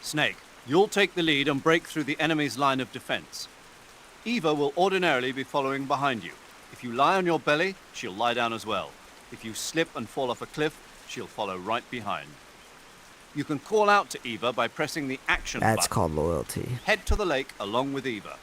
Snake, you'll take the lead and break through the enemy's line of defense. Eva will ordinarily be following behind you. If you lie on your belly, she'll lie down as well. If you slip and fall off a cliff, she'll follow right behind. You can call out to Eva by pressing the action button. That's called loyalty. Head to the lake along with Eva.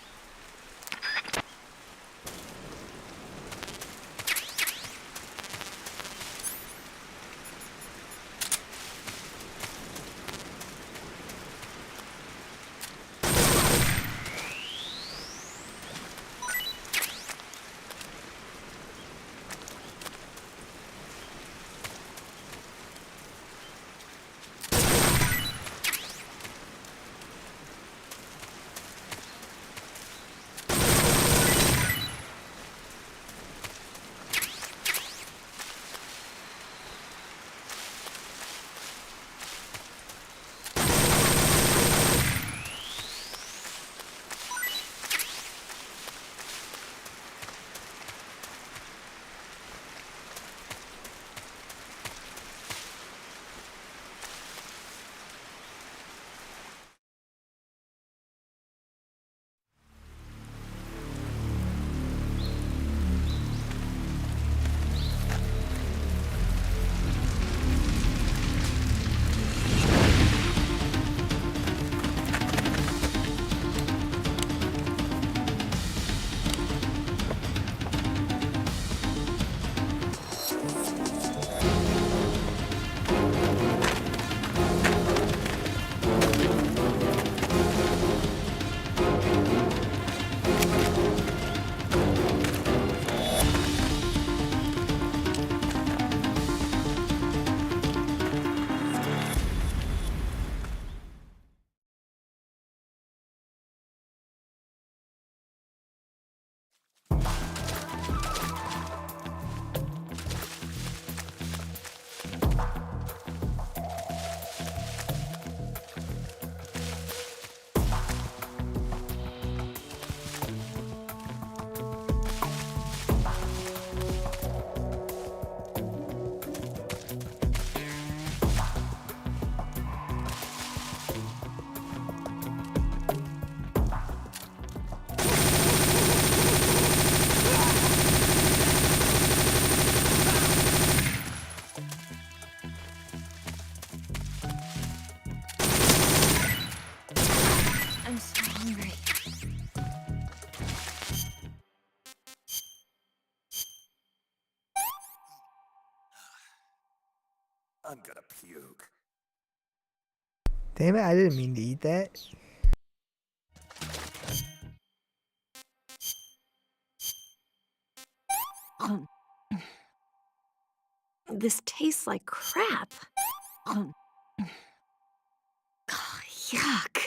I'm so hungry. I'm gonna puke. Damn it, I didn't mean to eat that. This tastes like crap. Yuck.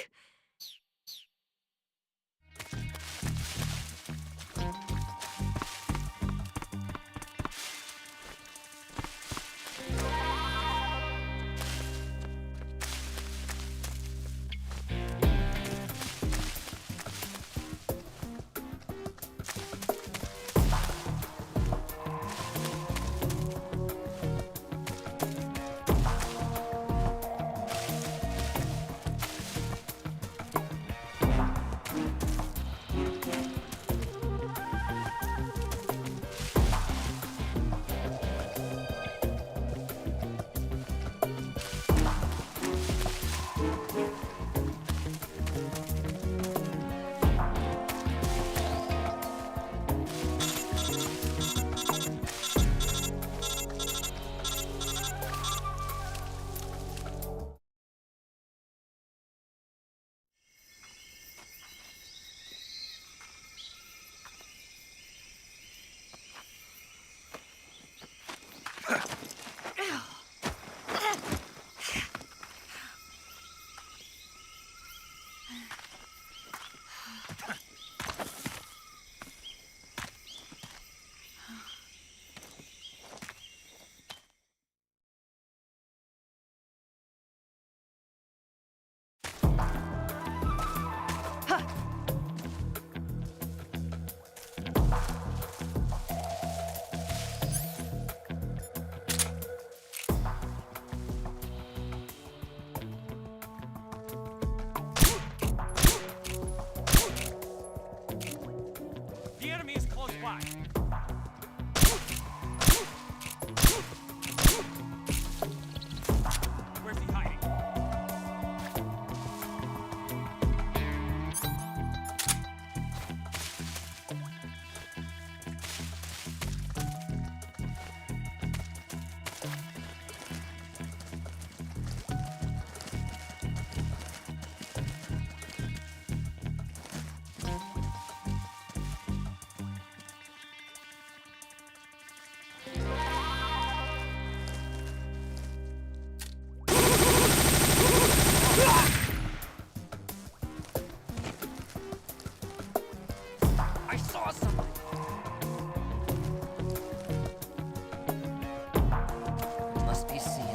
must be seeing.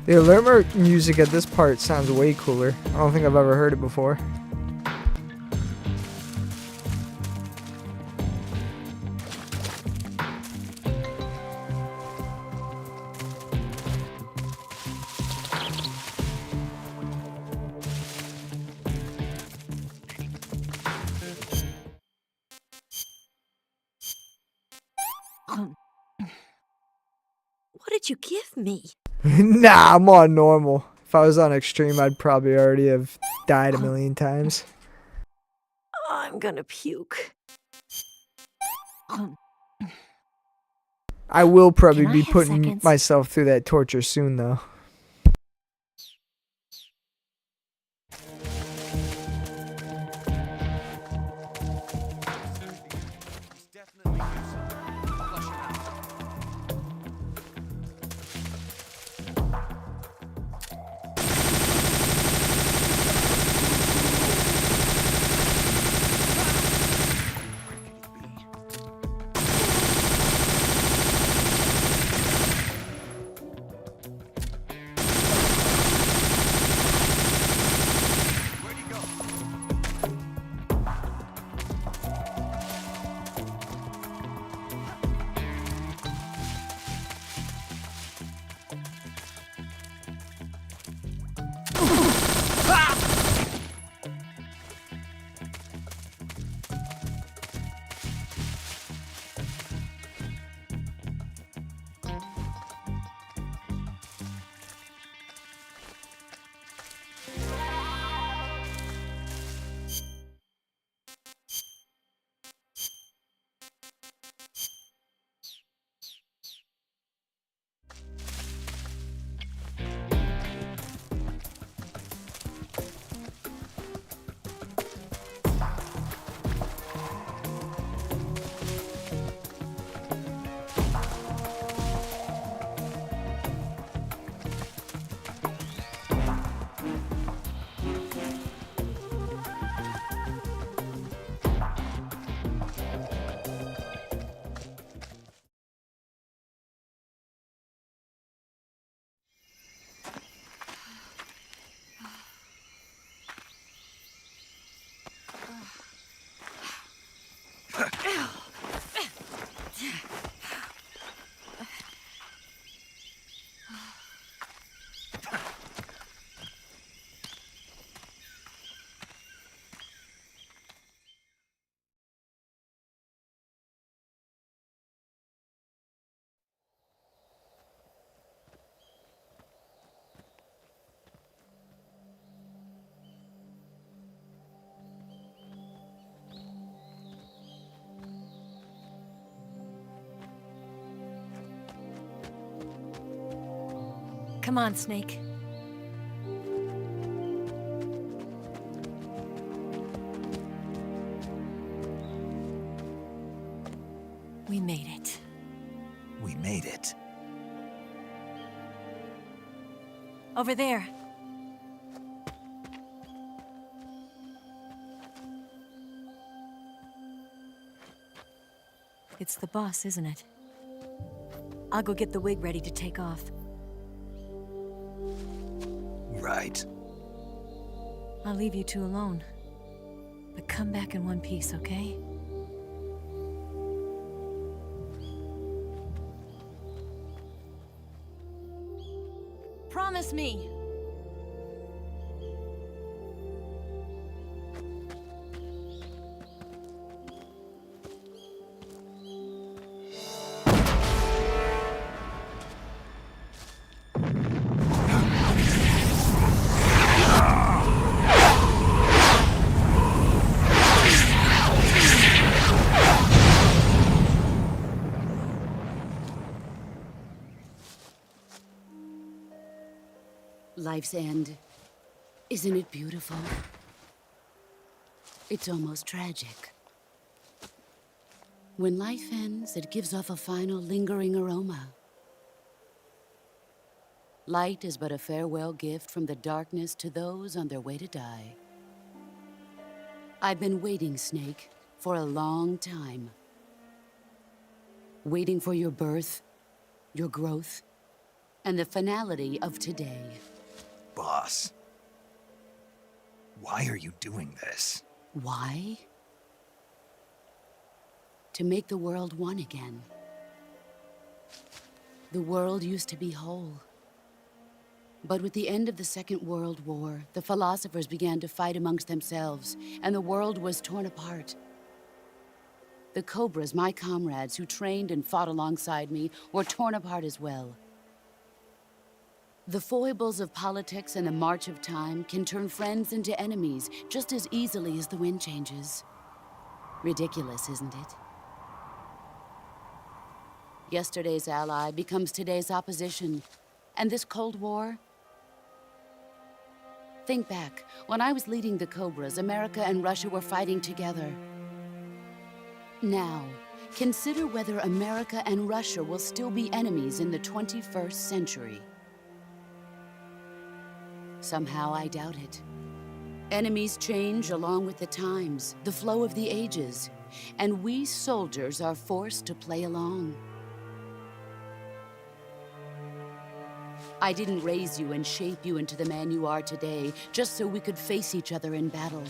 The alert music at this part sounds way cooler. I don't think I've ever heard it before. What did you give me? Nah, I'm on normal. If I was on extreme, I'd probably already have died a million times. I'm gonna puke. I will probably Can I be have putting seconds? myself through that torture soon, though. Come on, Snake. We made it. We made it. Over there. It's the boss, isn't it? I'll go get the wig ready to take off. Right. I'll leave you two alone. But come back in one piece, okay? Promise me! Life's end. Isn't it beautiful? It's almost tragic. When life ends, it gives off a final lingering aroma. Light is but a farewell gift from the darkness to those on their way to die. I've been waiting, Snake, for a long time. Waiting for your birth, your growth, and the finality of today. Boss, why are you doing this? Why? To make the world one again. The world used to be whole. But with the end of the Second World War, the philosophers began to fight amongst themselves, and the world was torn apart. The Cobras, my comrades who trained and fought alongside me, were torn apart as well. The foibles of politics and the march of time can turn friends into enemies just as easily as the wind changes. Ridiculous, isn't it? Yesterday's ally becomes today's opposition, and this Cold War. Think back. When I was leading the Cobras, America and Russia were fighting together. Now, consider whether America and Russia will still be enemies in the 21st century. Somehow I doubt it. Enemies change along with the times, the flow of the ages, and we soldiers are forced to play along. I didn't raise you and shape you into the man you are today just so we could face each other in battle.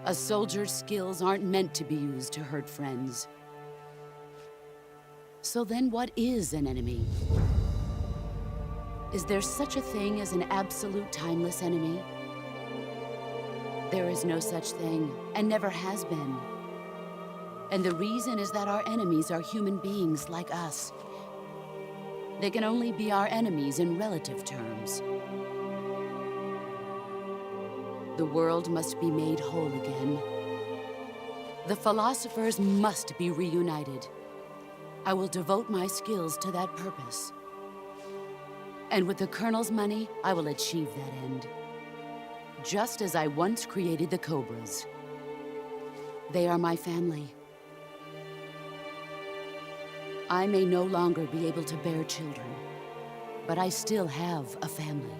A soldier's skills aren't meant to be used to hurt friends. So then what is an enemy? Is there such a thing as an absolute timeless enemy? There is no such thing, and never has been. And the reason is that our enemies are human beings like us. They can only be our enemies in relative terms. The world must be made whole again. The philosophers must be reunited. I will devote my skills to that purpose. And with the Colonel's money, I will achieve that end. Just as I once created the Cobras. They are my family. I may no longer be able to bear children, but I still have a family.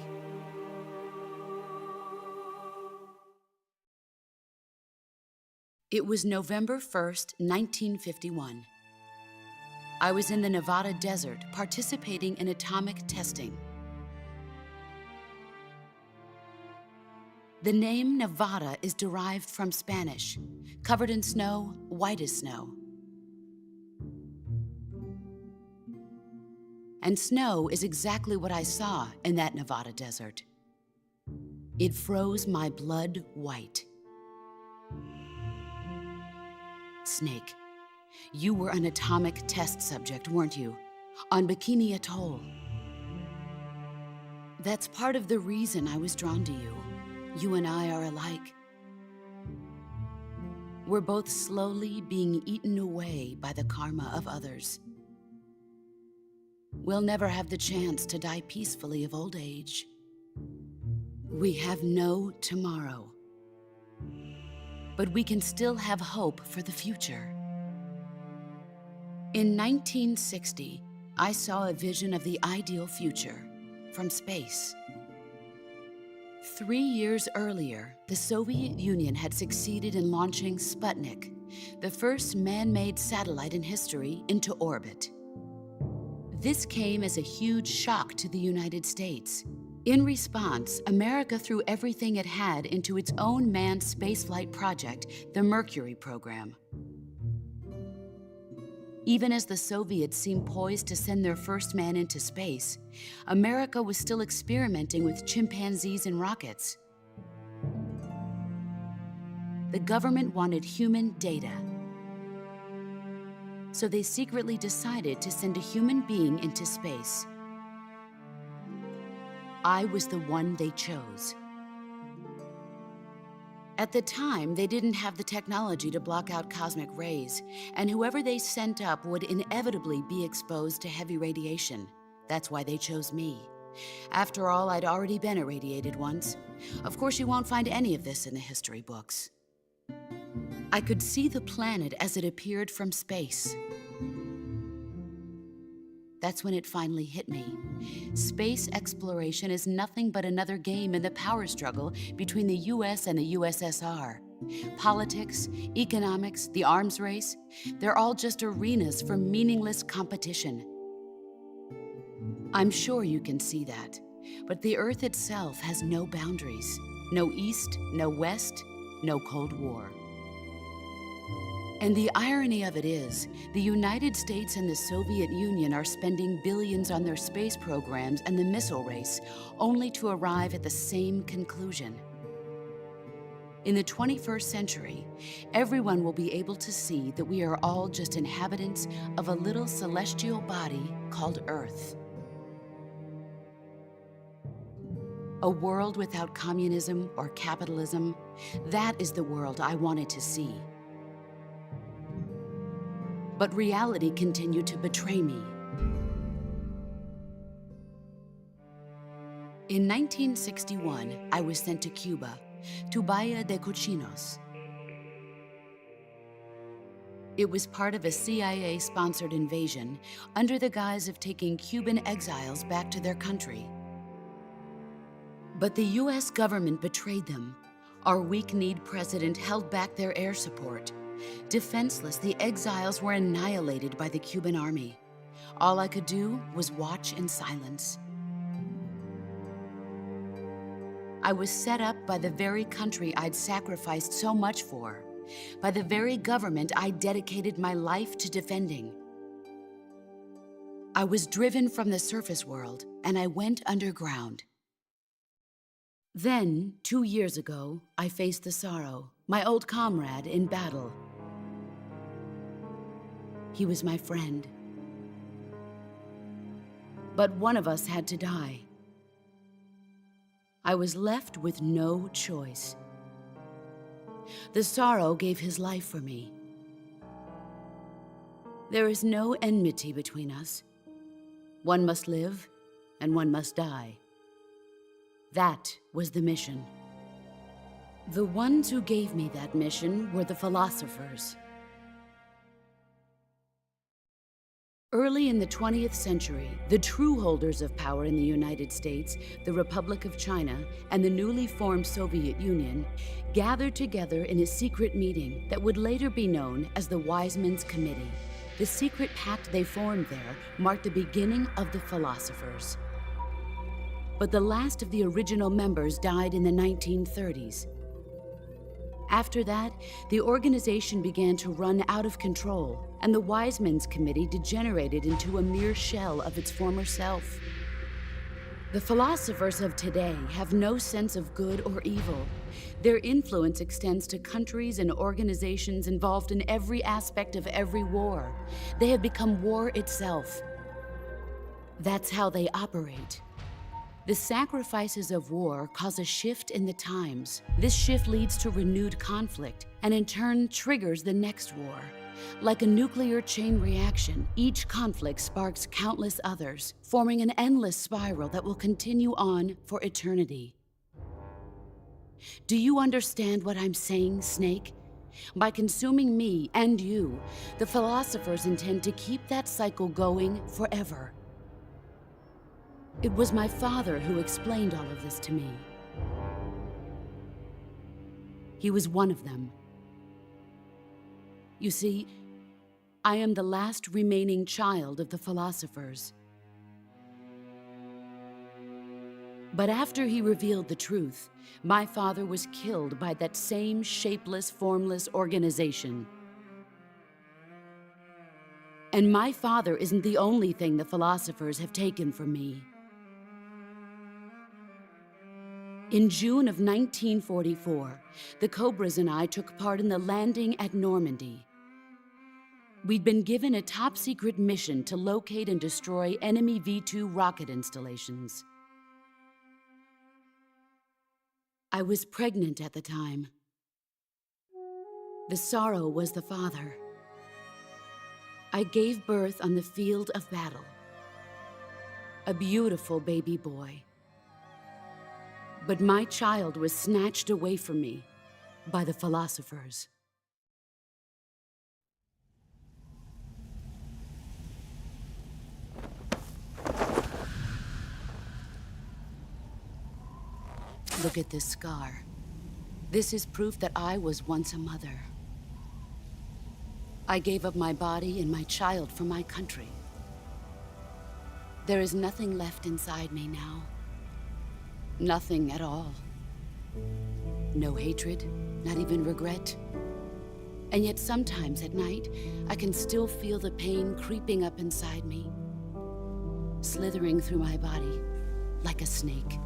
It was November 1st, 1951. I was in the Nevada desert participating in atomic testing. The name Nevada is derived from Spanish, covered in snow, white as snow. And snow is exactly what I saw in that Nevada desert. It froze my blood white. Snake, you were an atomic test subject, weren't you? On Bikini Atoll. That's part of the reason I was drawn to you. You and I are alike. We're both slowly being eaten away by the karma of others. We'll never have the chance to die peacefully of old age. We have no tomorrow. But we can still have hope for the future. In 1960, I saw a vision of the ideal future from space. 3 years earlier, the Soviet Union had succeeded in launching Sputnik, the first man-made satellite in history, into orbit. This came as a huge shock to the United States. In response, America threw everything it had into its own manned spaceflight project, the Mercury program. Even as the Soviets seemed poised to send their first man into space, America was still experimenting with chimpanzees and rockets. The government wanted human data. So they secretly decided to send a human being into space. I was the one they chose. At the time, they didn't have the technology to block out cosmic rays, and whoever they sent up would inevitably be exposed to heavy radiation. That's why they chose me. After all, I'd already been irradiated once. Of course, you won't find any of this in the history books. I could see the planet as it appeared from space. That's when it finally hit me. Space exploration is nothing but another game in the power struggle between the US and the USSR. Politics, economics, the arms race, they're all just arenas for meaningless competition. I'm sure you can see that, but the Earth itself has no boundaries. No East, no West, no Cold War. And the irony of it is, the United States and the Soviet Union are spending billions on their space programs and the missile race, only to arrive at the same conclusion. In the 21st century, everyone will be able to see that we are all just inhabitants of a little celestial body called Earth. A world without communism or capitalism, that is the world I wanted to see. But reality continued to betray me. In 1961, I was sent to Cuba, to Bahia de Cochinos. It was part of a CIA-sponsored invasion under the guise of taking Cuban exiles back to their country. But the US government betrayed them. Our weak-kneed president held back their air support. Defenseless, the exiles were annihilated by the Cuban army. All I could do was watch in silence. I was set up by the very country I'd sacrificed so much for, by the very government I dedicated my life to defending. I was driven from the surface world, and I went underground. Then, 2 years ago, I faced the Sorrow, my old comrade in battle. He was my friend. But one of us had to die. I was left with no choice. The Sorrow gave his life for me. There is no enmity between us. One must live, and one must die. That was the mission. The ones who gave me that mission were the philosophers. Early in the 20th century, the true holders of power in the United States, the Republic of China, and the newly formed Soviet Union gathered together in a secret meeting that would later be known as the Wise Men's Committee. The secret pact they formed there marked the beginning of the philosophers. But the last of the original members died in the 1930s. After that, the organization began to run out of control, and the Wise Men's Committee degenerated into a mere shell of its former self. The philosophers of today have no sense of good or evil. Their influence extends to countries and organizations involved in every aspect of every war. They have become war itself. That's how they operate. The sacrifices of war cause a shift in the times. This shift leads to renewed conflict, and in turn triggers the next war. Like a nuclear chain reaction, each conflict sparks countless others, forming an endless spiral that will continue on for eternity. Do you understand what I'm saying, Snake? By consuming me and you, the philosophers intend to keep that cycle going forever. It was my father who explained all of this to me. He was one of them. You see, I am the last remaining child of the philosophers. But after he revealed the truth, my father was killed by that same shapeless, formless organization. And my father isn't the only thing the philosophers have taken from me. In June of 1944, the Cobras and I took part in the landing at Normandy. We'd been given a top-secret mission to locate and destroy enemy V-2 rocket installations. I was pregnant at the time. The Sorrow was the father. I gave birth on the field of battle. a beautiful baby boy. But my child was snatched away from me by the philosophers. Look at this scar. This is proof that I was once a mother. I gave up my body and my child for my country. There is nothing left inside me now. Nothing at all. No hatred, not even regret. And yet sometimes at night, I can still feel the pain creeping up inside me, slithering through my body like a snake.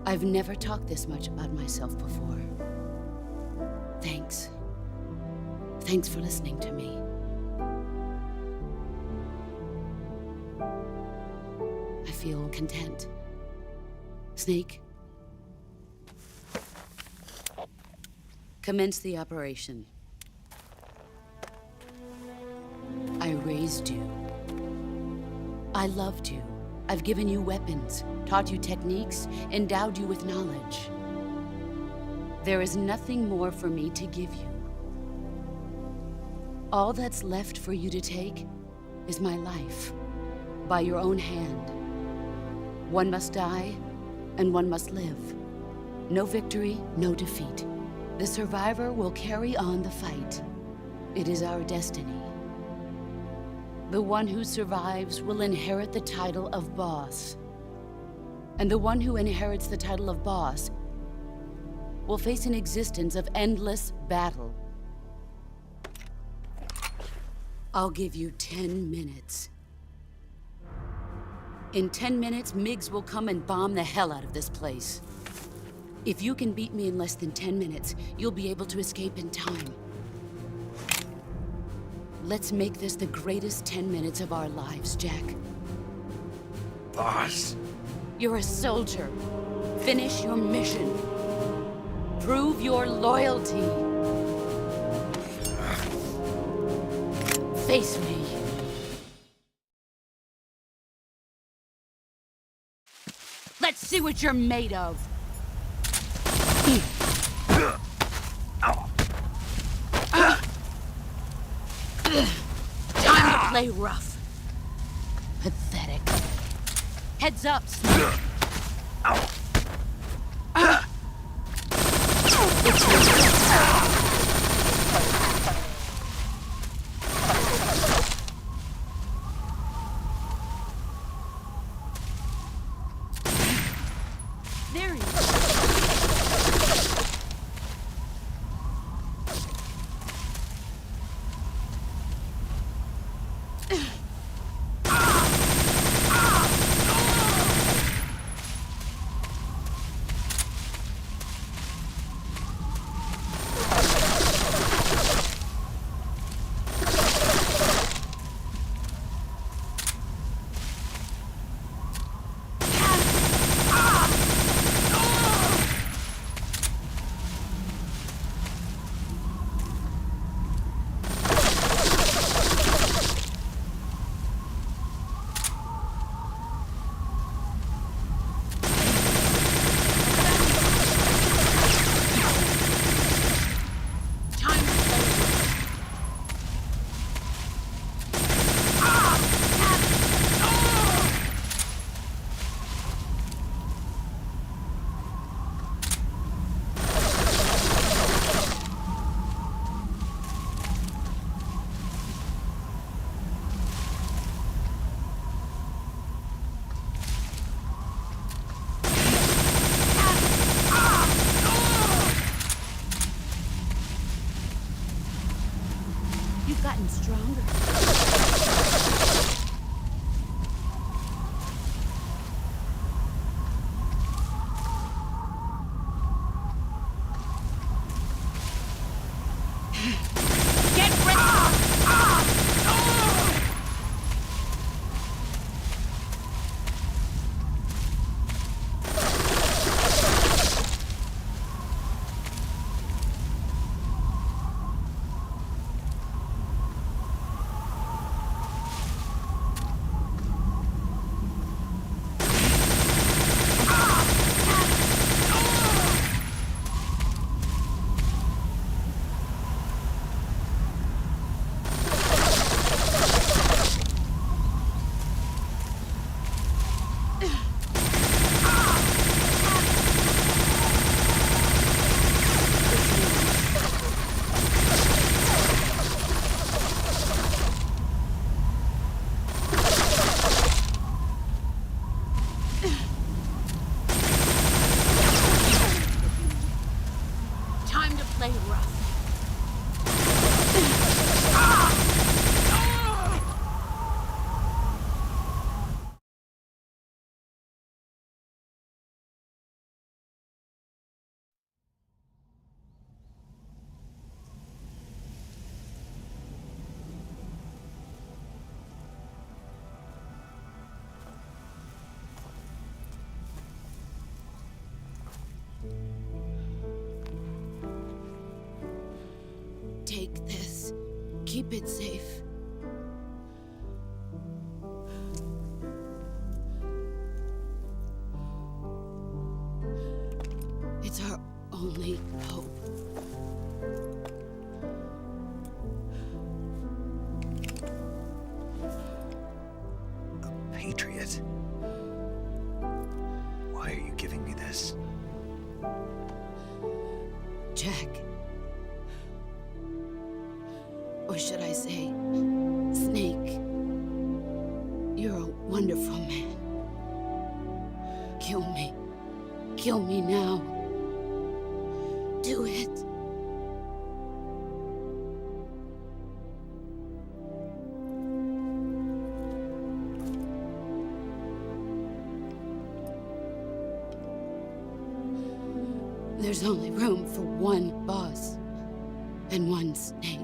I've never talked this much about myself before. Thanks. Thanks for listening to me. I feel content. Snake, commence the operation. I raised you. I loved you. I've given you weapons, taught you techniques, endowed you with knowledge. There is nothing more for me to give you. All that's left for you to take is my life, by your own hand. One must die, and one must live. No victory, no defeat. The survivor will carry on the fight. It is our destiny. The one who survives will inherit the title of boss. And the one who inherits the title of boss will face an existence of endless battle. I'll give you 10 minutes. In 10 minutes, MiGs will come and bomb the hell out of this place. If you can beat me in less than 10 minutes, you'll be able to escape in time. Let's make this the greatest 10 minutes of our lives, Jack. Boss. You're a soldier. Finish your mission. Prove your loyalty. Face me. Let's see what you're made of. Time to play rough. Pathetic. Heads up, Snake. There he is. You've gotten stronger. Get ready! Take this. Keep it safe. It's our only hope. Patriot. Why are you giving me this? Jack. Or should I say, Snake. You're a wonderful man. Kill me. Kill me now. Do it. There's only room for one boss and one snake.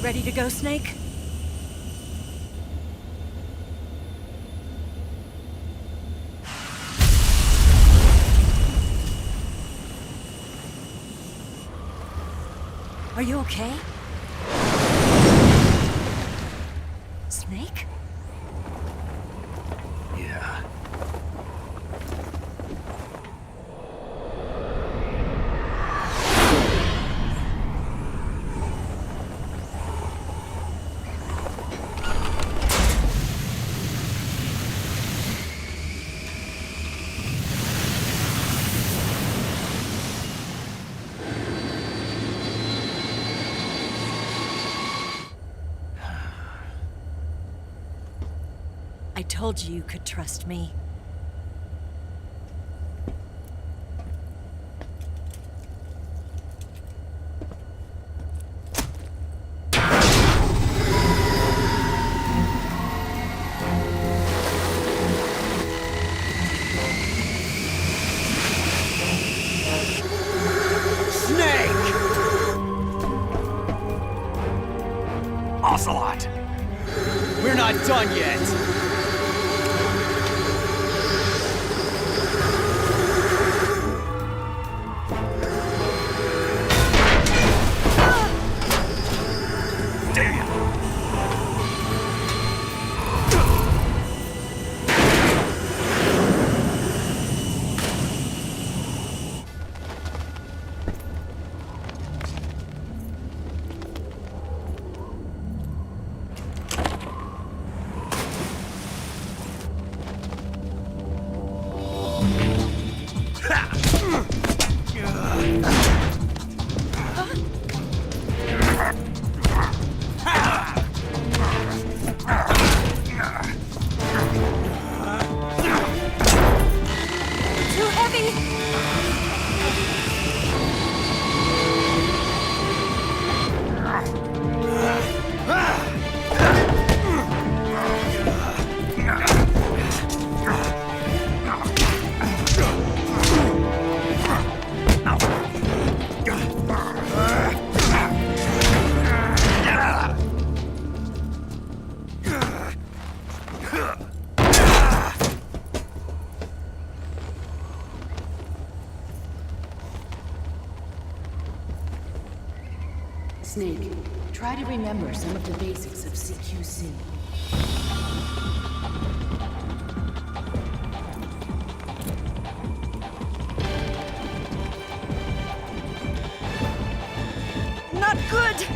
Ready to go, Snake? Are you okay? Snake? Yeah. I told you you could trust me. Ocelot! We're not done yet! Too heavy! Snake, try to remember some of the basics of CQC. Not good!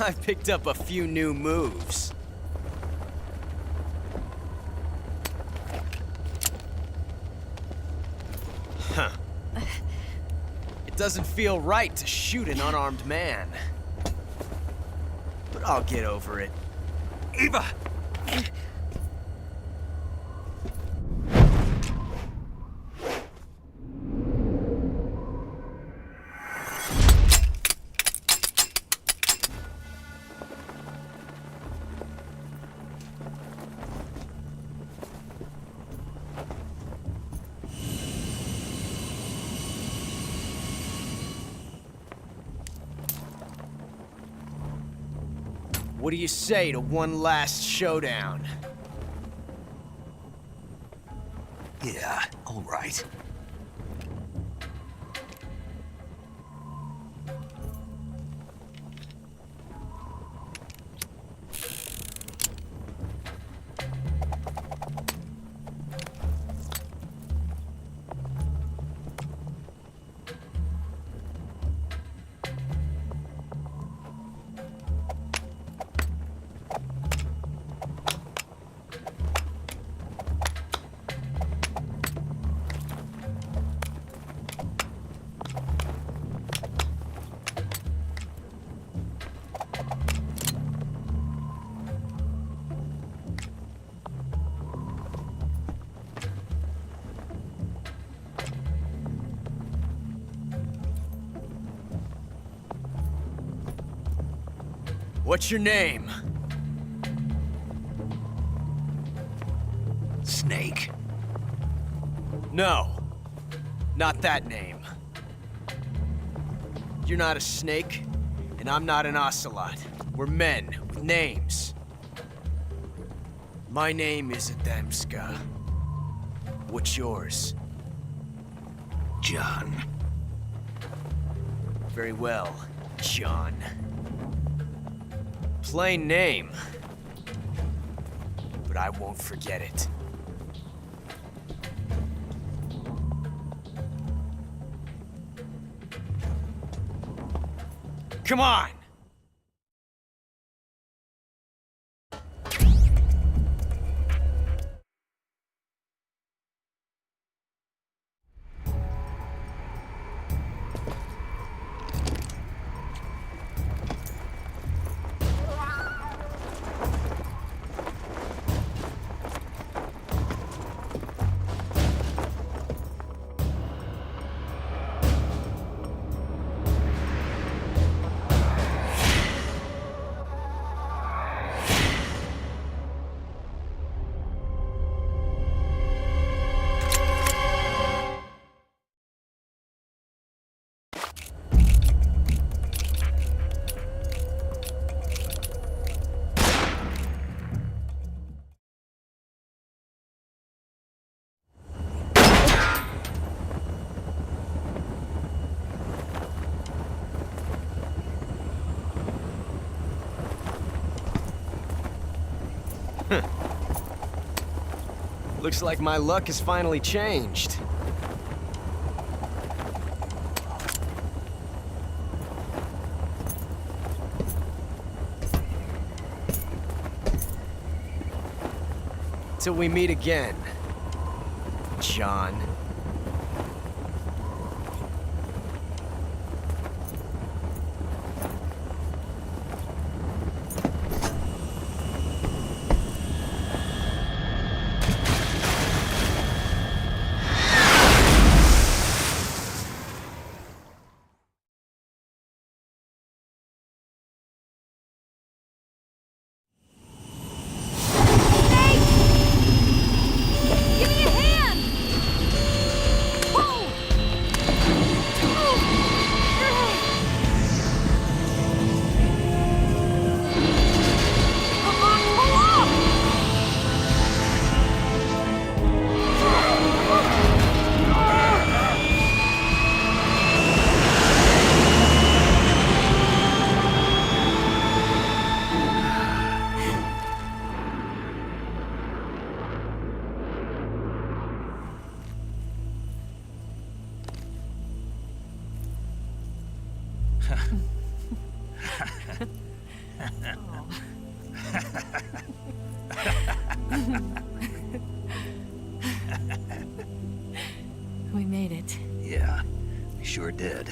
I picked up a few new moves. Huh. It doesn't feel right to shoot an unarmed man. But I'll get over it. Eva! What do you say to one last showdown? Yeah, all right. What's your name? Snake. No. Not that name. You're not a snake, and I'm not an ocelot. We're men with names. My name is Adamska. What's yours? John. Very well, John. Plain name. But I won't forget it. Come on! Looks like my luck has finally changed. Till we meet again, John. We made it. Yeah, we sure did.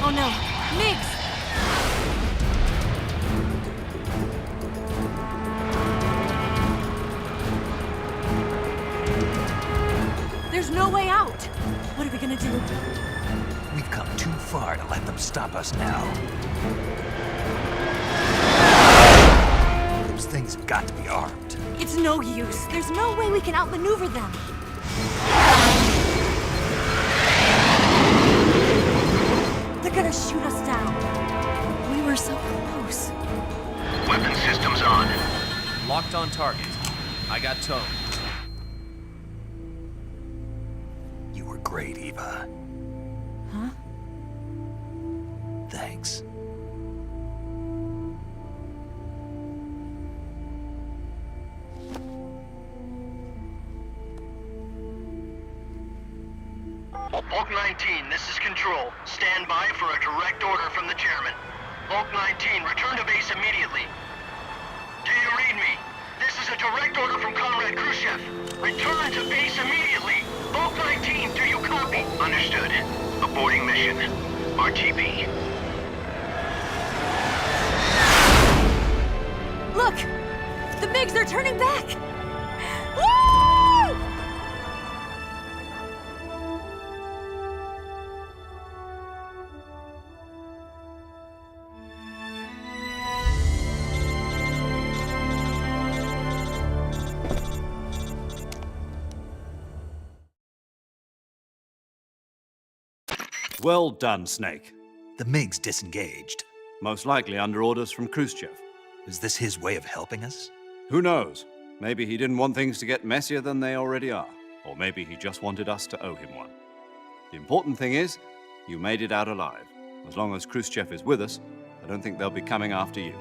Oh no, Migs! There's no way out! What are we gonna do? We've come too far to let them stop us now. Those things have got to be armed. It's no use. There's no way we can outmaneuver them. They're gonna shoot us down. We were so close. Weapon systems on. Locked on target. I got towed. You were great, Eva. Huh? Thanks. Bulk 19, this is Control. Stand by for a direct order from the chairman. Bulk 19, return to base immediately. Do you read me? This is a direct order from Comrade Khrushchev. Return to base immediately. Bulk 19, do you copy? Understood. Aborting mission. RTB. Look! The MiGs are turning back! Woo! Well done, Snake. The MiGs disengaged. Most likely under orders from Khrushchev. Is this his way of helping us? Who knows? Maybe he didn't want things to get messier than they already are. Or maybe he just wanted us to owe him one. The important thing is, you made it out alive. As long as Khrushchev is with us, I don't think they'll be coming after you.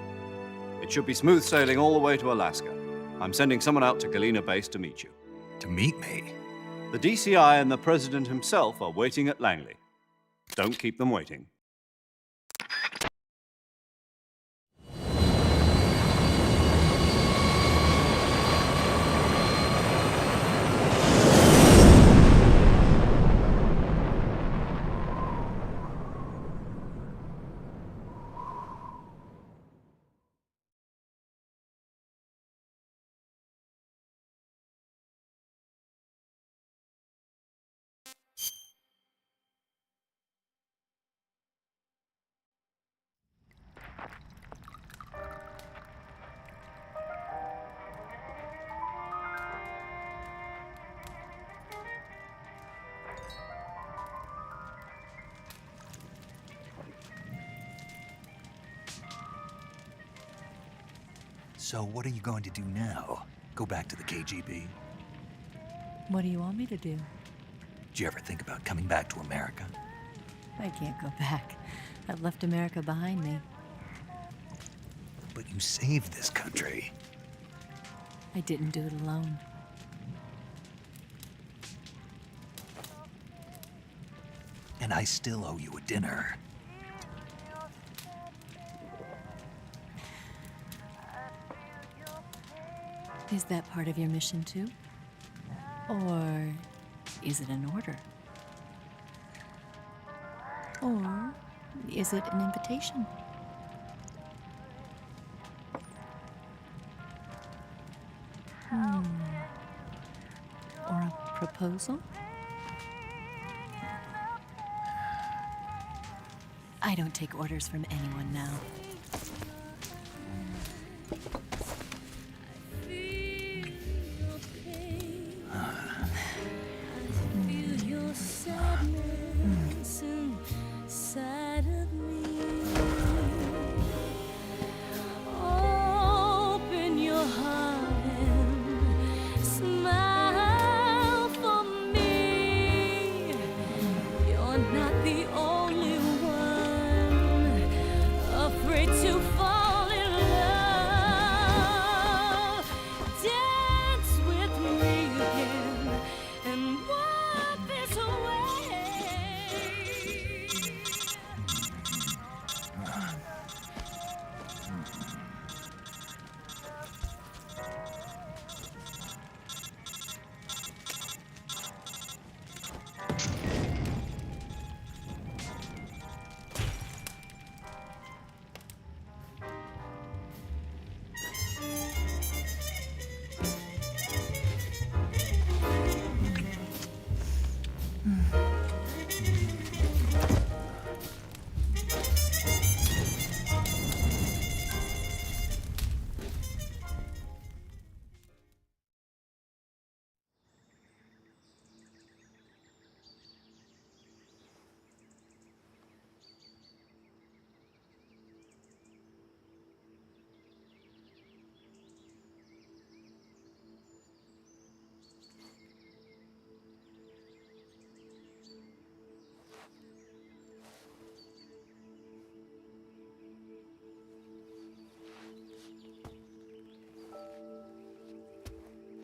It should be smooth sailing all the way to Alaska. I'm sending someone out to Galena Base to meet you. To meet me? The DCI and the President himself are waiting at Langley. Don't keep them waiting. So what are you going to do now? Go back to the KGB? What do you want me to do? Did you ever think about coming back to America? I can't go back. I've left America behind me. But you saved this country. I didn't do it alone. And I still owe you a dinner. Is that part of your mission too? Or is it an order? Or is it an invitation? Or a proposal? I don't take orders from anyone now.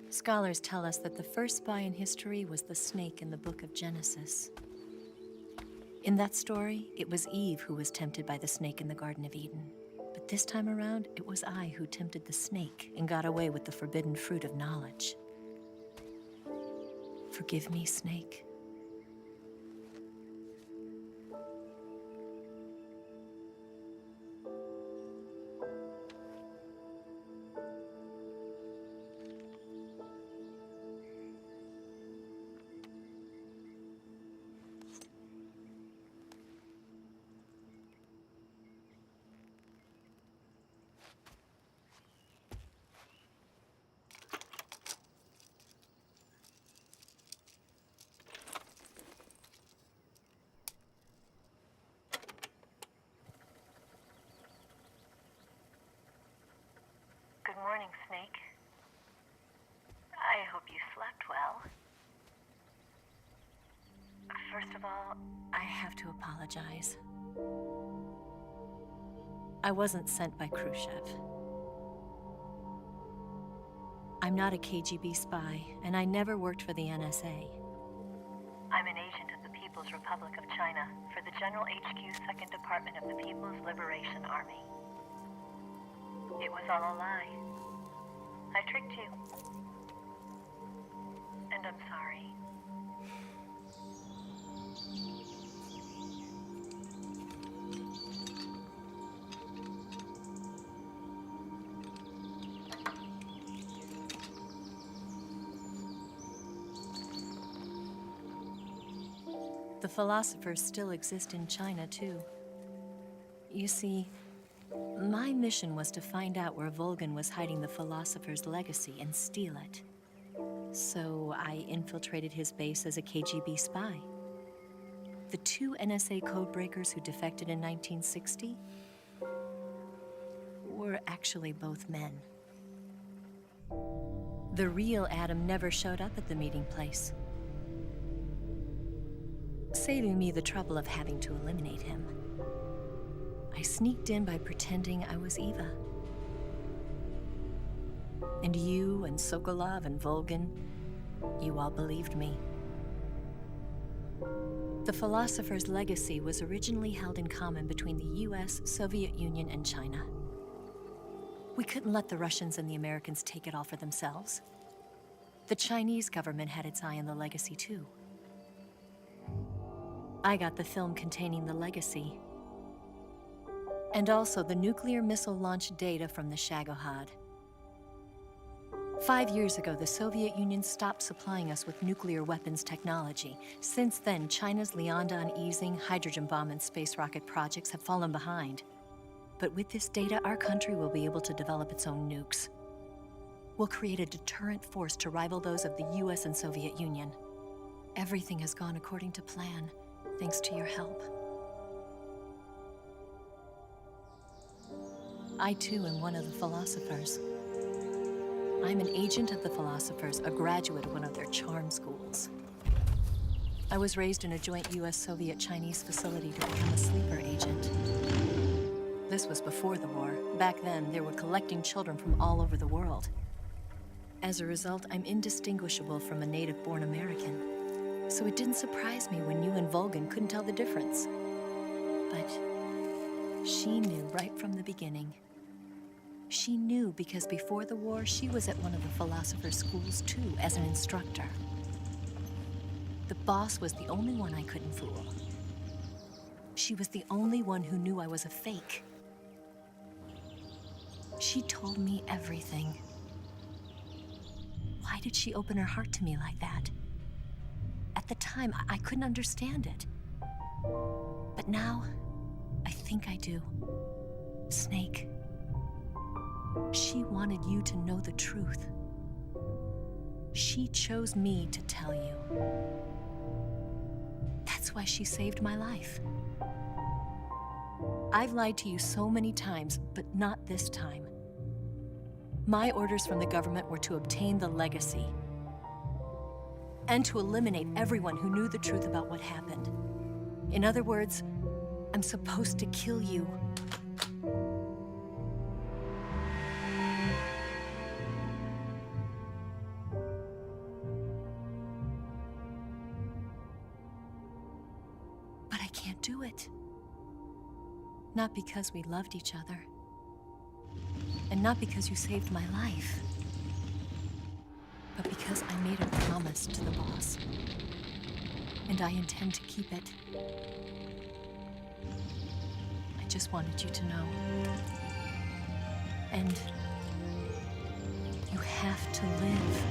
Scholars tell us that the first spy in history was the snake in the book of Genesis. In that story, it was Eve who was tempted by the snake in the Garden of Eden. But this time around, it was I who tempted the snake and got away with the forbidden fruit of knowledge. Forgive me, snake. Good morning, Snake. I hope you slept well. First of all, I have to apologize. I wasn't sent by Khrushchev. I'm not a KGB spy, and I never worked for the NSA. I'm an agent of the People's Republic of China for the General HQ 2nd Department of the People's Liberation Army. It was all a lie. I tricked you. And I'm sorry. The philosophers still exist in China, too. You see, my mission was to find out where Volgan was hiding the philosopher's legacy and steal it. So I infiltrated his base as a KGB spy. The two NSA codebreakers who defected in 1960 were actually both men. The real Adam never showed up at the meeting place, saving me the trouble of having to eliminate him. I sneaked in by pretending I was Eva. And you and Sokolov and Volgin, you all believed me. The philosopher's legacy was originally held in common between the US, Soviet Union, and China. We couldn't let the Russians and the Americans take it all for themselves. The Chinese government had its eye on the legacy too. I got the film containing the legacy, and also the nuclear missile launch data from the Shagohod. 5 years ago, the Soviet Union stopped supplying us with nuclear weapons technology. Since then, China's Liaodong easing, hydrogen bomb, and space rocket projects have fallen behind. But with this data, our country will be able to develop its own nukes. We'll create a deterrent force to rival those of the US and Soviet Union. Everything has gone according to plan, thanks to your help. I too am one of the philosophers. I'm an agent of the philosophers, a graduate of one of their charm schools. I was raised in a joint US-Soviet-Chinese facility to become a sleeper agent. This was before the war. Back then, they were collecting children from all over the world. As a result, I'm indistinguishable from a native-born American. So it didn't surprise me when you and Volgin couldn't tell the difference. But she knew right from the beginning. She knew because before the war, she was at one of the philosopher's schools too, as an instructor. The boss was the only one I couldn't fool. She was the only one who knew I was a fake. She told me everything. Why did she open her heart to me like that? At the time, I couldn't understand it. But now, I think I do. Snake. She wanted you to know the truth. She chose me to tell you. That's why she saved my life. I've lied to you so many times, but not this time. My orders from the government were to obtain the legacy and to eliminate everyone who knew the truth about what happened. In other words, I'm supposed to kill you. But I can't do it. Not because we loved each other. And not because you saved my life. But because I made a promise to the boss. And I intend to keep it. I just wanted you to know. And you have to live.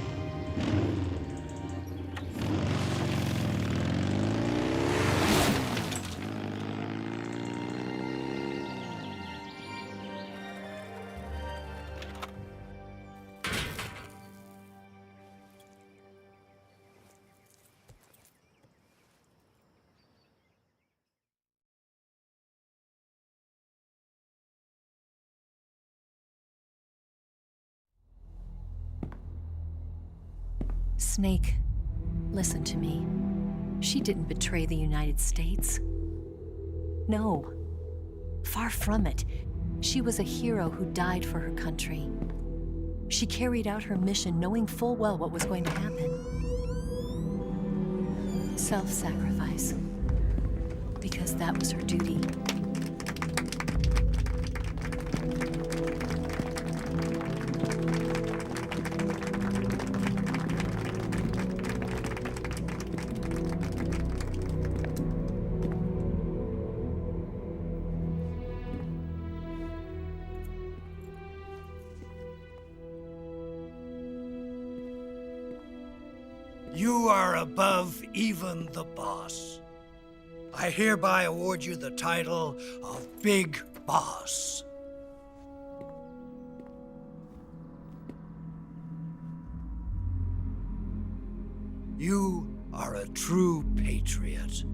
Snake, listen to me. She didn't betray the United States. No, far from it. She was a hero who died for her country. She carried out her mission knowing full well what was going to happen. Self-sacrifice. Because that was her duty. You are above even the boss. I hereby award you the title of Big Boss. You are a true patriot.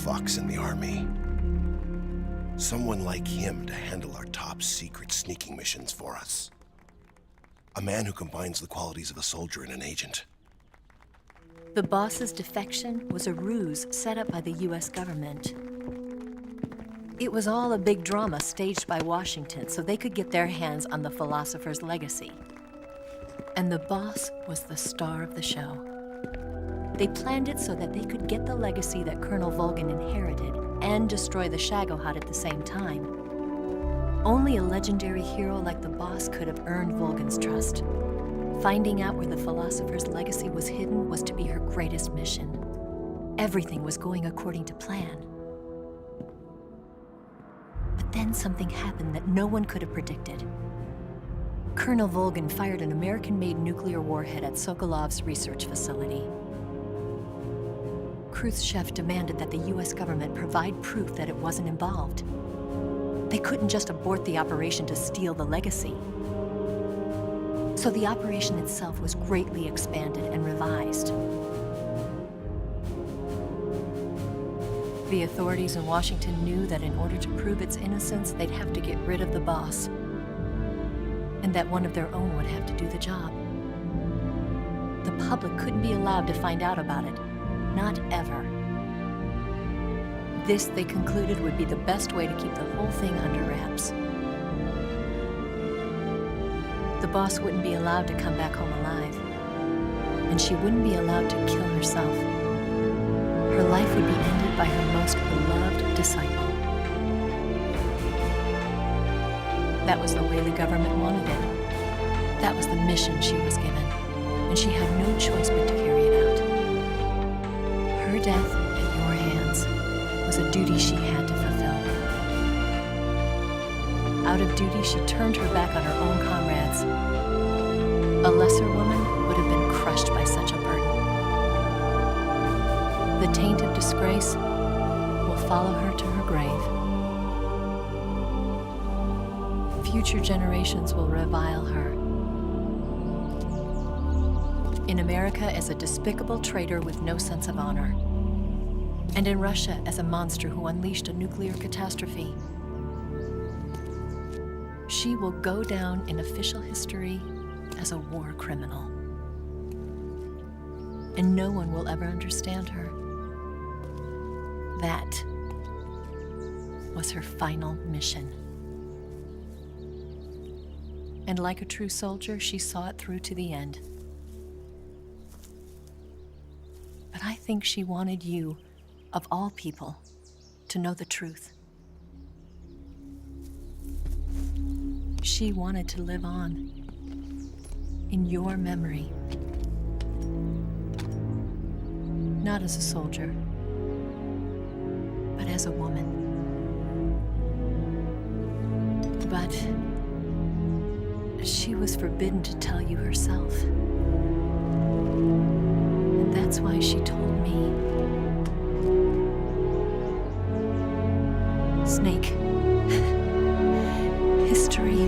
fox in the army. Someone like him to handle our top secret sneaking missions for us. A man who combines the qualities of a soldier and an agent. The boss's defection was a ruse set up by the US government. It was all a big drama staged by Washington so they could get their hands on the philosopher's legacy. And the boss was the star of the show. They planned it so that they could get the legacy that Colonel Volgin inherited and destroy the Shagohod at the same time. Only a legendary hero like the boss could have earned Volgin's trust. Finding out where the philosopher's legacy was hidden was to be her greatest mission. Everything was going according to plan. But then something happened that no one could have predicted. Colonel Volgin fired an American-made nuclear warhead at Sokolov's research facility. Khrushchev demanded that the US government provide proof that it wasn't involved. They couldn't just abort the operation to steal the legacy. So the operation itself was greatly expanded and revised. The authorities in Washington knew that in order to prove its innocence, they'd have to get rid of the boss, and that one of their own would have to do the job. The public couldn't be allowed to find out about it. Not ever. This, they concluded, would be the best way to keep the whole thing under wraps. The boss wouldn't be allowed to come back home alive, and she wouldn't be allowed to kill herself. Her life would be ended by her most beloved disciple. That was the way the government wanted it. That was the mission she was given, and she had no choice but to carry it out. Her death at your hands was a duty she had to fulfill. Out of duty, she turned her back on her own comrades. A lesser woman would have been crushed by such a burden. The taint of disgrace will follow her to her grave. Future generations will revile her. In America as a despicable traitor with no sense of honor. And in Russia as a monster who unleashed a nuclear catastrophe. She will go down in official history as a war criminal. And no one will ever understand her. That was her final mission. And like a true soldier, she saw it through to the end. But I think she wanted you, of all people, to know the truth. She wanted to live on in your memory. Not as a soldier, but as a woman. But she was forbidden to tell you herself. And that's why she told me. Snake, history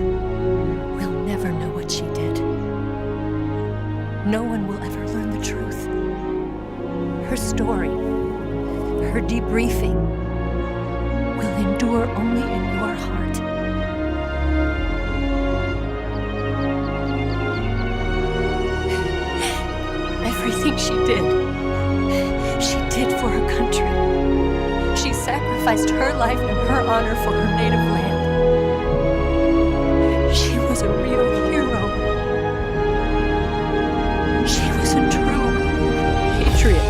will never know what she did. No one will ever learn the truth. Her story, her debriefing, will endure only in your heart. Everything she did for her country. She sacrificed her life and her honor for her native land. She was a real hero. She was a true patriot.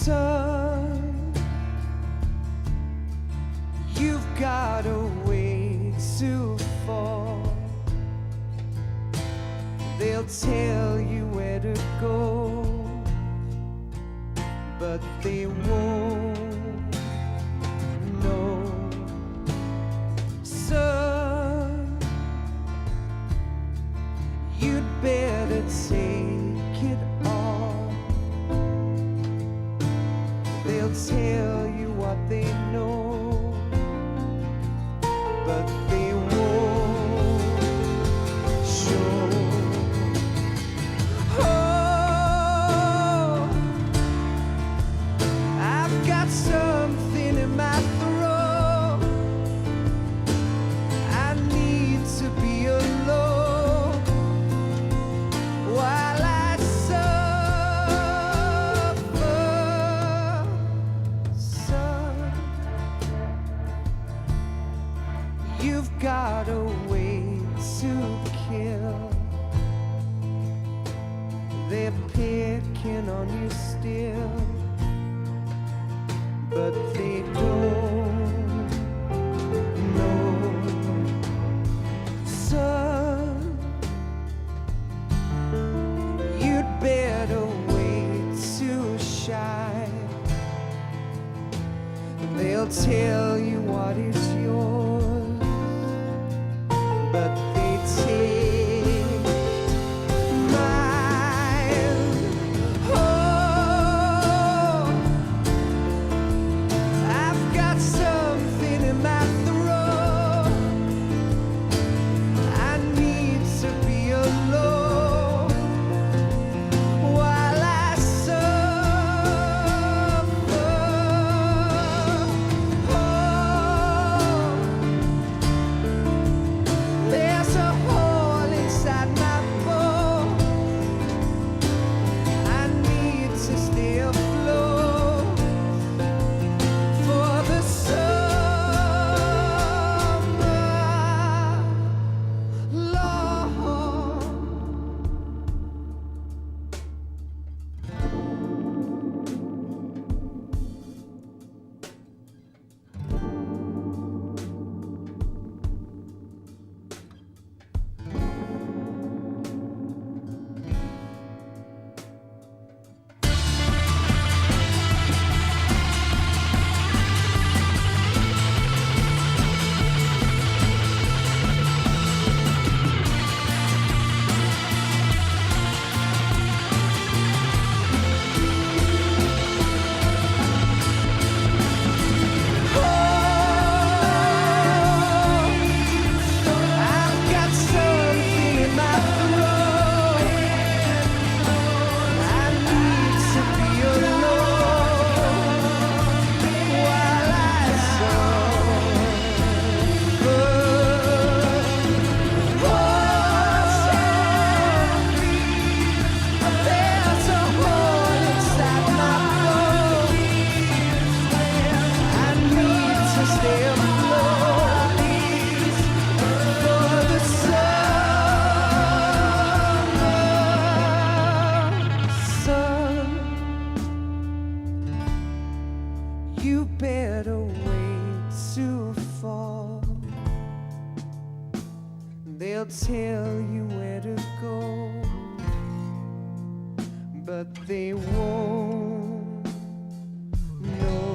Son, you've got a way to fall. They'll tell you where to go, but they won't know. Son, you'd better take it all. They'll tell you what they know, but they won't show. Oh, I've got something in my throat. I need to be alone while I suffer. Son, you've got a way to kill. They're picking on you still, but they don't know. Son, you'd better wait to shine. They'll tell you what is yours, but they take mine. Oh, I've got something in my throat. I need to be alone while I suffer. Oh, there's a hole inside my bones. I need to stay afloat for the summer, Lord. I've got something in my throat. I need to be alone while I suffer. Oh, there's a hole inside my bones. I need to stay afloat for the summer. Son, you better wait to fall. They'll tell you where to go, but they won't know.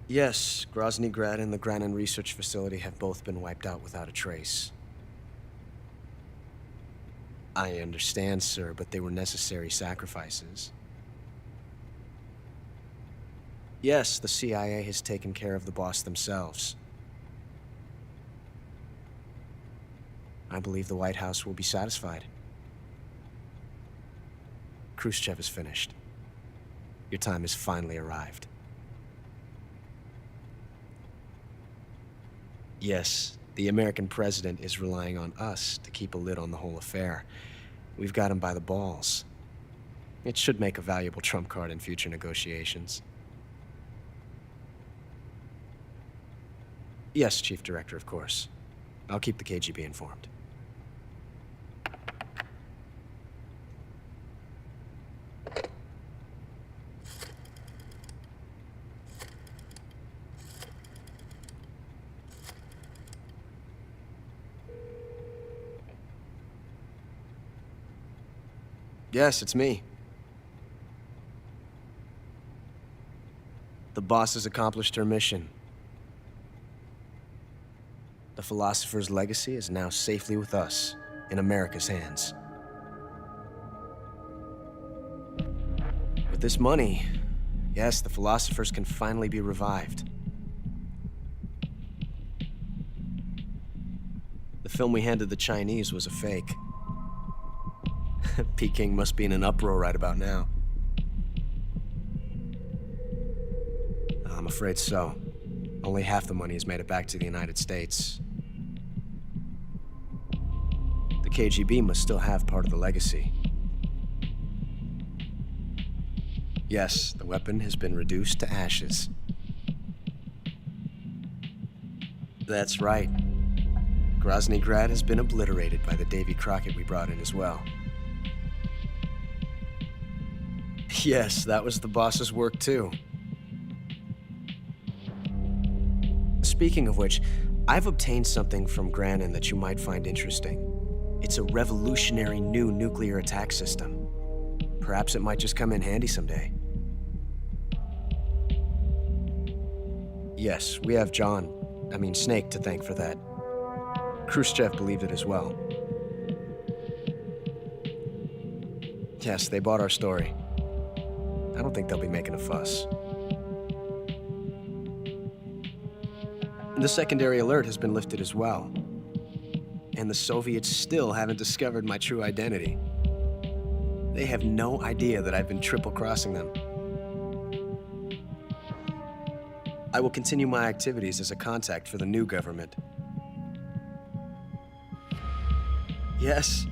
Yes, Grozny Grad and the Granin Research Facility have both been wiped out without a trace. I understand, sir, but they were necessary sacrifices. Yes, the CIA has taken care of the boss themselves. I believe the White House will be satisfied. Khrushchev is finished. Your time has finally arrived. Yes, the American president is relying on us to keep a lid on the whole affair. We've got him by the balls. It should make a valuable trump card in future negotiations. Yes, Chief Director, of course. I'll keep the KGB informed. Yes, it's me. The boss has accomplished her mission. The philosopher's legacy is now safely with us, in America's hands. With this money, yes, the philosophers can finally be revived. The film we handed the Chinese was a fake. Peking must be in an uproar right about now. I'm afraid so. Only half the money has made it back to the United States. The KGB must still have part of the legacy. Yes, the weapon has been reduced to ashes. That's right. Grozny Grad has been obliterated by the Davy Crockett we brought in as well. Yes, that was the boss's work too. Speaking of which, I've obtained something from Granin that you might find interesting. It's a revolutionary new nuclear attack system. Perhaps it might just come in handy someday. Yes, we have Snake to thank for that. Khrushchev believed it as well. Yes, they bought our story. I don't think they'll be making a fuss. The secondary alert has been lifted as well. And the Soviets still haven't discovered my true identity. They have no idea that I've been triple-crossing them. I will continue my activities as a contact for the new government. Yes,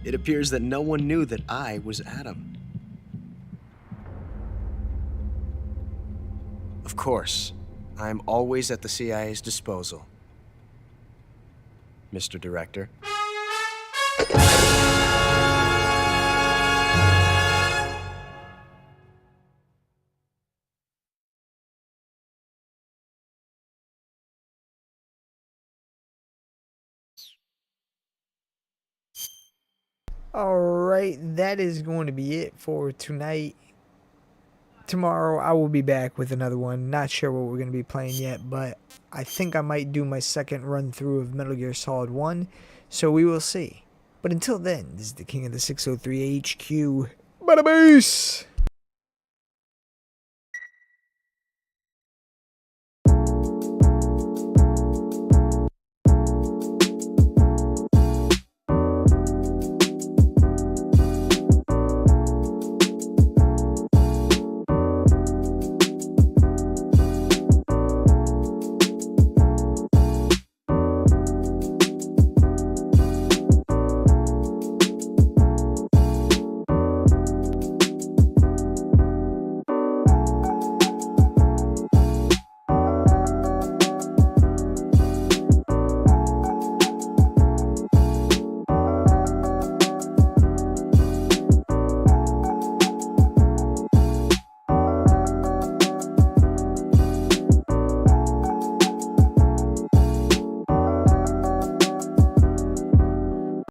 it appears that no one knew that I was Adam. Of course, I am always at the CIA's disposal, Mr. Director. Alright, that is going to be it for tonight. Tomorrow I will be back with another one. Not sure what we're going to be playing yet, but I think I might do my second run through of Metal Gear Solid 1, so we will see. But until then, this is the King of the 603 HQ. Bada base!